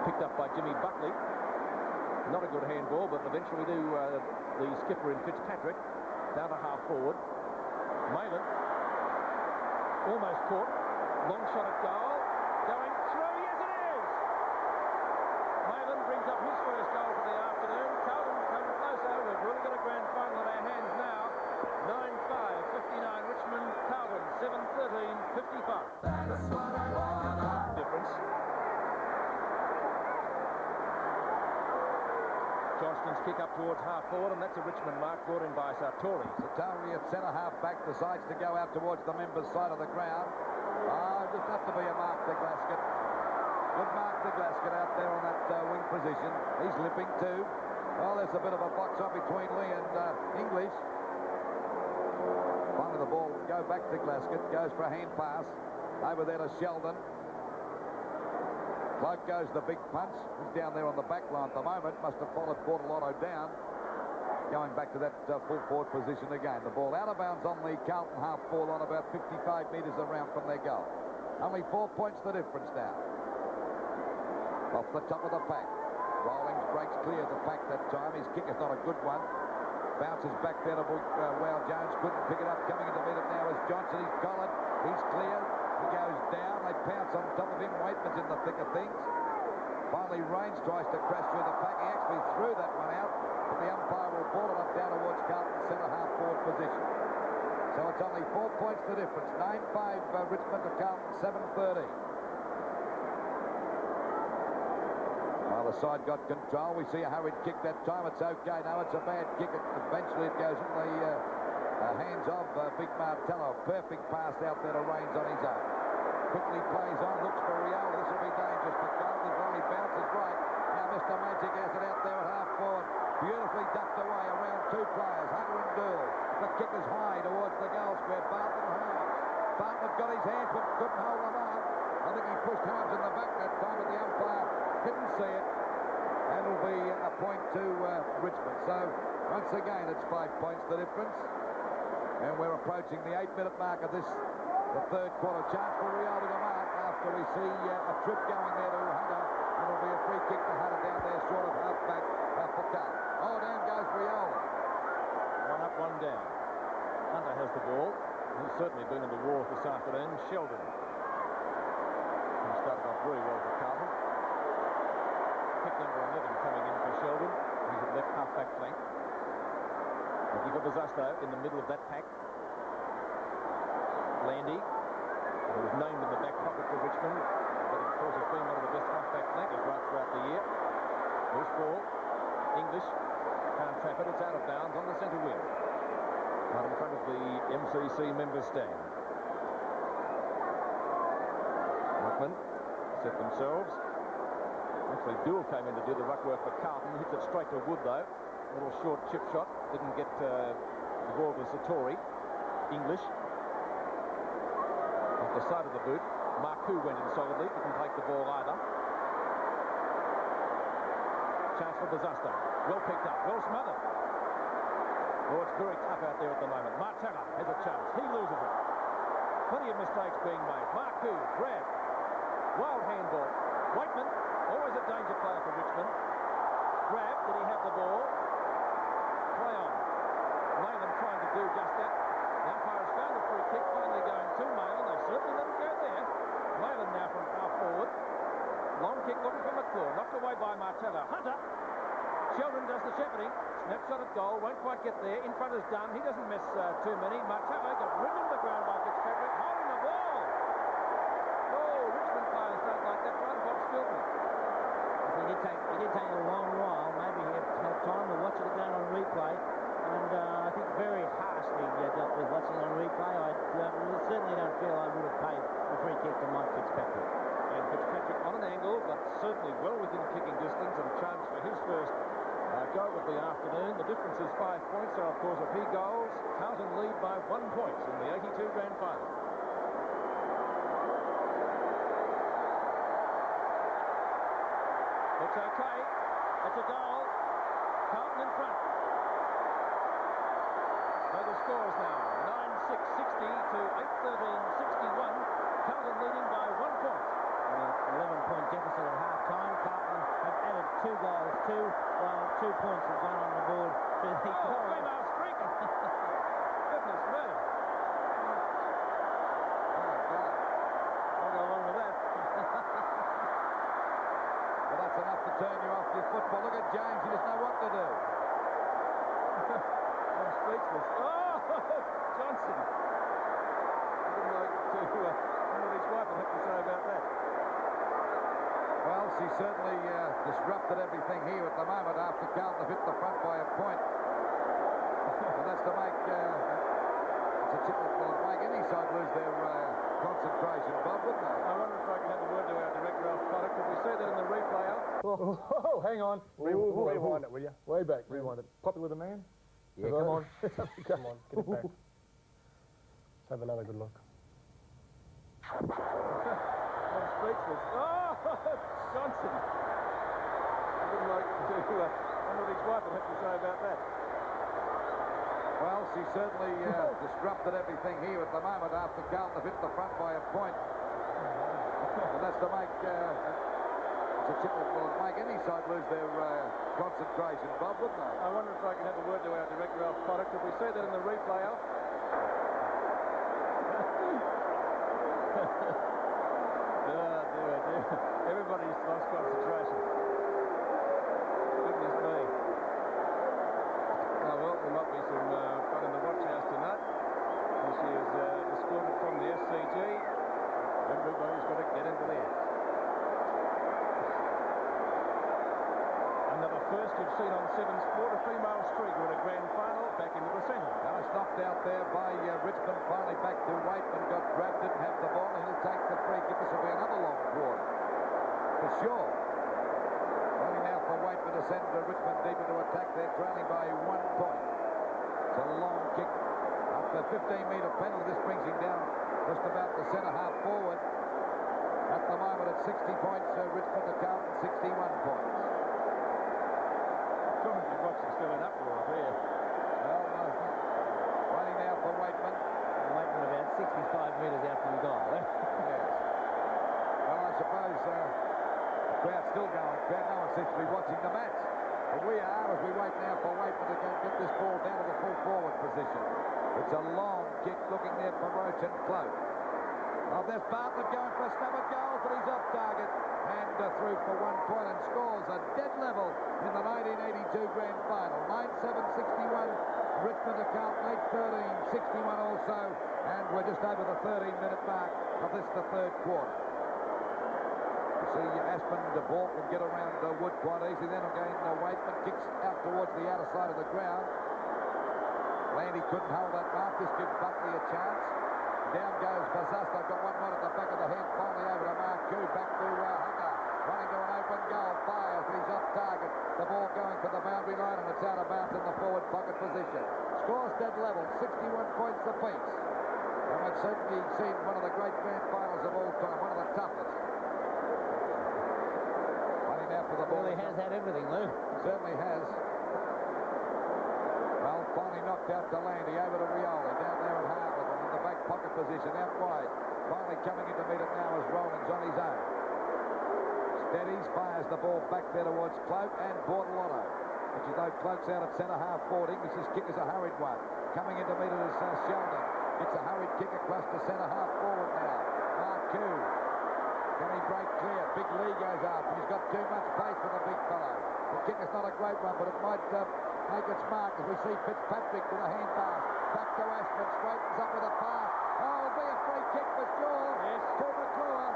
Picked up by Jimmy Buckley. Not a good handball, but eventually to the skipper in Fitzpatrick. Down to half-forward. Maylan. Almost caught. Long shot at goal. Going through. Yes, it is! Maylan brings up his first goal for the afternoon. Carlton's come closer. We've really got a grand final in our hands now. 9-5, 59 Richmond, Carlton, 7-13, 55. That's what I want. Difference. Johnston's kick up towards half-forward, and that's a Richmond mark brought in by Sartori. Sartori at centre-half back decides to go out towards the members' side of the ground. Just have to be a mark to Glasgow. Good mark to Glasgow out there on that wing position. He's limping too. Well, there's a bit of a box-up between Lee and English. Finally, the ball will go back to Glasgow. Goes for a hand pass. Over there to Sheldon. Cloak goes the big punch. He's down there on the back line at the moment. Must have followed Bortolotto down. Going back to that full forward position again. The ball out of bounds on the Carlton half-forward line, about 55 metres around from their goal. Only 4 points the difference now. Off the top of the pack. Rawlings breaks clear of the pack that time. His kick is not a good one. Bounces back there to Wow. Jones couldn't pick it up. Coming into meet it now is Johnson. He's collared. He's clear. He goes down. They pounce on top of him. Waitman's in the thick of things. Finally, Rains tries to crash through the pack. He actually threw that one out, but the umpire will ball it up down towards Carlton's centre-half forward position. So it's only 4 points the difference. 9-5 Richmond to Carlton, 7-13. Either side got control. We see a hurried kick that time. It's okay. No, it's a bad kick. Eventually it goes in the hands of Big Martello. Perfect pass out there to Rains on his own. Quickly plays on, looks for Rioli. This will be dangerous for Carlton. He bounces right. Now Mr. Magic has it out there at half-forward. Beautifully ducked away around 2 players, Hunter and Doyle. The kick is high towards the goal square. Bartlett and Harvey. Bartlett got his hands but couldn't hold them up. I think he pushed Harvey in the back that time, but the umpire didn't see it. And it'll be a point to Richmond. So, once again, it's 5 points the difference. And we're approaching the 8-minute mark of this, the third quarter. Chance for Rioli to mark after we see a trip going there to Hunter. It'll be a free kick to Hunter down there, short of half-back for Carlton. Oh, down goes Rioli. One up, one down. Hunter has the ball. He's certainly been in the war this afternoon. Sheldon. He started off very well for Carlton. Pick number 11 coming in for Sheldon. He's at left half-back flank. Looking for Bazasto in the middle of that pack. Landy, who was named in the back pocket for Richmond, but of course has been one of the best half-back flankers right throughout the year. Loose ball. English can't trap it. It's out of bounds on the centre wing. Right in front of the MCC members stand. Ruckman set themselves. Actually, Duel came in to do the ruck work for Carlton. Hits it straight to Wood, though. A little short chip shot. Didn't get the ball to Satori. English. Off the side of the boot. Marcoux went in solidly. Didn't take the ball either. Chance for Bazasto. Well picked up. Well smothered. Oh, it's very tough out there at the moment. Martella has a chance. He loses it. Plenty of mistakes being made. Marcoux, grab. Wild handball. Wakeman, always a danger player for Richmond. Grab. Did he have the ball? Play on. Maylan trying to do just that. Now Forrest found the free kick, finally going to Malin. They certainly let him go there. Malin now from half forward. Long kick looking for McClure. Knocked away by Martello. Hunter. Sheldon does the shepherding. Snapshot at goal. Won't quite get there. In front is Dunn. He doesn't miss too many. Martello got ridden to the ground by Fitzpatrick. Holding the ball. Oh, Richmond players don't like that one. Bob Stilton. He did take a long while. Maybe he had time to watch it again on replay. And I think very harshly dealt with watching on replay. I certainly don't feel I would have paid a free kick to Mike Fitzpatrick. And Fitzpatrick on an angle, but certainly well within kicking distance and charged for his first goal of the afternoon. The difference is 5 points, so of course if he goals, Carlton lead by 1 point in the 82 grand final. It's okay. It's a goal. Carlton in front. So the scores now, 9-6, 60 to 8-13, 61. Carlton leading by 1 point. 11-point deficit at half-time. Carlton have added 2 goals too, while 2 points have gone on the board to the female streaker. Goodness me. I'll go along with that. Well, that's enough to turn you off your football. Look at James. He doesn't know what to do. I'm speechless. Oh, Johnson. I didn't like to what his wife will have to say about that. Well, she certainly disrupted everything here at the moment after Carlton have hit the front by a point. And that's to make it's a chip that will make any side lose their concentration, Bob, wouldn't they? I wonder if I can have a word to our director, Alf Potter. Could we see that in the replay, Alf? Oh, hang on. Rewind it, will you? Way back. Rewind it. Popular demand? Yeah, come on. Come on, get it back. Let's have another good look. I'm speechless. Oh, Johnson. I didn't like to wonder what his wife will have to say about that. Well, she certainly disrupted everything here at the moment after Carlton have hit the front by a point. And that's to make it's a chip that will make any side lose their concentration, Bob, wouldn't they? I wonder if I can have a word to our director, Alf Potter. Could we see that in the replay, Alf? Dear. Everybody's lost concentration. Goodness me. Oh, well, there might be some fun in the watch house tonight. She is escorted from the SCG. Everybody's got to get into there. Another first you've seen on 7 Sport, a female streaker at a grand final, back into the centre. It's knocked out there by Richmond, finally back to Waitman, got grabbed, didn't have the ball, and he'll take the free kick. This will be another long quarter, for sure. Only now for Waitman to send Richmond deep into attack. They're trailing by 1 point. It's a long kick up the 15-metre penalty. This brings him down just about the centre half forward. At the moment at 60 points, Richmond to Carlton 61 points. Commentary box is still in uproar here. Well, no. Running now for Waitman. Waitman about 65 metres out from goal. Yes. Well, I suppose the crowd's still going. No one seems to be watching the match. But we are, as we wait now for Waitman to get this ball down to the full forward position. It's a long kick looking there for Roach and Cloak. Oh, there's Bartlett going for a stab at goal, but he's off target. And through for 1 point and scores a dead level in the 1982 grand final. 9-7-61, Richmond to Carlton, 8-13, 61 also. And we're just over the 13-minute mark of this, the third quarter. You see Aspen, the ball can get around Wood quite easily. Then again, Waitman kicks out towards the outer side of the ground. Landy couldn't hold that mark. This gives Buckley a chance. Down goes Bazusta, got one right at the back of the head, finally over to Marku, back to Hunter, running to an open goal, fires, but he's off target. The ball going to the boundary line, and it's out of bounds in the forward pocket position. Scores dead level, 61 points apiece. And we've certainly seen one of the great grand finals of all time, one of the toughest. Running out for the ball. Really has had everything, Lou. Certainly has. Well, finally knocked out to Landy, over to Rioli, down there at Harvey. The back pocket position out wide. Finally coming in to meet it now as Rowland's on his own. Steadies, fires the ball back there towards Cloak and Bordelotto. Which is though Cloak's out at centre half 40. This kick is a hurried one. Coming in to meet it is Sheldon. It's a hurried kick across to centre half forward now. Marcoux. Can he break clear? Big Lee goes after. He's got too much pace for the big fellow. The kick is not a great one, but it might make its mark as we see Fitzpatrick with a hand pass. Back to Ashford, straightens up with a pass. Oh, it'll be a free kick for sure. Yes. To McClure.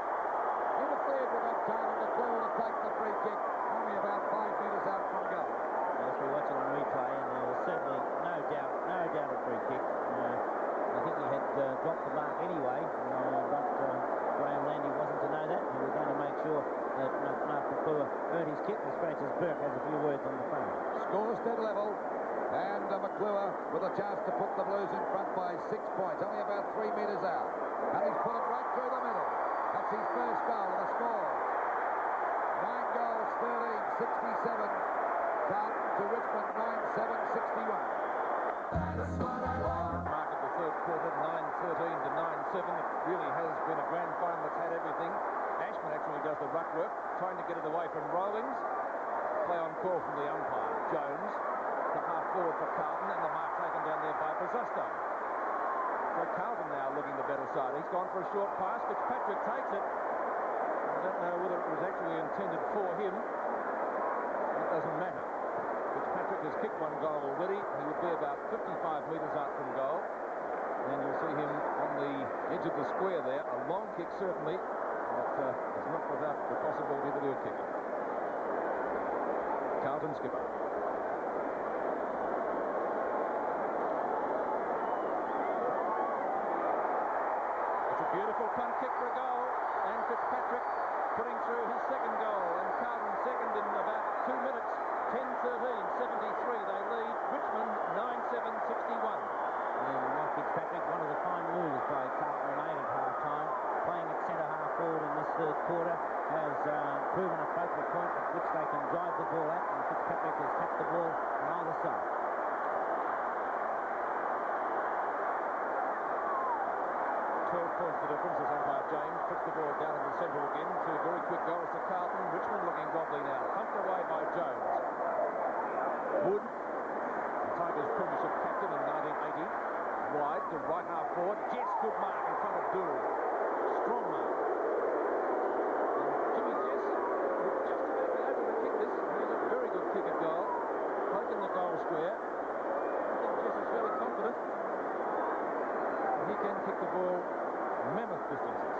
Interfered with that time, and McClure to take the free kick. Only about 5 metres out from goal. Yes, we're watching on replay, and there was certainly no doubt a free kick. I think he had dropped the mark anyway, but Graham Landy wasn't to know that. He was going to make sure that Mark McClure earned his kick. The scratches Burke has a few words on the phone. Score's dead level, and McClure with a chance to put the Blues in front by 6 points, only about 3 metres out. And he's put it right through the middle. That's his first goal of the score. 9 goals, 13-67. Carlton to Richmond, 9-7-61. Mark at the third quarter, 9-13 to 9-7. It really has been a grand final that's had everything. Ashman actually does the ruck work, trying to get it away from Rawlings. Play on call from the umpire. Jones, the half forward for Carlton, and the mark taken down there by Bosusto. So Carlton now looking the better side. He's gone for a short pass. Fitzpatrick takes it. I don't know whether it was actually intended for him. It doesn't matter. Fitzpatrick has kicked 1 goal already. He would be about 55 metres out from goal. And you'll see him on the edge of the square there. A long kick, certainly, but it's not without the possibility that he'll kick it. Carlton skipper. It's a beautiful punt kick for a goal. And Fitzpatrick putting through his second goal. And Carlton second in about 2 minutes. 10-13, 73, they lead. Richmond, 9-7-61. And Mark Fitzpatrick, one of the fine moves by Carlton made at half-time, playing at centre-half forward in this third quarter, has proven a focal point at which they can drive the ball at, and Fitzpatrick has tapped the ball on either side. 12 points the difference as umpire James puts the ball down in the centre again. 2 very quick goals to Carlton. Richmond looking wobbly now. Pumped away by Jones. Wood, the Tigers' premiership captain in 1980. Wide to right half forward. Jess, good mark in front of Dool. Strong mark. And Jimmy Jess would just about be able to kick this. He's a very good kick at goal. Poking the goal square. I think Jess is fairly confident. He can kick the ball mammoth distances.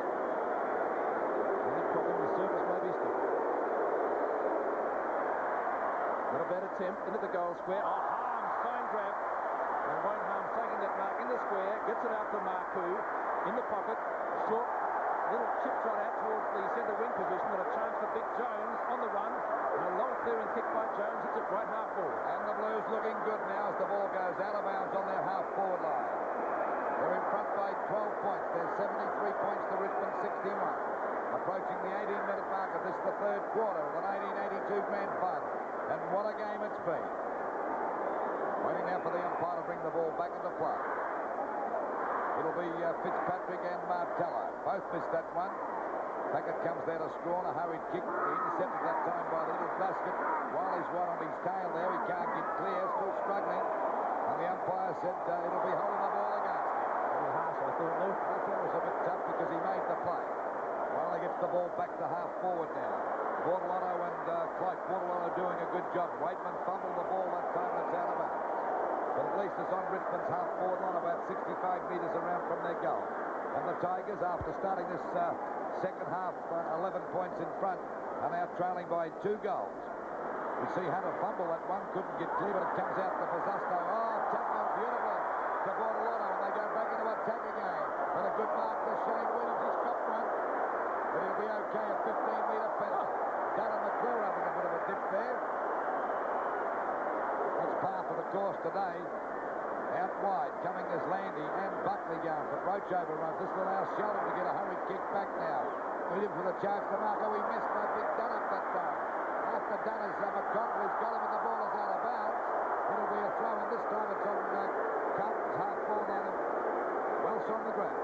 Only problem, the surface may be stiff. Not a bad attempt into the goal square. Oh, Harms, fine grab. And Wayne Harms taking that mark in the square, gets it out to Marcoux in the pocket. Short little chip shot out towards the centre wing position, but a chance for Big Jones on the run. And a long clearing kick by Jones. It's at right half forward. And the Blues looking good now as the ball goes out of bounds on their half forward line. They're in front by 12 points. There's 73 points to Richmond, 61. Approaching the 18-minute mark of this, the third quarter of the 1982 Grand Final. And what a game it's been. Waiting now for the umpire to bring the ball back into play. It'll be Fitzpatrick and Martello. Both missed that one. Packett comes there to score on a hurried kick. Intercepted that time by the little basket. Wiley's right on his tail there. He can't get clear. Still struggling. And the umpire said it'll be holding the ball against him. A little harsh, I thought, Lou. I thought it was a bit tough because he made the play. Wiley gets the ball back to half forward now. Bortolano and Cloak. Bortolano doing a good job. Waitman fumbled the ball that time. That's out of bounds. But at least it's on Richmond's half forward line, about 65 metres around from their goal. And the Tigers, after starting this second half, 11 points in front, are now trailing by 2 goals. We see Hunter fumble that one, couldn't get clear, but it comes out to Bosusto. Oh, tapped on beautifully to Bortolano, and they go back into attack again. And a good mark to Shane Williams. He's got one, but he'll be okay. A 15-metre penalty. Darren McClure having a bit of a dip there. That's par for the course today. Out wide, coming is Landy and Buckley going, but Roach overruns. This will allow Sheldon to get a hurried kick back now. Williams with a charge to mark. Oh, he missed that big Dunnett that time. After Dunnett, McConaughey's got him and the ball is out of bounds. It'll be a throw, and this time it's on Carlton's half forward line and Welsh on the ground.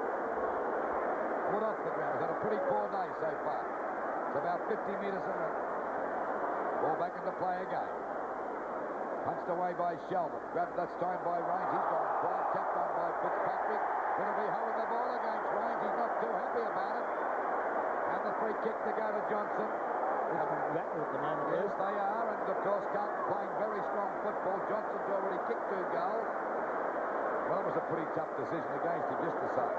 Wood off the ground. He's had a pretty poor day so far. It's about 50 metres in the ball back into play again. Punched away by Sheldon. Grabbed this time by Rains. He's gone quiet. Tapped on by Fitzpatrick. It'll be holding the ball against Wayne. He's not too happy about it. And the free kick to go to Johnson. Rattler at the moment. Yes, they are. And of course, Carlton playing very strong football. Johnson's already kicked 2 goals. Well, it was a pretty tough decision against him, just to say.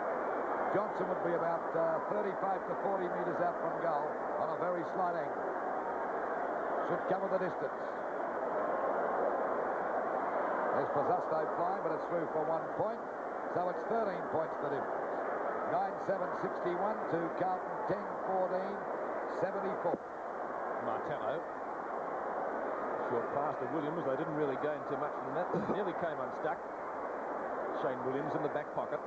Johnson would be about 35 to 40 metres out from goal on a very slight angle. Should cover the distance. There's Pizzusto flying, but it's through for 1 point. So it's 13 points the difference. 9-7-61 to Carlton 10-14-74. Martello. Short pass to Williams. They didn't really gain too much from that. Nearly came unstuck. Shane Williams in the back pocket.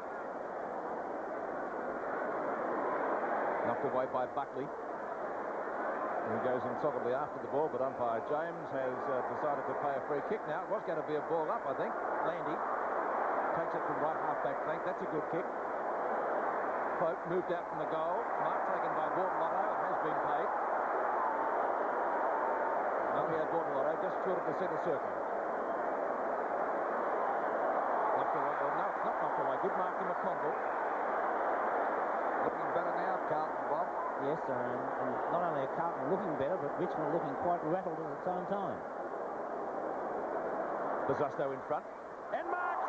Knocked away by Buckley. And he goes insolently after the ball, but umpire James has decided to play a free kick now. It was going to be a ball up, I think. Landy takes it from right half-back flank. That's a good kick. Pope moved out from the goal. Mark taken by Bortolotto. It has been paid. No, we had Bortolotto just short of the centre circle. Knocked away. Well, no, it's not knocked away. Good mark to McConville. Looking better now, Carlton, Bob. Yes, sir, and not only are Carlton looking better, but Richmond looking quite rattled at the same time. Pizzusto in front. And marks!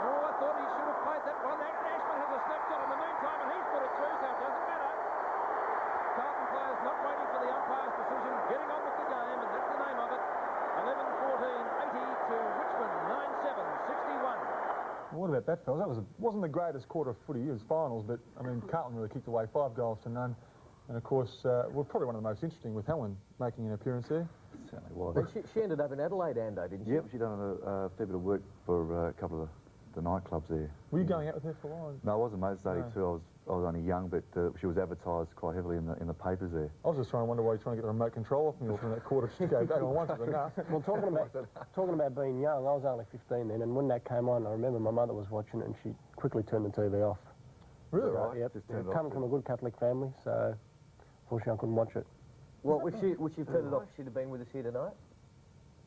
Oh, I thought he should have played that one. Ashman has a snapshot in the meantime, and he's put it through, so it doesn't matter. Carlton players not waiting for the umpire's decision, getting on with the game, and that's the name of it. 11-14, 80 to Richmond, 9-7, 61. What about that, fellas? Wasn't the greatest quarter of footy. It was finals, but, I mean, Carlton really kicked away 5 goals to none. And, of course, well, probably one of the most interesting with Helen making an appearance there. Certainly was. But she ended up in Adelaide, Ando, didn't she? Yep, she done a fair bit of work for a couple of the nightclubs there. Were you going out with her for a while? No, I wasn't, mate. It's 82. I was only young, but she was advertised quite heavily in the papers there. I was just trying to wonder why you're trying to get the remote control off me from that quarter just to go back on once was enough. Well, talking about being young, I was only 15 then, and when that came on, I remember my mother was watching it, and she quickly turned the TV off. Really? Right, yep. Coming from a good Catholic family, so unfortunately I couldn't watch it. Well, would she turned it off? She'd have been with us here tonight.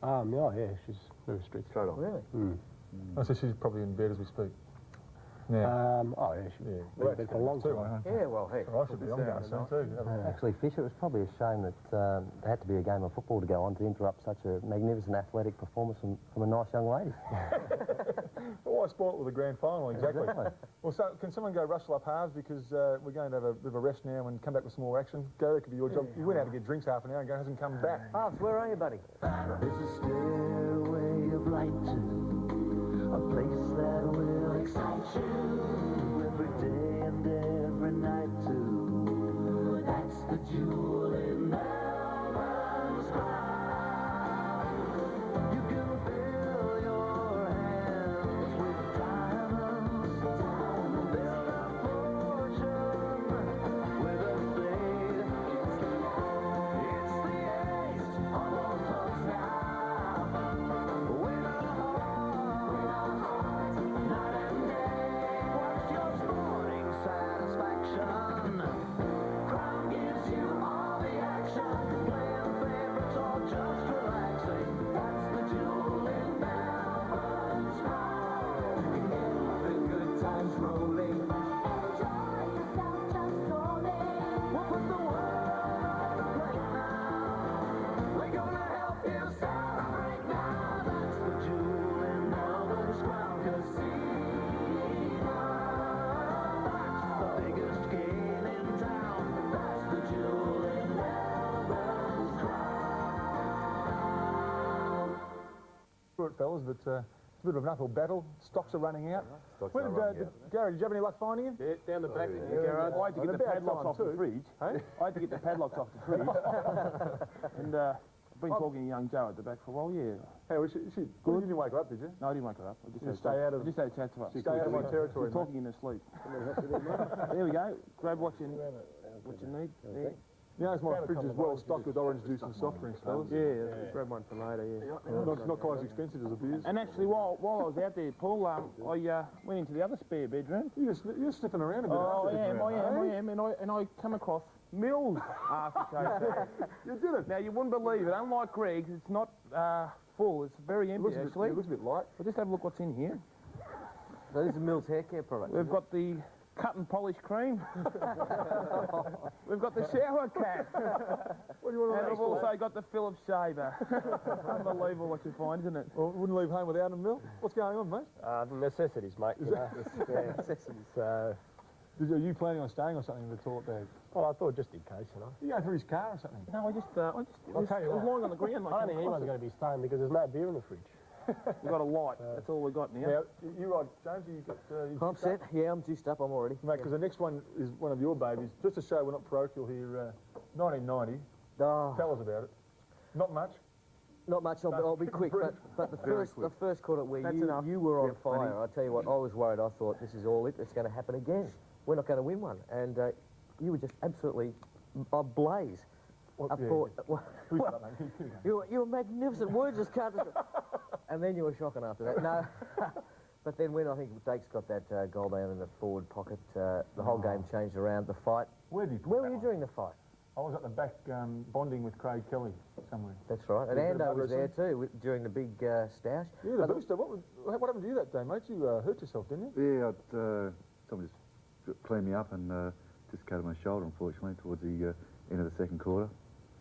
Yeah, she's very strict. Straight on. Really? I say she's probably in bed as we speak. Yeah. She's been in bed for a long time. Yeah, well, heck. I should be on going soon too. Actually, Fisher, it was probably a shame that there had to be a game of football to go on to interrupt such a magnificent athletic performance from a nice young lady. Well, why spoil it with a grand final, exactly. Well, so can someone go rustle up halves, because we're going to have a bit of a rest now and come back with some more action. Garry, that could be your job. You went out to get drinks half an hour ago, hasn't come back. Halves, where are you, buddy? There's a stairway of light to a place that will excite you every day and every night too. That's the jewel in Melbourne's crown. You can fill your hands with diamonds, build a fortune with a spade. It's the age of all folks now. Win a heart, night and day. What's your sporting satisfaction? Crown gives you all the action. Playing favorites or just relaxing. That's the jewel in Melbourne's crown. The good times rolling. Enjoy yourself just strolling. We'll put the world on the plate now. We're gonna help you celebrate now. That's the jewel in Melbourne's crown casino. That's the biggest game in town. That's the jewel in Melbourne's crown. Short fellas, but it's a bit of an uphill battle. Stocks are running out. Stocks Where are did, running out. Gary, did you have any luck finding him? Yeah, down the back yeah. in the garage. I had to get the About padlocks time off the too. fridge. Hey? I had to get the padlocks off the fridge. And I've been talking to young Joe at the back for a while, yeah. Hey, well, she good. You didn't wake her up, did you? No, I didn't wake her up. I just You had stay out of- I just had a chat to her. Stay out of my territory, She's talking in her sleep. There we go. Grab what you need. There. You know, my fridge is well stocked with orange juice and soft drinks, fellas. Yeah, grab one for later, yeah. Not quite as expensive as the beers. And actually, while I was out there, Paul, I went into the other spare bedroom. You're sniffing around a bit. Oh, aren't you? I am, and I come across Mills aftertaste. You did it. Now, you wouldn't believe it. Unlike Greg's, it's not full. It's very empty, actually. It looks a bit light. Well, just have a look what's in here. Those are Mills hair care products. We've got the cut and polish cream. We've got the shower cap. What do you want And we've also got the Phillips shaver. Unbelievable what you find, isn't it? Well, wouldn't leave home without them, Mill. What's going on, mate? Necessities, mate. You know. Necessities. Are you planning on staying or something with the toilet bag? Well, I thought just in case, you know. You going through his car or something? No, I just I'll tell you I was what. lying on the ground. I don't think anyone's going to be staying because there's no beer in the fridge. We've got a light. That's all we've got now. Now, you right, James? You got, I'm set. Yeah, I'm juiced up. I'm already. Mate, because the next one is one of your babies. Just to show we're not parochial here, 1990. Oh. Tell us about it. Not much. Not much. I'll be quick. But the first quarter where you were on fire, I tell you what, I was worried. I thought this is all it. It's going to happen again. We're not going to win one. And you were just absolutely ablaze. You were magnificent. Words just can't. And then you were shocking after that. No. But then when I think Dake's got that goal down in the forward pocket, the whole game changed around. The fight. Where were you during the fight? I was at the back bonding with Craig Kelly somewhere. That's right. And Ando was there too during the big stoush. Yeah, the booster. What happened to you that day, mate? You hurt yourself, didn't you? Yeah, someone just cleaned me up and dislocated my shoulder, unfortunately, towards the end of the second quarter.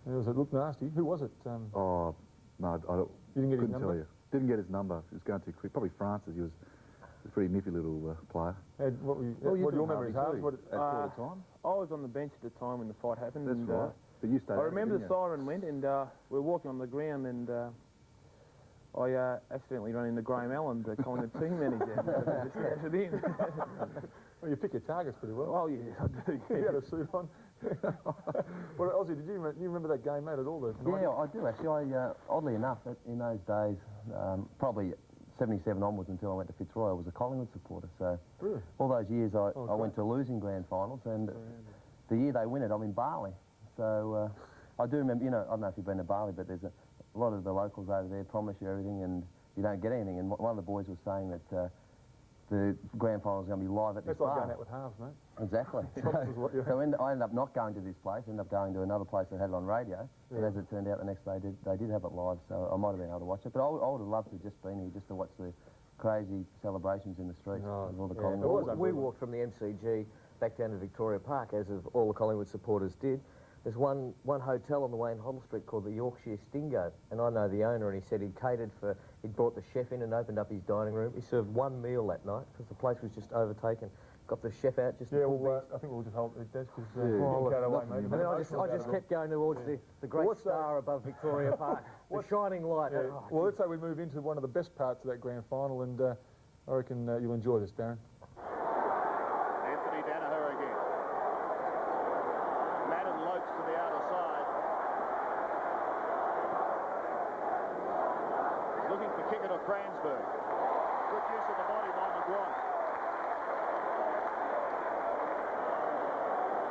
Yeah, it looked nasty. Who was it? Oh, no, you didn't get his couldn't number? tell you. Didn't get his number. It was going too quick. Probably Francis. He was a pretty nippy little player. What do you remember his halves? At quarter time? I was on the bench at the time when the fight happened. That's and, right. But you stayed. I remember the siren went, and we were walking on the ground, and I accidentally ran into Graham Allen, the Collingwood team manager. Just dashed it in. Well, you pick your targets pretty well. Oh, yes, I do. You had a suit on. Well, Ozzy, did you remember that game, mate, at all? Yeah, I do actually. Oddly enough, in those days, probably 77 onwards until I went to Fitzroy, I was a Collingwood supporter. So really? All those years I went to losing grand finals, and the year they win it, I'm in Bali. So I do remember, I don't know if you've been to Bali, but there's a lot of the locals over there promise you everything and you don't get anything. And one of the boys was saying that the grand final is going to be live at this bar. That's like going out with halves, mate. Exactly. So I ended up not going to this place, ended up going to another place that had it on radio. Yeah. And as it turned out, the next day they did have it live, so I might have been able to watch it. But I would have loved to have just been here just to watch the crazy celebrations in the streets of all the Collingwood. We walked from the MCG back down to Victoria Park, as of all the Collingwood supporters did. There's one hotel on the way in Hoddle Street called the Yorkshire Stingo, and I know the owner, and he said he'd brought the chef in and opened up his dining room. He served one meal that night because the place was just overtaken. Got the chef out just. Yeah, well, I think we'll just hold it, Des, because you go away, mate. And then I just kept going towards the great star above Victoria Park, the shining light. Yeah. Well, let's say we move into one of the best parts of that grand final, and I reckon you'll enjoy this, Darren. Anthony Danaher again. Madden Lopes to the outer side. He's looking for Kickett or Cransberg. Good use of the body by McGuan.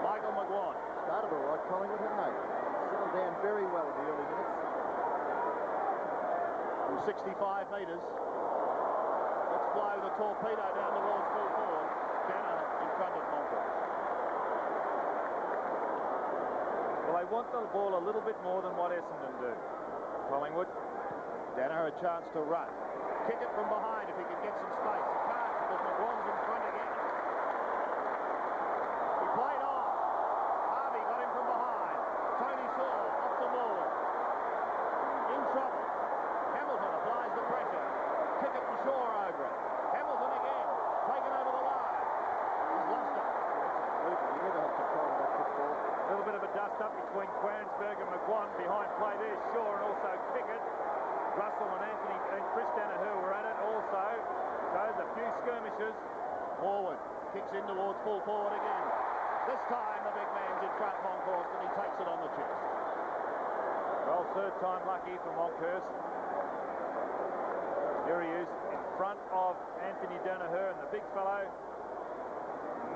Michael McGuan. Started all right, Collingwood, haven't they? Settled down very well in the early minutes. From 65 metres. Let's blow the torpedo down towards full forward. Danaher in front of Moncrief. Well, they want the ball a little bit more than what Essendon do. Collingwood. Danaher a chance to run. Kick it from behind if he can get some space. He can't because McGuan's in front again. He played on. Harvey got him from behind. Tony Shaw off the ball. In trouble. Hamilton applies the pressure. Kick it to Shaw over it. Hamilton again. Taken over the line. He's lost it. Absolutely. You never have control of that football. A little bit of a dust-up between Cransberg and McGuan. Behind play there, Shaw and also Kickett. Russell and Anthony and Chris Danaher were at it also. So there's a few skirmishes. Forward. Kicks in towards full forward again. This time the big man's in front, Moncrief, and he takes it on the chest. Well, third time lucky for Moncrief. Here he is in front of Anthony Danaher, and the big fellow,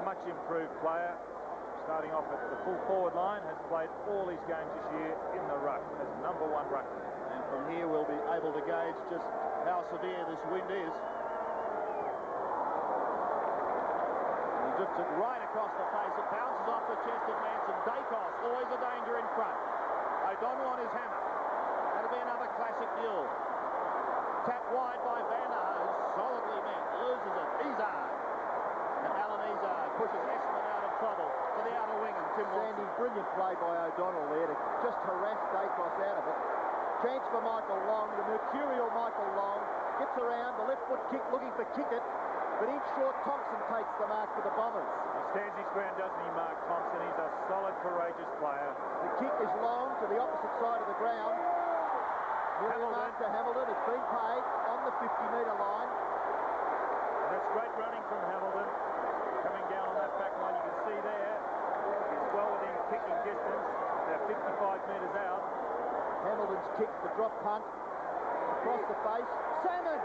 much improved player, starting off at the full forward line, has played all his games this year in the ruck as #1 ruckman. And from here we'll be able to gauge just how severe this wind is. And he drifts it right across the face. It bounces off the chest of Manson. Dacos, always a danger in front. O'Donnell on his hammer. That'll be another classic duel. Tap wide by Vanna, who's solidly met. Loses it. Izar brilliant play by O'Donnell there to just harass Dacos out of it. Chance for Michael Long, the mercurial Michael Long, gets around, the left foot kick, looking for Kickett, but in short, Thompson takes the mark for the Bombers. He stands his ground, doesn't he, Mark Thompson? He's a solid, courageous player. The kick is long to the opposite side of the ground. Mark to Hamilton. It's been paid on the 50-metre line. And that's great running from Hamilton. Coming down on that back line, you can see there, he's well within kicking distance. They're 55 metres out. Hamilton's kick, the drop punt, across the face. Salmon!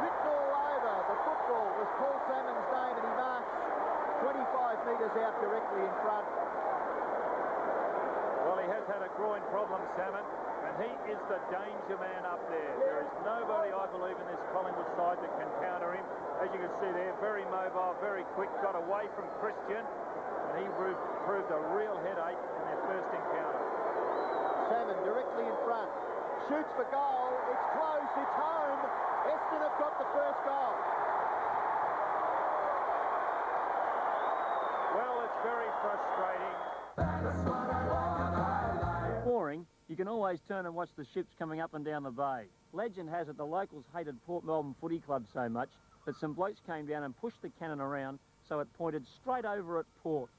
Written all over. The football was Paul Salmon's name, and he marks 25 metres out directly in front. Well, he has had a groin problem, Salmon, and he is the danger man up there. There is nobody, I believe, in this Collingwood side that can counter him. As you can see there, very mobile, very quick, got away from Christian, and he proved a real headache in their first encounter. Salmon directly in front. Shoots for goal. It's close. It's home. Essendon have got the first goal. Well, it's very frustrating. Boring, you can always turn and watch the ships coming up and down the bay. Legend has it the locals hated Port Melbourne Footy Club so much that some blokes came down and pushed the cannon around so it pointed straight over at Port.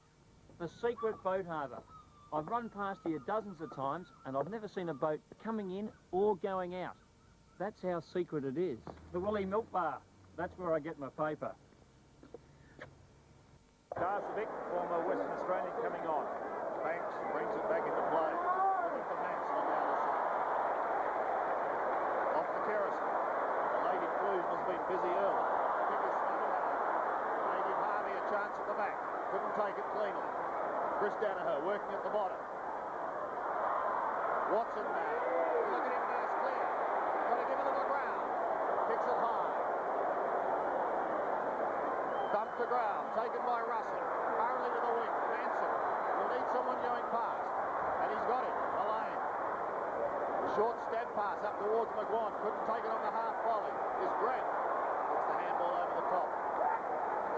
The secret boat harbour. I've run past here dozens of times and I've never seen a boat coming in or going out. That's how secret it is. The Willie Milk Bar. That's where I get my paper. Darcevic, former Western Australian, coming on. Banks brings it back into play. Looking for Manson on the other side. Off the terrace. The late inclusion has been busy early. Kick is smothered out. They give Harvey a chance at the back. Couldn't take it cleanly. Chris Danaher working at the bottom. Watson now. Look at him now, it's clear. Got to give it to the ground. Kicks it high. Dumped to ground. Taken by Russell. Hurley to the wing. Manson will need someone going past. And he's got it. Lyon. Short stab pass up towards McGuan. Couldn't take it on the half volley. Is Grant. Gets the handball over the top.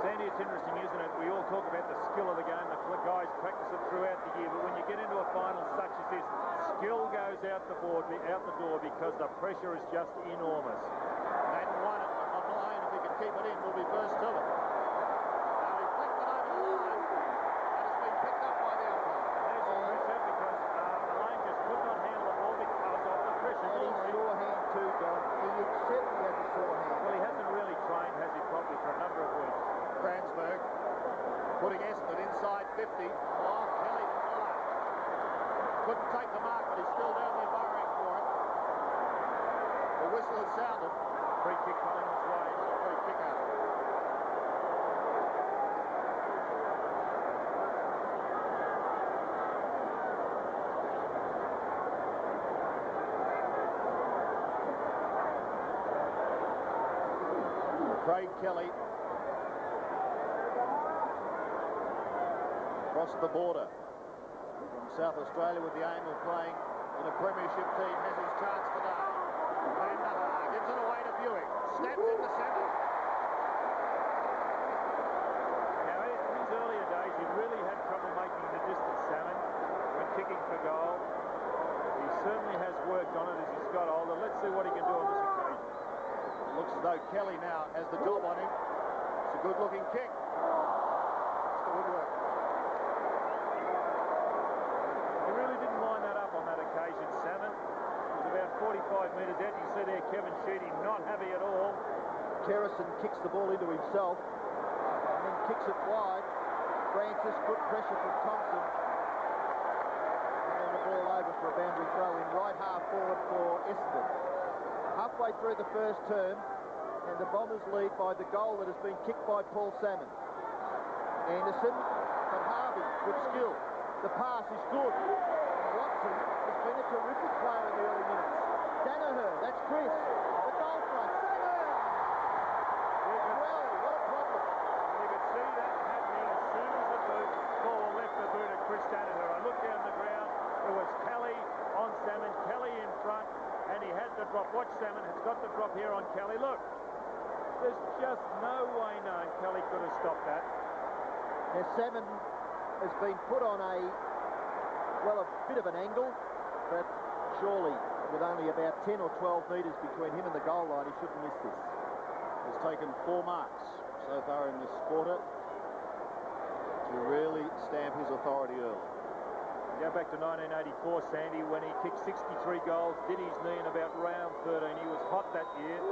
Sandy, it's interesting, isn't it? We all talk about the skill of the game. The guys practice it throughout the year, but when you get into a final such as this, skill goes out the door because the pressure is just enormous. Madden won it on Lyon. If he can keep it in, we'll be first to it. Now he flicked it over the line, and it's been picked up by the umpire. There's the pressure because Lyon just could not handle the ball because of the pressure. And he's sore hand too, Don. He accepts he has a sore hand. Well, he hasn't really trained, has he, probably for a number of weeks. Kransberg putting Essendon inside 50. Oh, Kelly below. Couldn't take the mark, but he's still down there burrowing for it. The whistle has sounded. Free kick Collingwood's way. Another free kick out. Craig Kelly across the border from South Australia with the aim of playing in a premiership team, has his chance today. Van der Haar gives it away to Buick, snaps into centre. Now, in his earlier days, he really had trouble making the distance, Salmon, when kicking for goal. He certainly has worked on it as he's got older. Let's see what he can do on this occasion. Looks as though Kelly now has the job on him. It's a good-looking kick. It's the woodwork. He really didn't line that up on that occasion, Salmon. It was about 45 metres out. You see there Kevin Sheedy not happy at all. Kerrison kicks the ball into himself and then kicks it wide. Francis, good pressure from Thompson. And then the ball over for a boundary throw in right half forward for Essendon. Halfway through the first term, and the Bombers lead by the goal that has been kicked by Paul Salmon. Anderson, but Harvey with skill. The pass is good. Watson has been a terrific player in the early minutes. Danaher, that's Chris. The goal front. Well, what a problem. You could see that happening as soon as the ball left the boot of Chris Danaher. I looked down the ground. It was Kelly on Salmon. Kelly in front. And he had the drop. Watch Salmon has got the drop here on Kelly. Look, there's just no way known Kelly could have stopped that. There's Salmon has been put on a bit of an angle, but surely with only about 10 or 12 metres between him and the goal line, he shouldn't miss this. Has taken 4 marks so far in this quarter to really stamp his authority early. Go back to 1984, Sandy, when he kicked 63 goals, did his knee in about round 13. He was hot that year.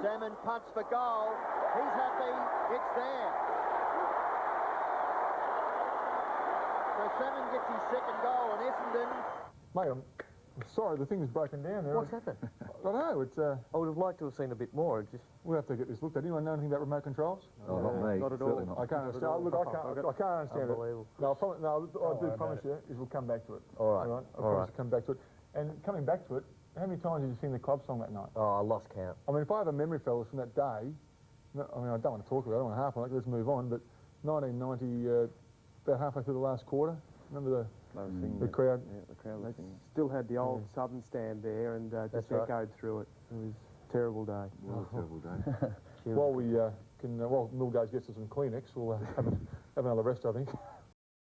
Salmon punts for goal. He's happy. It's there. So Salmon gets his second goal, and Essendon... Mate, I'm sorry, the thing's broken down there. What's happened? I don't know, it's... I would have liked to have seen a bit more. We'll have to get this looked at. Anyone know anything about remote controls? Oh, not me. Not at all. I can't understand. Look, I can't understand it. No, I do promise you, is we'll come back to it. All right. I promise to come back to it. And coming back to it, how many times did you sing the club song that night? Oh, I lost count. I mean, if I have a memory, fellas, from that day, I mean, I don't want to talk about it, I don't want to harp on it, let's move on, but 1990, about halfway through the last quarter, remember the crowd? Yeah, the crowd was singing. Still had the old Southern stand there and just echoed through it. It was a terrible day. Terrible day. While we while Milgate gets us some Kleenex, we'll have another rest, I think.